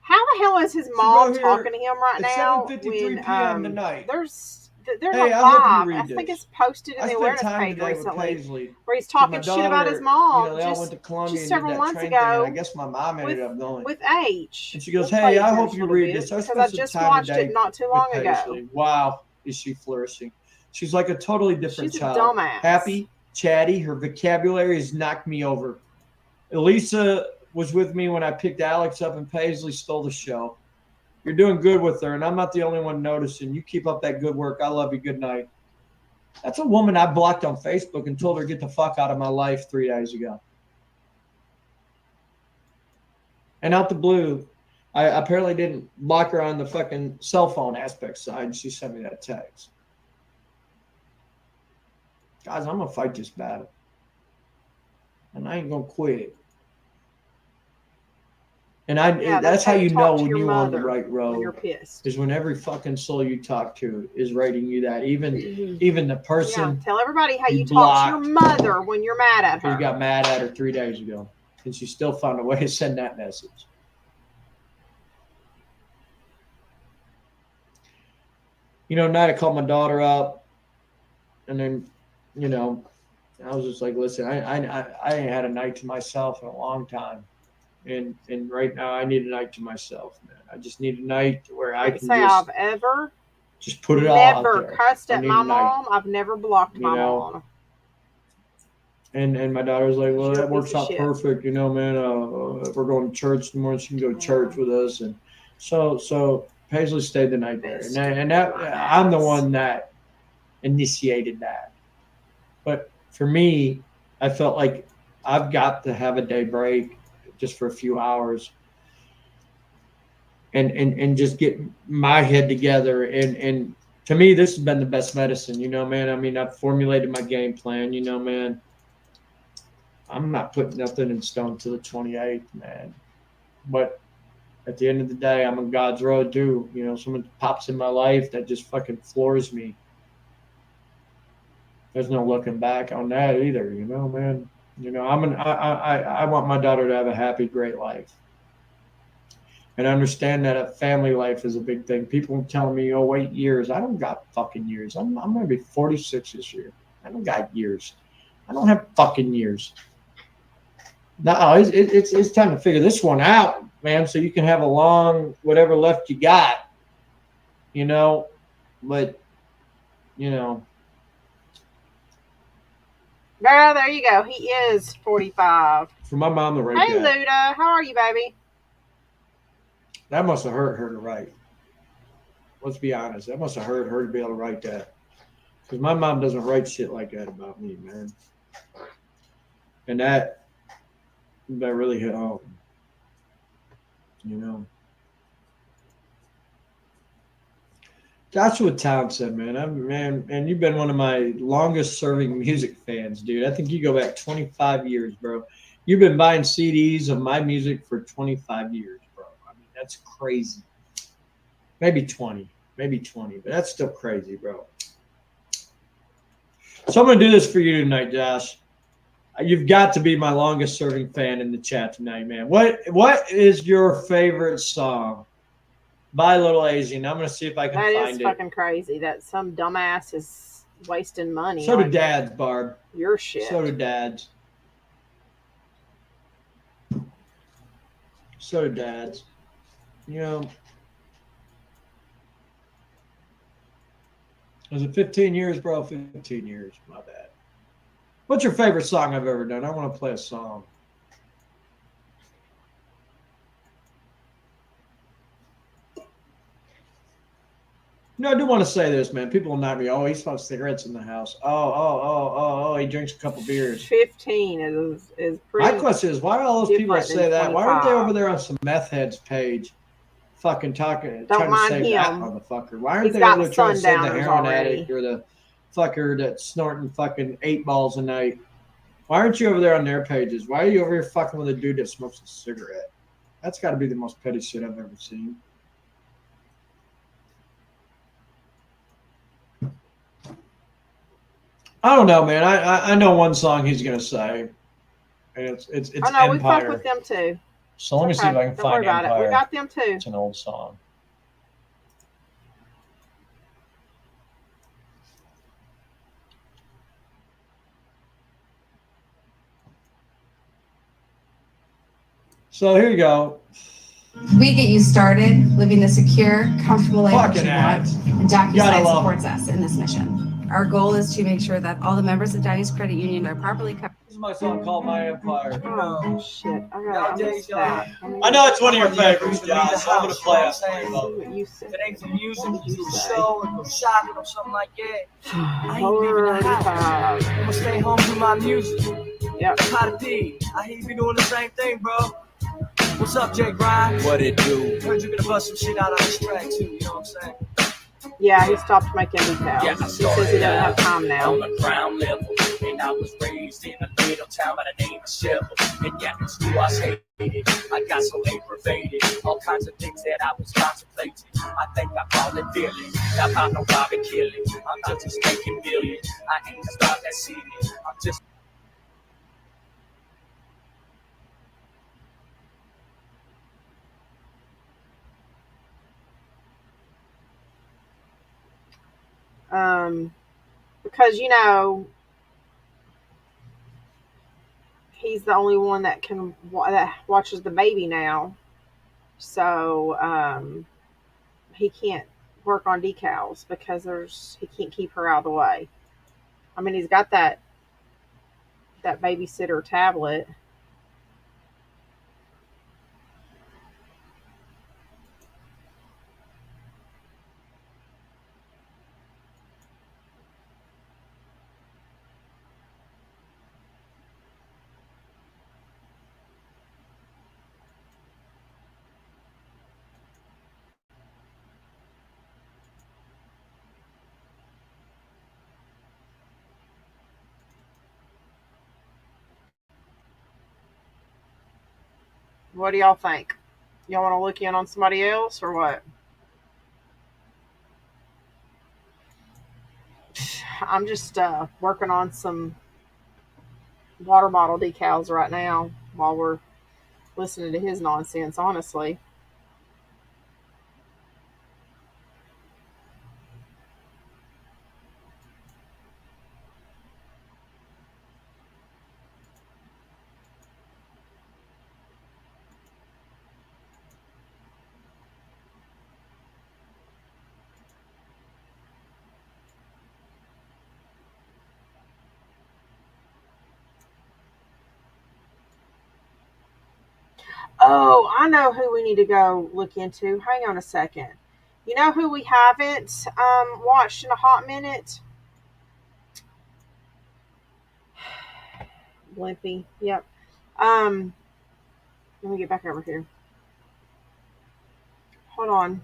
How the hell is his mom talking to him right now? It's 7:53 p.m. tonight. There's hey, a live. I think it's posted in the awareness page recently, where he's talking shit about his mom. They all went to Columbia just several months ago. I guess my mom ended up going with H. And she goes, "Hey, I hope you read this. Because I just watched it not too long ago. Wow, is she flourishing? She's like a totally different child. She's a dumbass. Happy, chatty. Her vocabulary has knocked me over. Elisa was with me when I picked Alex up, and Paisley stole the show. You're doing good with her, and I'm not the only one noticing. You keep up that good work. I love you. Good night." That's a woman I blocked on Facebook and told her to get the fuck out of my life 3 days ago. And out the blue, I apparently didn't block her on the fucking cell phone aspect side. She sent me that text. Guys, I'm going to fight this battle. And I ain't going to quit. And that's how you know when you're on the right road. When you're pissed. Is when every fucking soul you talk to is writing you that. Even the person. Yeah, tell everybody how you talk to your mother when you're mad at her. You got mad at her 3 days ago. And she still found a way to send that message. Night I called my daughter up. And then, I was just like, listen, I ain't had a night to myself in a long time. And right now I need a night to myself, man. I just need a night where I can I've ever just put it all out there. Never cussed at my mom. I've never blocked my mom. And my daughter was like, well, that works out perfect, man. We're going to church tomorrow. She can go to church with us. And so Paisley stayed the night there. And that I'm the one that initiated that. But for me, I felt like I've got to have a day break just for a few hours and just get my head together. And to me, this has been the best medicine, man. I mean, I've formulated my game plan, man. I'm not putting nothing in stone till the 28th, man. But at the end of the day, I'm on God's road too. Someone pops in my life that just fucking floors me. There's no looking back on that either, man. I want my daughter to have a happy, great life. And I understand that a family life is a big thing. People telling me, oh, wait years. I don't got fucking years. I'm going to be 46 this year. I don't got years. I don't have fucking years. No, it's time to figure this one out, man, so you can have a long whatever left you got, But, Girl, there you go. He is 45. For my mom to write that. Hey, Luda. How are you, baby? That must have hurt her to write. Let's be honest. That must have hurt her to be able to write that. Because my mom doesn't write shit like that about me, man. And that really hit home. Joshua Townsend, man, you've been one of my longest serving music fans, dude. I think you go back 25 years, bro. You've been buying CDs of my music for 25 years, bro. I mean, that's crazy. Maybe 20, but that's still crazy, bro. So I'm going to do this for you tonight, Josh. You've got to be my longest serving fan in the chat tonight, man. What is your favorite song by Little Asian? I'm going to see if I can find it. That is fucking crazy that some dumbass is wasting money. So do dads, Barb. Your shit. So do dads. Was it 15 years, bro? 15 years. My bad. What's your favorite song I've ever done? I want to play a song. I do want to say this, man. People will knock me. Oh, he smokes cigarettes in the house. Oh, he drinks a couple beers. 15 is pretty. My question is, why are all those people that say that? Why aren't they over there on some meth heads page, fucking talking, trying to save that motherfucker? Why aren't they over there trying to save the heroin addict or the fucker that's snorting fucking 8 balls a night? Why aren't you over there on their pages? Why are you over here fucking with a dude that smokes a cigarette? That's got to be the most petty shit I've ever seen. I don't know, man. I know one song he's gonna say. And it's I know, Empire. we fuck with them too. So let me see if I can find Empire. We got them too. It's an old song. So here you go. We get you started living the secure, comfortable life that you ads. want, and DocuSign supports us in this mission. Our goal is to make sure that all the members of Diny's Credit Union are properly covered. This is my song called My Empire. Oh shit! I know it's one of your favorites, John, so I'm gonna play it. You said. If it ain't for music, to a show, or go shopping or something like that, I ain't leaving the house. I'm gonna stay home do my music. Yep. Pot P, I hear you be doing the same thing, bro. What's up, Jay Grind? What it do? Heard you gonna bust some shit out on this track too, you know what I'm saying? Yeah, he stopped making decals. Yeah, he says he doesn't have time now. On the ground level, and I was raised in a little town by the name of Sheffield. And yeah, it's who I hated. I got so aggravated, all kinds of things that I was contemplating. I think I call it feeling. Now I know Bobby killing. I'm just making millions. I ain't about that city. I'm just. Because he's the only one that that watches the baby now, so he can't work on decals because he can't keep her out of the way. I mean, he's got that babysitter tablet. What do y'all think? Y'all want to look in on somebody else or what? I'm just working on some water bottle decals right now while we're listening to his nonsense, honestly. Oh, I know who we need to go look into. Hang on a second. You know who we haven't watched in a hot minute? Blimpy. Yep. Let me get back over here. Hold on.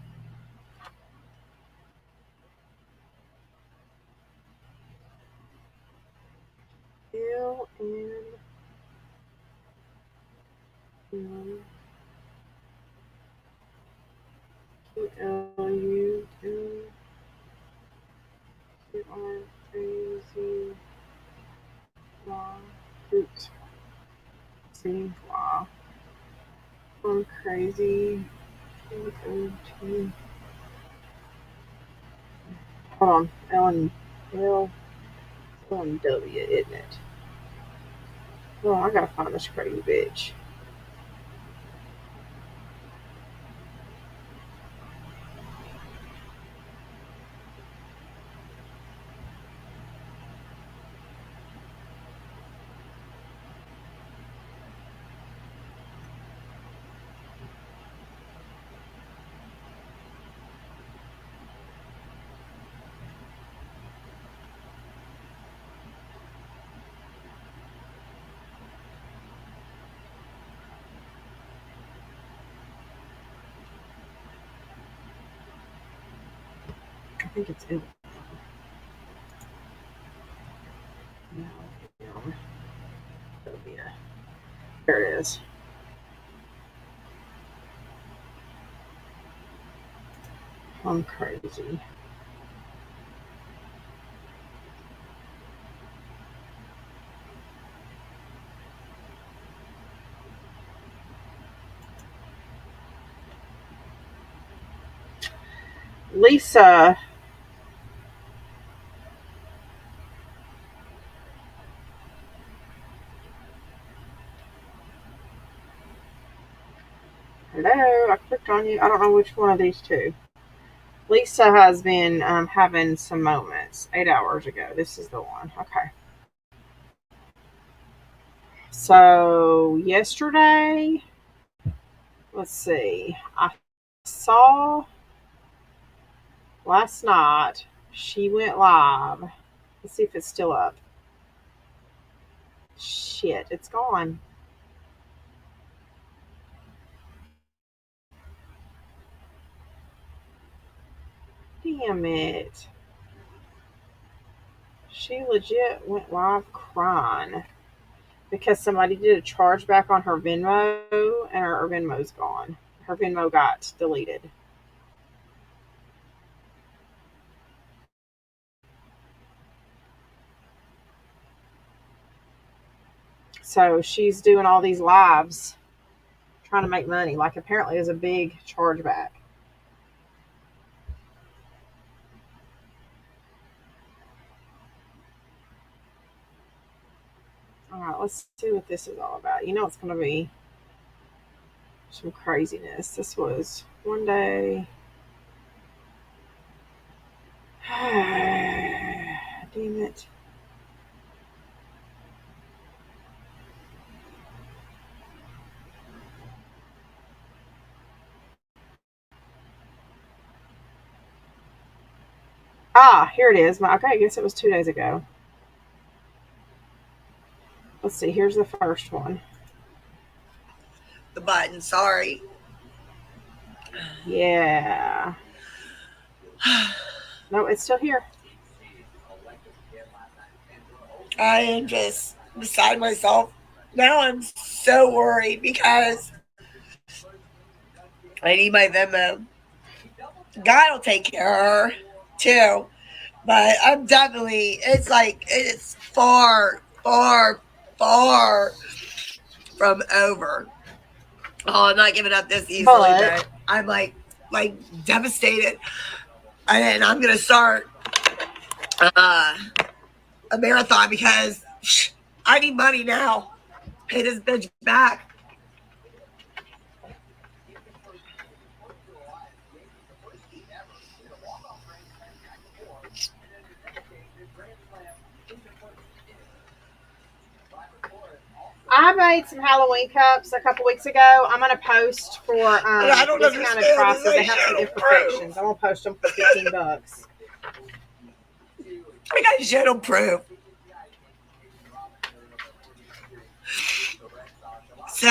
Wow. I'm crazy. Hold on. LW, isn't it? Oh, I gotta find this crazy bitch. think it's in. No, there it is. I'm crazy. Lisa. Hello, I clicked on you. I don't know which one of these two. Lisa has been having some moments 8 hours ago. This is the one. Okay. So yesterday, let's see. I saw last night she went live. Let's see if it's still up. Shit, it's gone. Damn it. She legit went live crying because somebody did a chargeback on her Venmo and her Venmo's gone. Her Venmo got deleted. So she's doing all these lives trying to make money. Like apparently there's a big chargeback. All right, let's see what this is all about. You know it's going to be some craziness. This was one day. Damn it. Ah, here it is. Okay, I guess it was 2 days ago. Let's see. Here's the first one. The button, sorry. Yeah. No, it's still here. I am just beside myself. Now I'm so worried because I need my Venmo. God will take care of her too. But I'm definitely, it's like, it's far from over. Oh, I'm not giving up this easily, but I'm like devastated. And I'm going to start a marathon because I need money now. Pay this bitch back. I made some Halloween cups a couple weeks ago. I'm going to post for discounted prices. They have some imperfections. I'm going to post them for $15. I got to show them proof. So,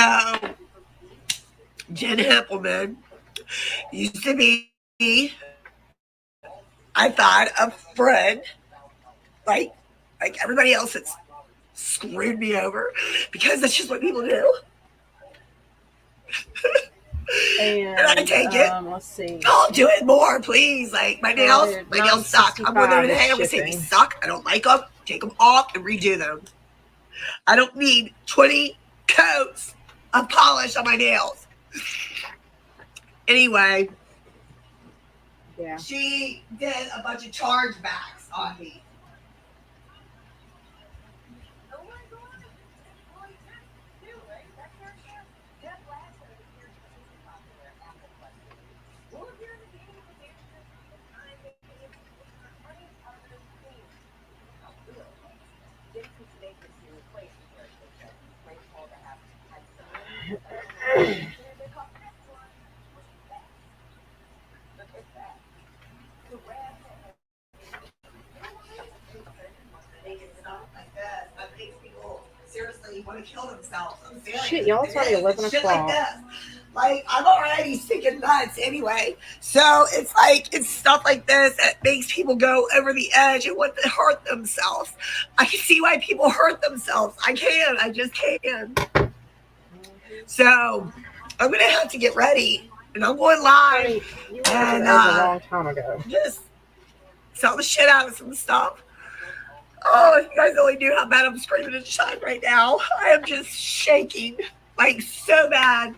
Jen Hippelman used to be, I thought, a friend, like everybody else that's screwed me over, because that's just what people do. And I take it. Let's see. I'll do it more, please. Like my nails suck. I'm going there today. I'm going to say they suck. I don't like them. Take them off and redo them. I don't need 20 coats of polish on my nails. Anyway, yeah, she did a bunch of chargebacks on me. Seriously, want to kill themselves. Shit, y'all, it's already 11 o'clock. Like Like, I'm already sticking nuts anyway. So it's like, it's stuff like this that makes people go over the edge and want to hurt themselves. I can see why people hurt themselves. I just can. So I'm going to have to get ready. And I'm going live. And a long time ago. Just sell the shit out of some stuff. Oh, if you guys only knew how bad I'm screaming and shouting right now. I am just shaking. Like, so bad.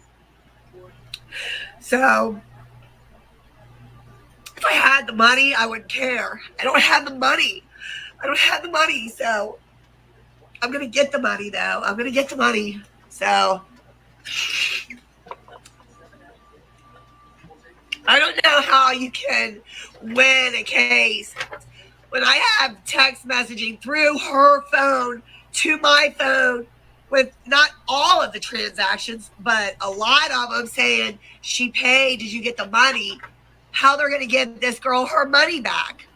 So, if I had the money, I wouldn't care. I don't have the money. So I'm going to get the money, though. So, I don't know how you can win a case when I have text messaging through her phone to my phone with not all of the transactions, but a lot of them saying she paid. Did you get the money? How they're going to give this girl her money back?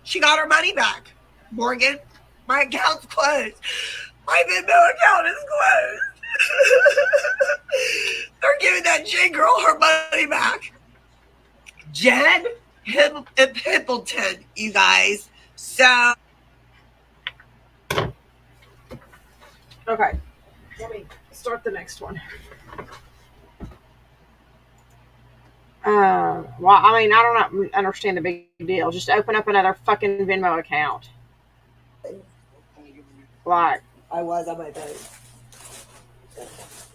She got her money back. Morgan, my account's closed. My Venmo account is closed. They're giving that Jen girl her money back. Jen Pimpleton, you guys. So. Okay, let me start the next one. Well, I mean, I don't understand the big deal. Just open up another fucking Venmo account. Like, I was on my phone.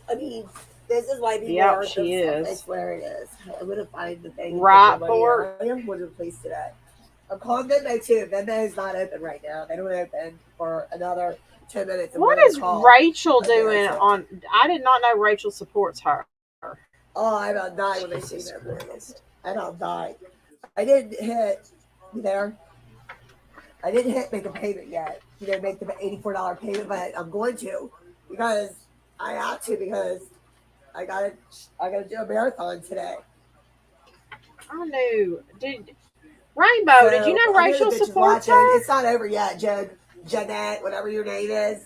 I mean, this is why people yep, are. she is. I swear it is. I'm gonna find the thing. Right for. I am going to place today. I'm calling Venmo too. Venmo is not open right now. They don't open for another 10 minutes. What is Rachel doing on? I did not know Rachel supports her. Oh, I about died when I see that. I about died. I didn't hit. You there? I didn't hit make a payment yet. Make the $84 payment, but I'm going to because I have to because I gotta do a marathon today. I knew. Rainbow, did you know Rachel supports her? It's not over yet, Jeanette, whatever your name is.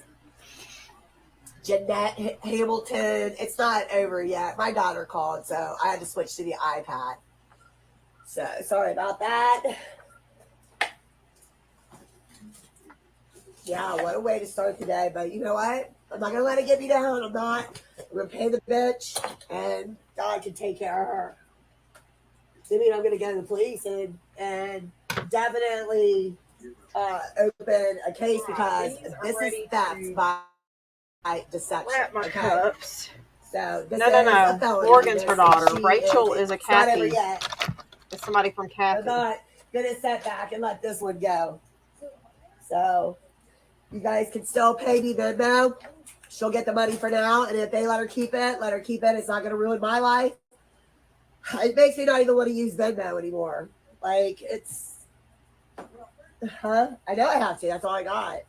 Jeanette Hamilton. It's not over yet. My daughter called, so I had to switch to the iPad. So sorry about that. Yeah, what a way to start today. But you know what? I'm not going to let it get me down. I'm not. I'm going to pay the bitch, and God can take care of her. I mean, I'm going to go to the police and definitely open a case because this is theft by deception. Wrap my cups. So this no. Morgan's her daughter. Rachel is a Kathy. It's somebody from Kathy. I'm not going to sit back and let this one go. So you guys can still pay me Venmo. She'll get the money for now, and if they let her keep it, let her keep it. It's not going to ruin my life. It makes me not even want to use Venmo anymore. Like, it's... I know I have to. That's all I got.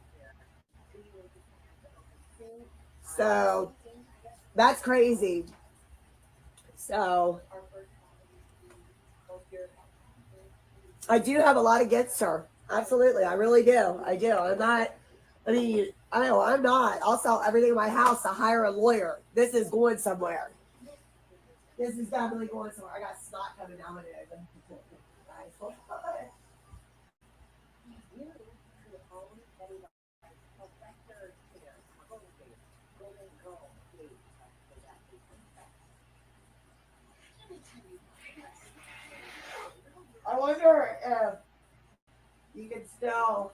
So, that's crazy. So, I do have a lot against her. Absolutely. I really do. I do. I'm not... I mean, I know I'm not. I'll sell everything in my house to hire a lawyer. This is going somewhere. This is definitely going somewhere. I got snot coming down my nose. I wonder if you can still.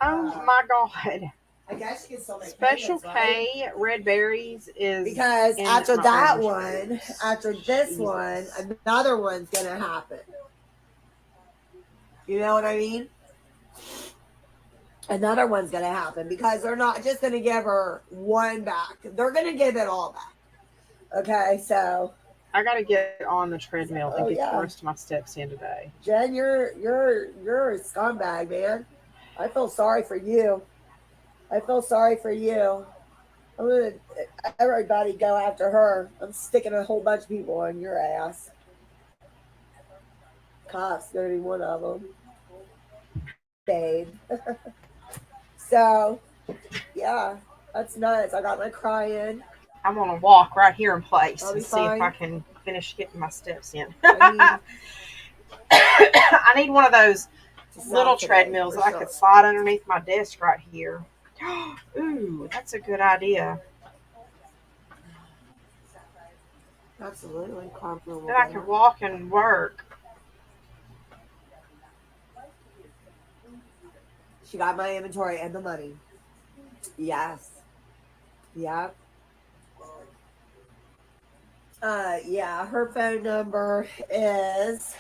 Oh my God. I guess you can still make Special payments, K, Red Berries is because after that one, after this one, another one's gonna happen. You know what I mean? Another one's gonna happen because they're not just gonna give her one back. They're gonna give it all back. Okay, so I gotta get on the treadmill and get the rest of my steps in today. Jen, you're a scumbag, man. I feel sorry for you. I'm gonna everybody go after her. I'm sticking a whole bunch of people on your ass. Cops gonna be one of them, babe. So, yeah, that's nuts. I got my crying. I'm gonna walk right here in place That'll and be see if I fine. can finish getting my steps in. I I need one of those It's little not today, treadmills for that I sure. could slide underneath my desk right here. Ooh, that's a good idea. Absolutely. Carpenter will Then I do could that. walk and work. She got my inventory and the money. Yes. Yep. Yeah, her phone number is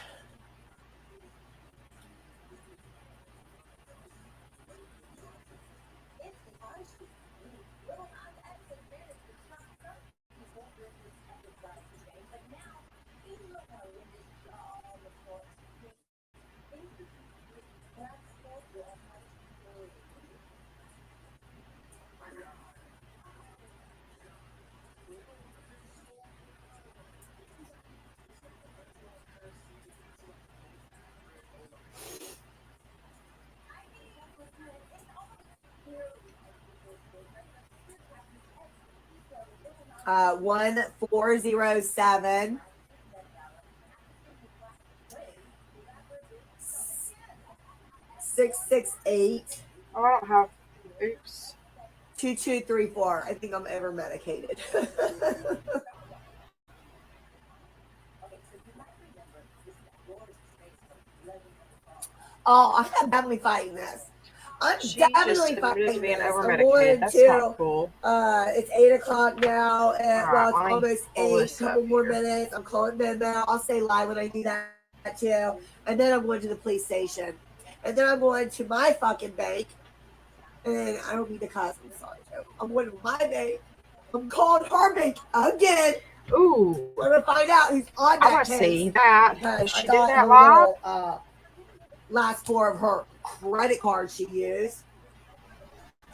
uh 1407 668 Oh, I don't have. Oops. 2234. I think I'm over medicated. Oh, I'm definitely fighting this. I'm She definitely just fighting admitted to being this. I'm over-medicated. going That's to. not cool. It's 8:00 now. And, All well, right, it's let me almost pull 8. this Couple up more here. minutes. I'm calling them now. I'll say live when I do that too. And then I'm going to the police station. And then I'm going to my fucking bank. And I don't mean to cuss. I'm sorry, Joe. I'm going to my bank. I'm calling her bank again. Ooh. We're gonna find out who's on I that want to case. see that. Because Did I she do got that her live? little, last 4 of her credit cards she used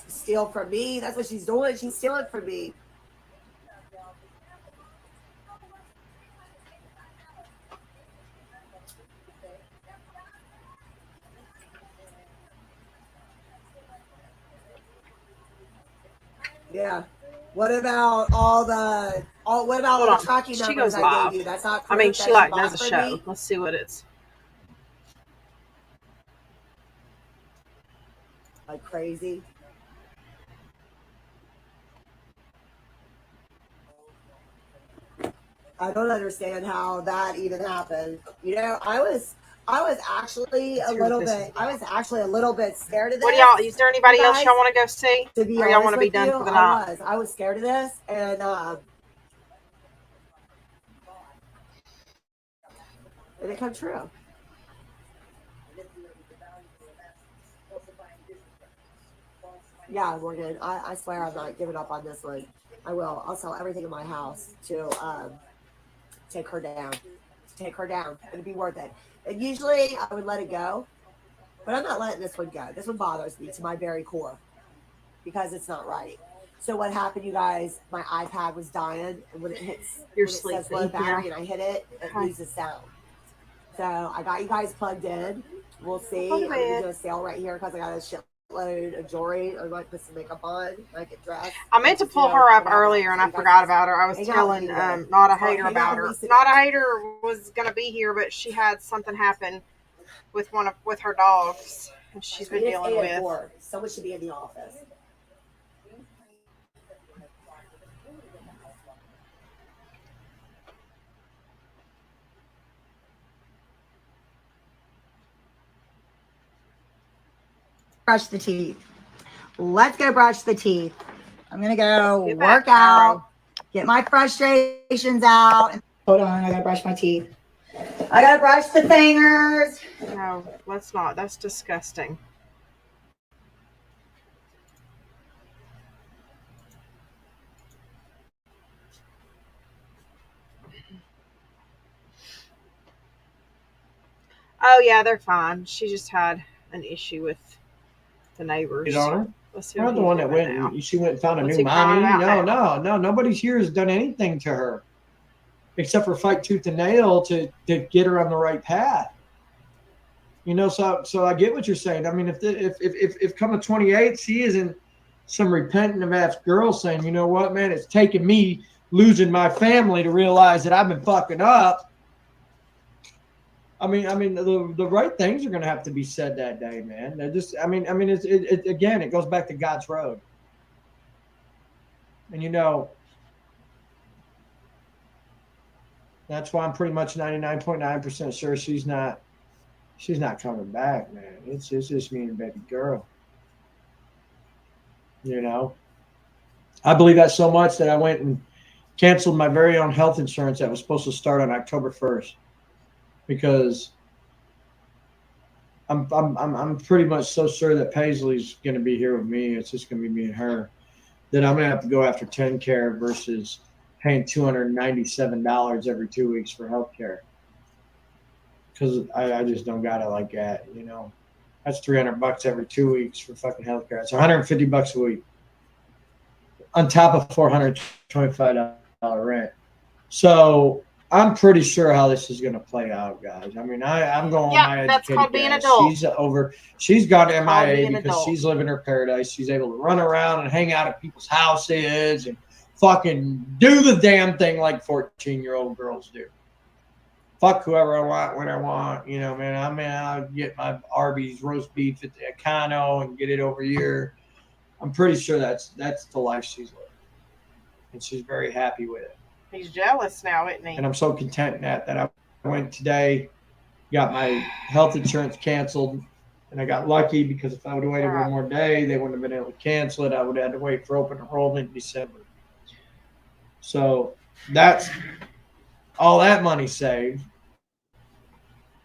to steal from me. That's what she's doing. She's stealing from me. Yeah. What about what about Hold all on. the tracking She numbers goes I live. gave you? That's not I mean, proof she that like bought knows the from show. me? Let's see what it's. Like crazy. I don't understand how that even happened. You know, I was actually Let's a hear what little this is bit about. scared of this. What do y'all? Is there anybody you else guys. y'all want to go see? To be Or y'all honest want to be with done you, for the night? I was scared of this, and it come true. Yeah, Morgan, I swear I'm not giving up on this one. I will. I'll sell everything in my house to take her down. It'd be worth it. And usually I would let it go, but I'm not letting this one go. This one bothers me to my very core because it's not right. So what happened, you guys? My iPad was dying, and when it says low battery and I hit it, it loses sound. So I got you guys plugged in. We'll see. I'm gonna do a sale right here because I got a shitload of jewelry. I might put some makeup on. I get dressed. I meant to pull her up earlier and I forgot about her. I was telling Not a Hater about her. Not a Hater was gonna be here, but she had something happen with with her dogs, and she's been dealing with. Someone should be in the office. Brush the teeth. Let's go brush the teeth. I'm gonna go work out, get my frustrations out. Hold on, I gotta brush my teeth. I gotta brush the fingers. No, let's not. That's disgusting. Oh yeah, they're fine. She just had an issue with the neighbors. You know her? Let's see I'm not the one that went. now. She went and found a What's new he crying mommy. about No. Nobody's here has done anything to her, except for fight tooth and nail to get her on the right path. You know, so I get what you're saying. I mean, if come the 28th, she isn't some repentant ass girl saying, you know what, man, it's taken me losing my family to realize that I've been fucking up. I mean, the right things are going to have to be said that day, man. They're just, it again, it goes back to God's road. And, you know, that's why I'm pretty much 99.9% sure she's not coming back, man. It's just me and baby girl. You know, I believe that so much that I went and canceled my very own health insurance that was supposed to start on October 1st, because I'm pretty much so sure that Paisley's going to be here with me. It's just going to be me and her. That I'm going to have to go after TennCare versus paying $297 every 2 weeks for healthcare, because I just don't got it like that. You know, that's $300 every 2 weeks for fucking healthcare. It's $150 a week on top of $425 rent. So I'm pretty sure how this is going to play out, guys. I mean, I'm going with my that's educated called being guess. adult. She's gone to Called MIA being because adult. she's living her paradise. She's able to run around and hang out at people's houses and fucking do the damn thing like 14-year-old girls do. Fuck whoever I want when I want. You know, man, I'll get my Arby's roast beef at the Econo and get it over here. I'm pretty sure that's the life she's living. And she's very happy with it. He's jealous now, isn't he? And I'm so content in that I went today, got my health insurance canceled, and I got lucky because if I would have waited one more day, they wouldn't have been able to cancel it. I would have had to wait for open enrollment in December. So that's all that money saved,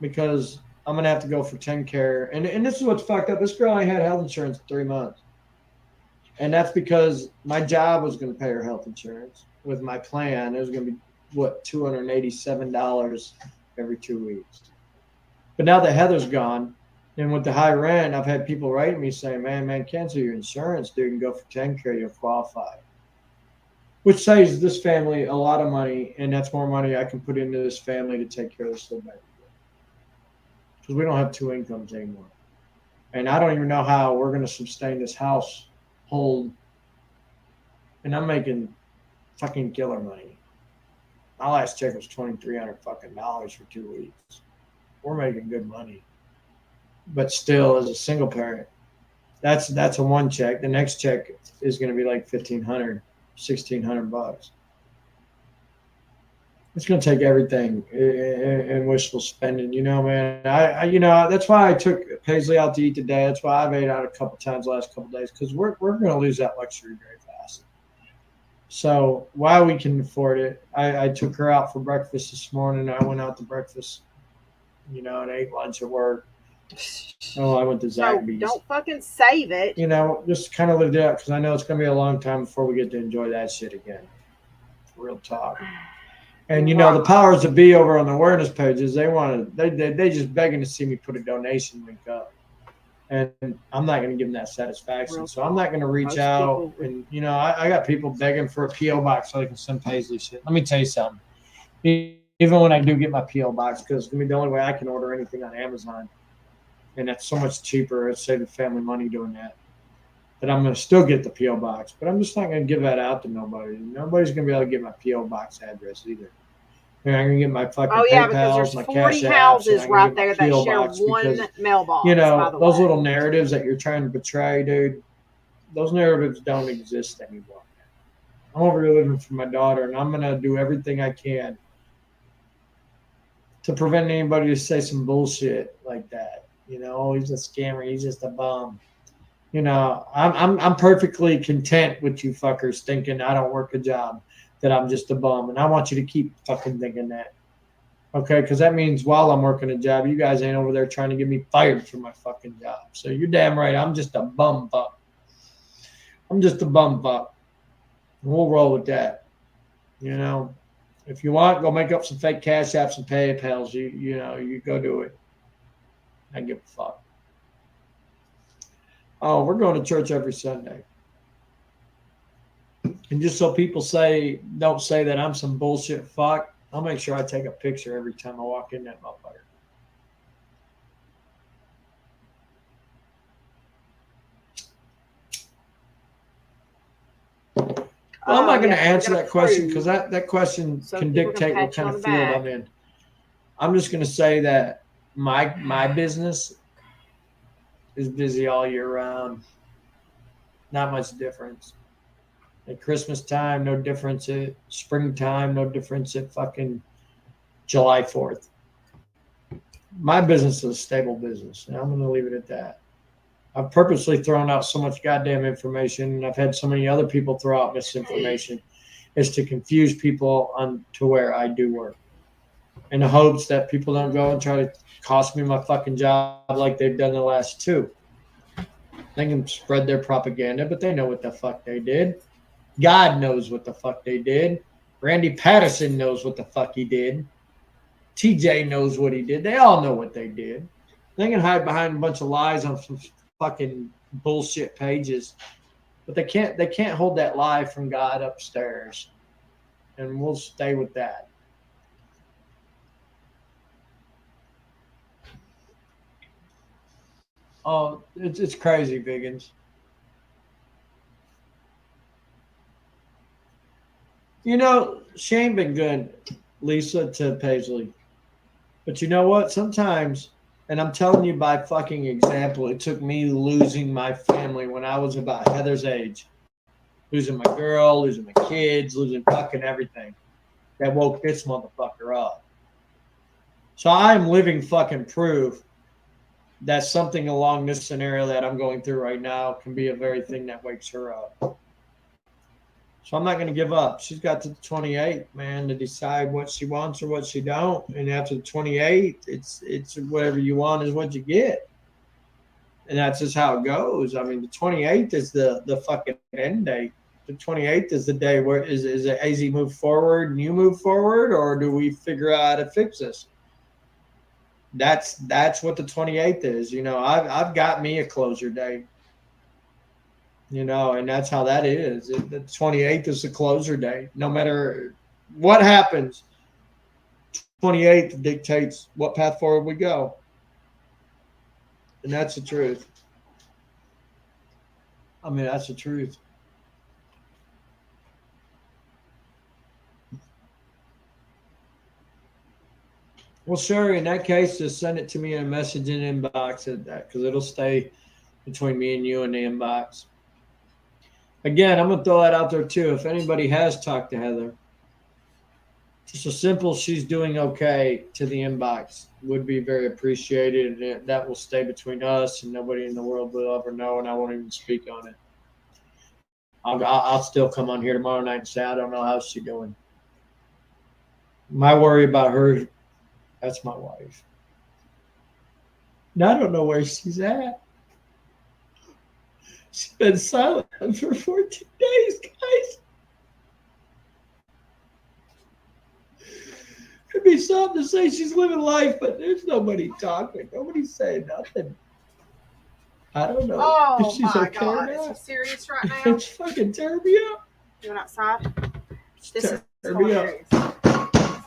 because I'm going to have to go for TennCare. And this is what's fucked up. This girl ain't had health insurance in 3 months. And that's because my job was going to pay her health insurance. With my plan, it was going to be, $287 every 2 weeks. But now that Heather's gone, and with the high rent, I've had people writing me saying, man, cancel your insurance, dude, and go for TennCare, you'll qualify. Which saves this family a lot of money, and that's more money I can put into this family to take care of this little baby. Because we don't have 2 incomes anymore. And I don't even know how we're going to sustain this household. And I'm making fucking killer money. My last check was $2,300 fucking dollars for 2 weeks. We're making good money. But still, as a single parent, that's a one check. The next check is going to be like $1,500, $1,600. It's going to take everything in wishful spending, you know, man. I that's why I took Paisley out to eat today. That's why I've ate out a couple times the last couple of days, because we're going to lose that luxury very fast. So while we can afford it, I took her out for breakfast this morning. I went out to breakfast, you know, and ate lunch at work. Oh, I went to Zaxby's. Don't fucking save it. You know, just kind of lived it out, because I know it's going to be a long time before we get to enjoy that shit again. Real talk. And, you know, the powers that be over on the awareness pages, they just begging to see me put a donation link up. And I'm not going to give them that satisfaction. So I'm not going to reach out. And, you know, I got people begging for a P.O. box so they can send Paisley shit. Let me tell you something. Even when I do get my P.O. box, because it's going to be the only way I can order anything on Amazon. And that's so much cheaper. It's saving family money doing that. But I'm going to still get the P.O. box. But I'm just not going to give that out to nobody. Nobody's going to be able to get my P.O. box address either. And I'm going to get my fucking PayPals, my Cash Apps. Houses right there that share one mailbox. You know, those little narratives that you're trying to portray, dude, those narratives don't exist anymore. I'm over here living for my daughter, and I'm going to do everything I can to prevent anybody to say some bullshit like that. You know, oh, he's a scammer. He's just a bum. You know, I'm perfectly content with you fuckers thinking I don't work a job, that I'm just a bum. And I want you to keep fucking thinking that. Okay? Because that means while I'm working a job, you guys ain't over there trying to get me fired from my fucking job. So you're damn right. I'm just a bum fuck. I'm just a bum fuck. And we'll roll with that. You know, if you want, go make up some fake Cash Apps and PayPals. You know, you go do it. I give a fuck. Oh, we're going to church every Sunday. And just so people don't say that I'm some bullshit fuck, I'll make sure I take a picture every time I walk in that motherfucker. Well, I'm not going to Yeah, answer gotta that question prove because that question so can people can dictate pat what you kind on of the field back. I'm in. I'm just going to say that my business is busy all year round. Not much difference. At Christmas time, no difference. At springtime, no difference. At fucking July 4th. My business is a stable business, and I'm going to leave it at that. I've purposely thrown out so much goddamn information, and I've had so many other people throw out misinformation, is to confuse people on to where I do work, in the hopes that people don't go and try to cost me my fucking job like they've done the last two. They can spread their propaganda, but they know what the fuck they did. God knows what the fuck they did. Randy Patterson knows what the fuck he did. TJ knows what he did. They all know what they did. They can hide behind a bunch of lies on some fucking bullshit pages, but they can't hold that lie from God upstairs, and we'll stay with that. Oh, it's crazy, Biggins. You know, she ain't been good, Lisa, to Paisley. But you know what? Sometimes, and I'm telling you by fucking example, it took me losing my family when I was about Heather's age. Losing my girl, losing my kids, losing fucking everything. That woke this motherfucker up. So I'm living fucking proof that something along this scenario that I'm going through right now can be a very thing that wakes her up. So I'm not going to give up. She's got to the 28th, man, to decide what she wants or what she don't. And after the 28th, it's whatever you want is what you get. And that's just how it goes. I mean, the 28th is the fucking end date. The 28th is the day where is it AZ move forward and you move forward, or do we figure out how to fix this? That's what the 28th is. You know, I've got me a closure date. You know, and that's how that is. The 28th is the closure date. No matter what happens, 28th dictates what path forward we go. And that's the truth. I mean, that's the truth. Well, Sherry, in that case, just send it to me in a message in inbox at that, because it'll stay between me and you in the inbox. Again, I'm going to throw that out there too. If anybody has talked to Heather, just a simple "she's doing okay" to the inbox would be very appreciated. And that will stay between us, and nobody in the world will ever know, and I won't even speak on it. I'll still come on here tomorrow night and say, I don't know how she's doing. My worry about her, that's my wife. Now, I don't know where she's at. She's been silent for 14 days, guys. It'd be something to say she's living life, but there's nobody talking. Nobody's saying nothing. I don't know if she's okay or not. Is he serious right now? It's fucking tearing me up. You went outside? This is Tearing me hilarious. up.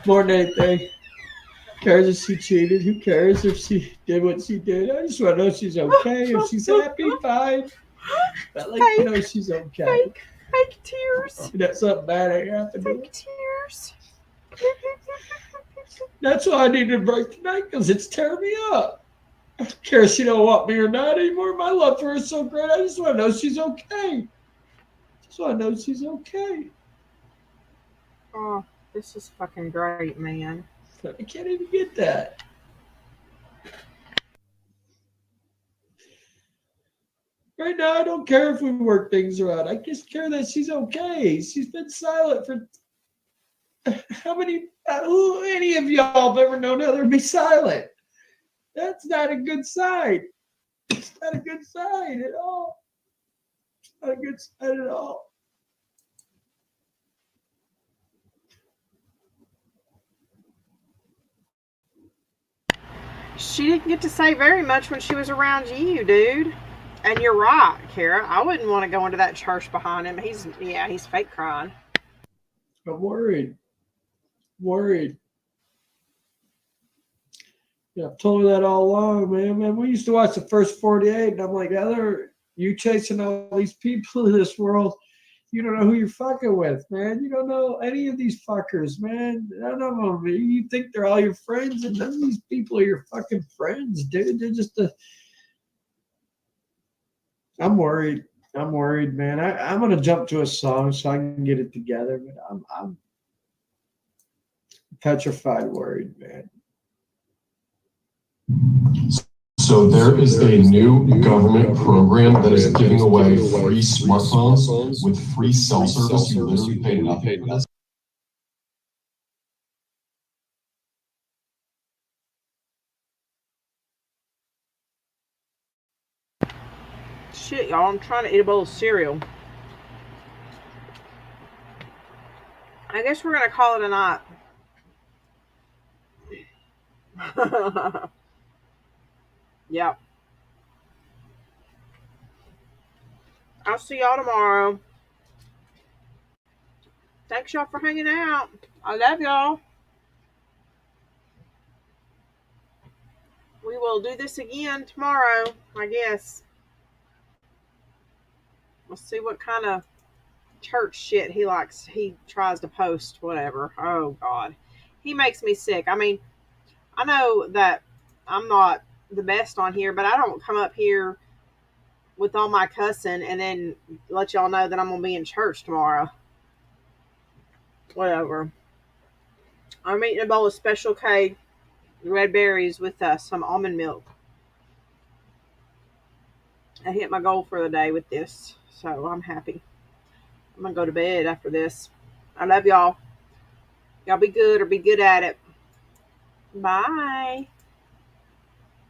More than anything. Who cares if she cheated? Who cares if she did what she did? I just want to know she's okay. If she's happy, fine. I'd like to know she's okay. Fake tears. That something bad ain't happened. Fake tears. That's why I needed to break tonight, because it's tearing me up. I don't care if she don't want me or not anymore. My love for her is so great. I just want to know she's okay. Just want to know she's okay. Oh, this is fucking great, man. I can't even get that. Right now, I don't care if we work things around. I just care that she's okay. She's been silent for how many? Who any of y'all have ever known Heather be silent? That's not a good sign. It's not a good sign at all. It's not a good sign at all. She didn't get to say very much when she was around you, dude. And you're right, Kara. I wouldn't want to go into that church behind him. He's fake crying. I'm worried. Worried. Yeah, I've told her that all along, man. We used to watch the first 48, and I'm like, Heather, you chasing all these people in this world, You don't know who you're fucking with, man. You don't know any of these fuckers, man. None of them. You think they're all your friends, and none of these people are your fucking friends, dude. They're just I'm worried. I'm worried, man. I'm gonna jump to a song so I can get it together, but I'm petrified, worried, man. So there is a new government program that is giving away free smartphones with free cell service. You literally pay nothing for this. Shit, y'all, I'm trying to eat a bowl of cereal. I guess we're going to call it a night. Yep. I'll see y'all tomorrow. Thanks y'all for hanging out. I love y'all. We will do this again tomorrow, I guess. Let's see what kind of church shit he likes. He tries to post, whatever. Oh, God. He makes me sick. I mean, I know that I'm not the best on here, but I don't come up here with all my cussing and then let y'all know that I'm going to be in church tomorrow. Whatever. I'm eating a bowl of Special K red berries with some almond milk. I hit my goal for the day with this, so I'm happy. I'm going to go to bed after this. I love y'all. Y'all be good or be good at it. Bye.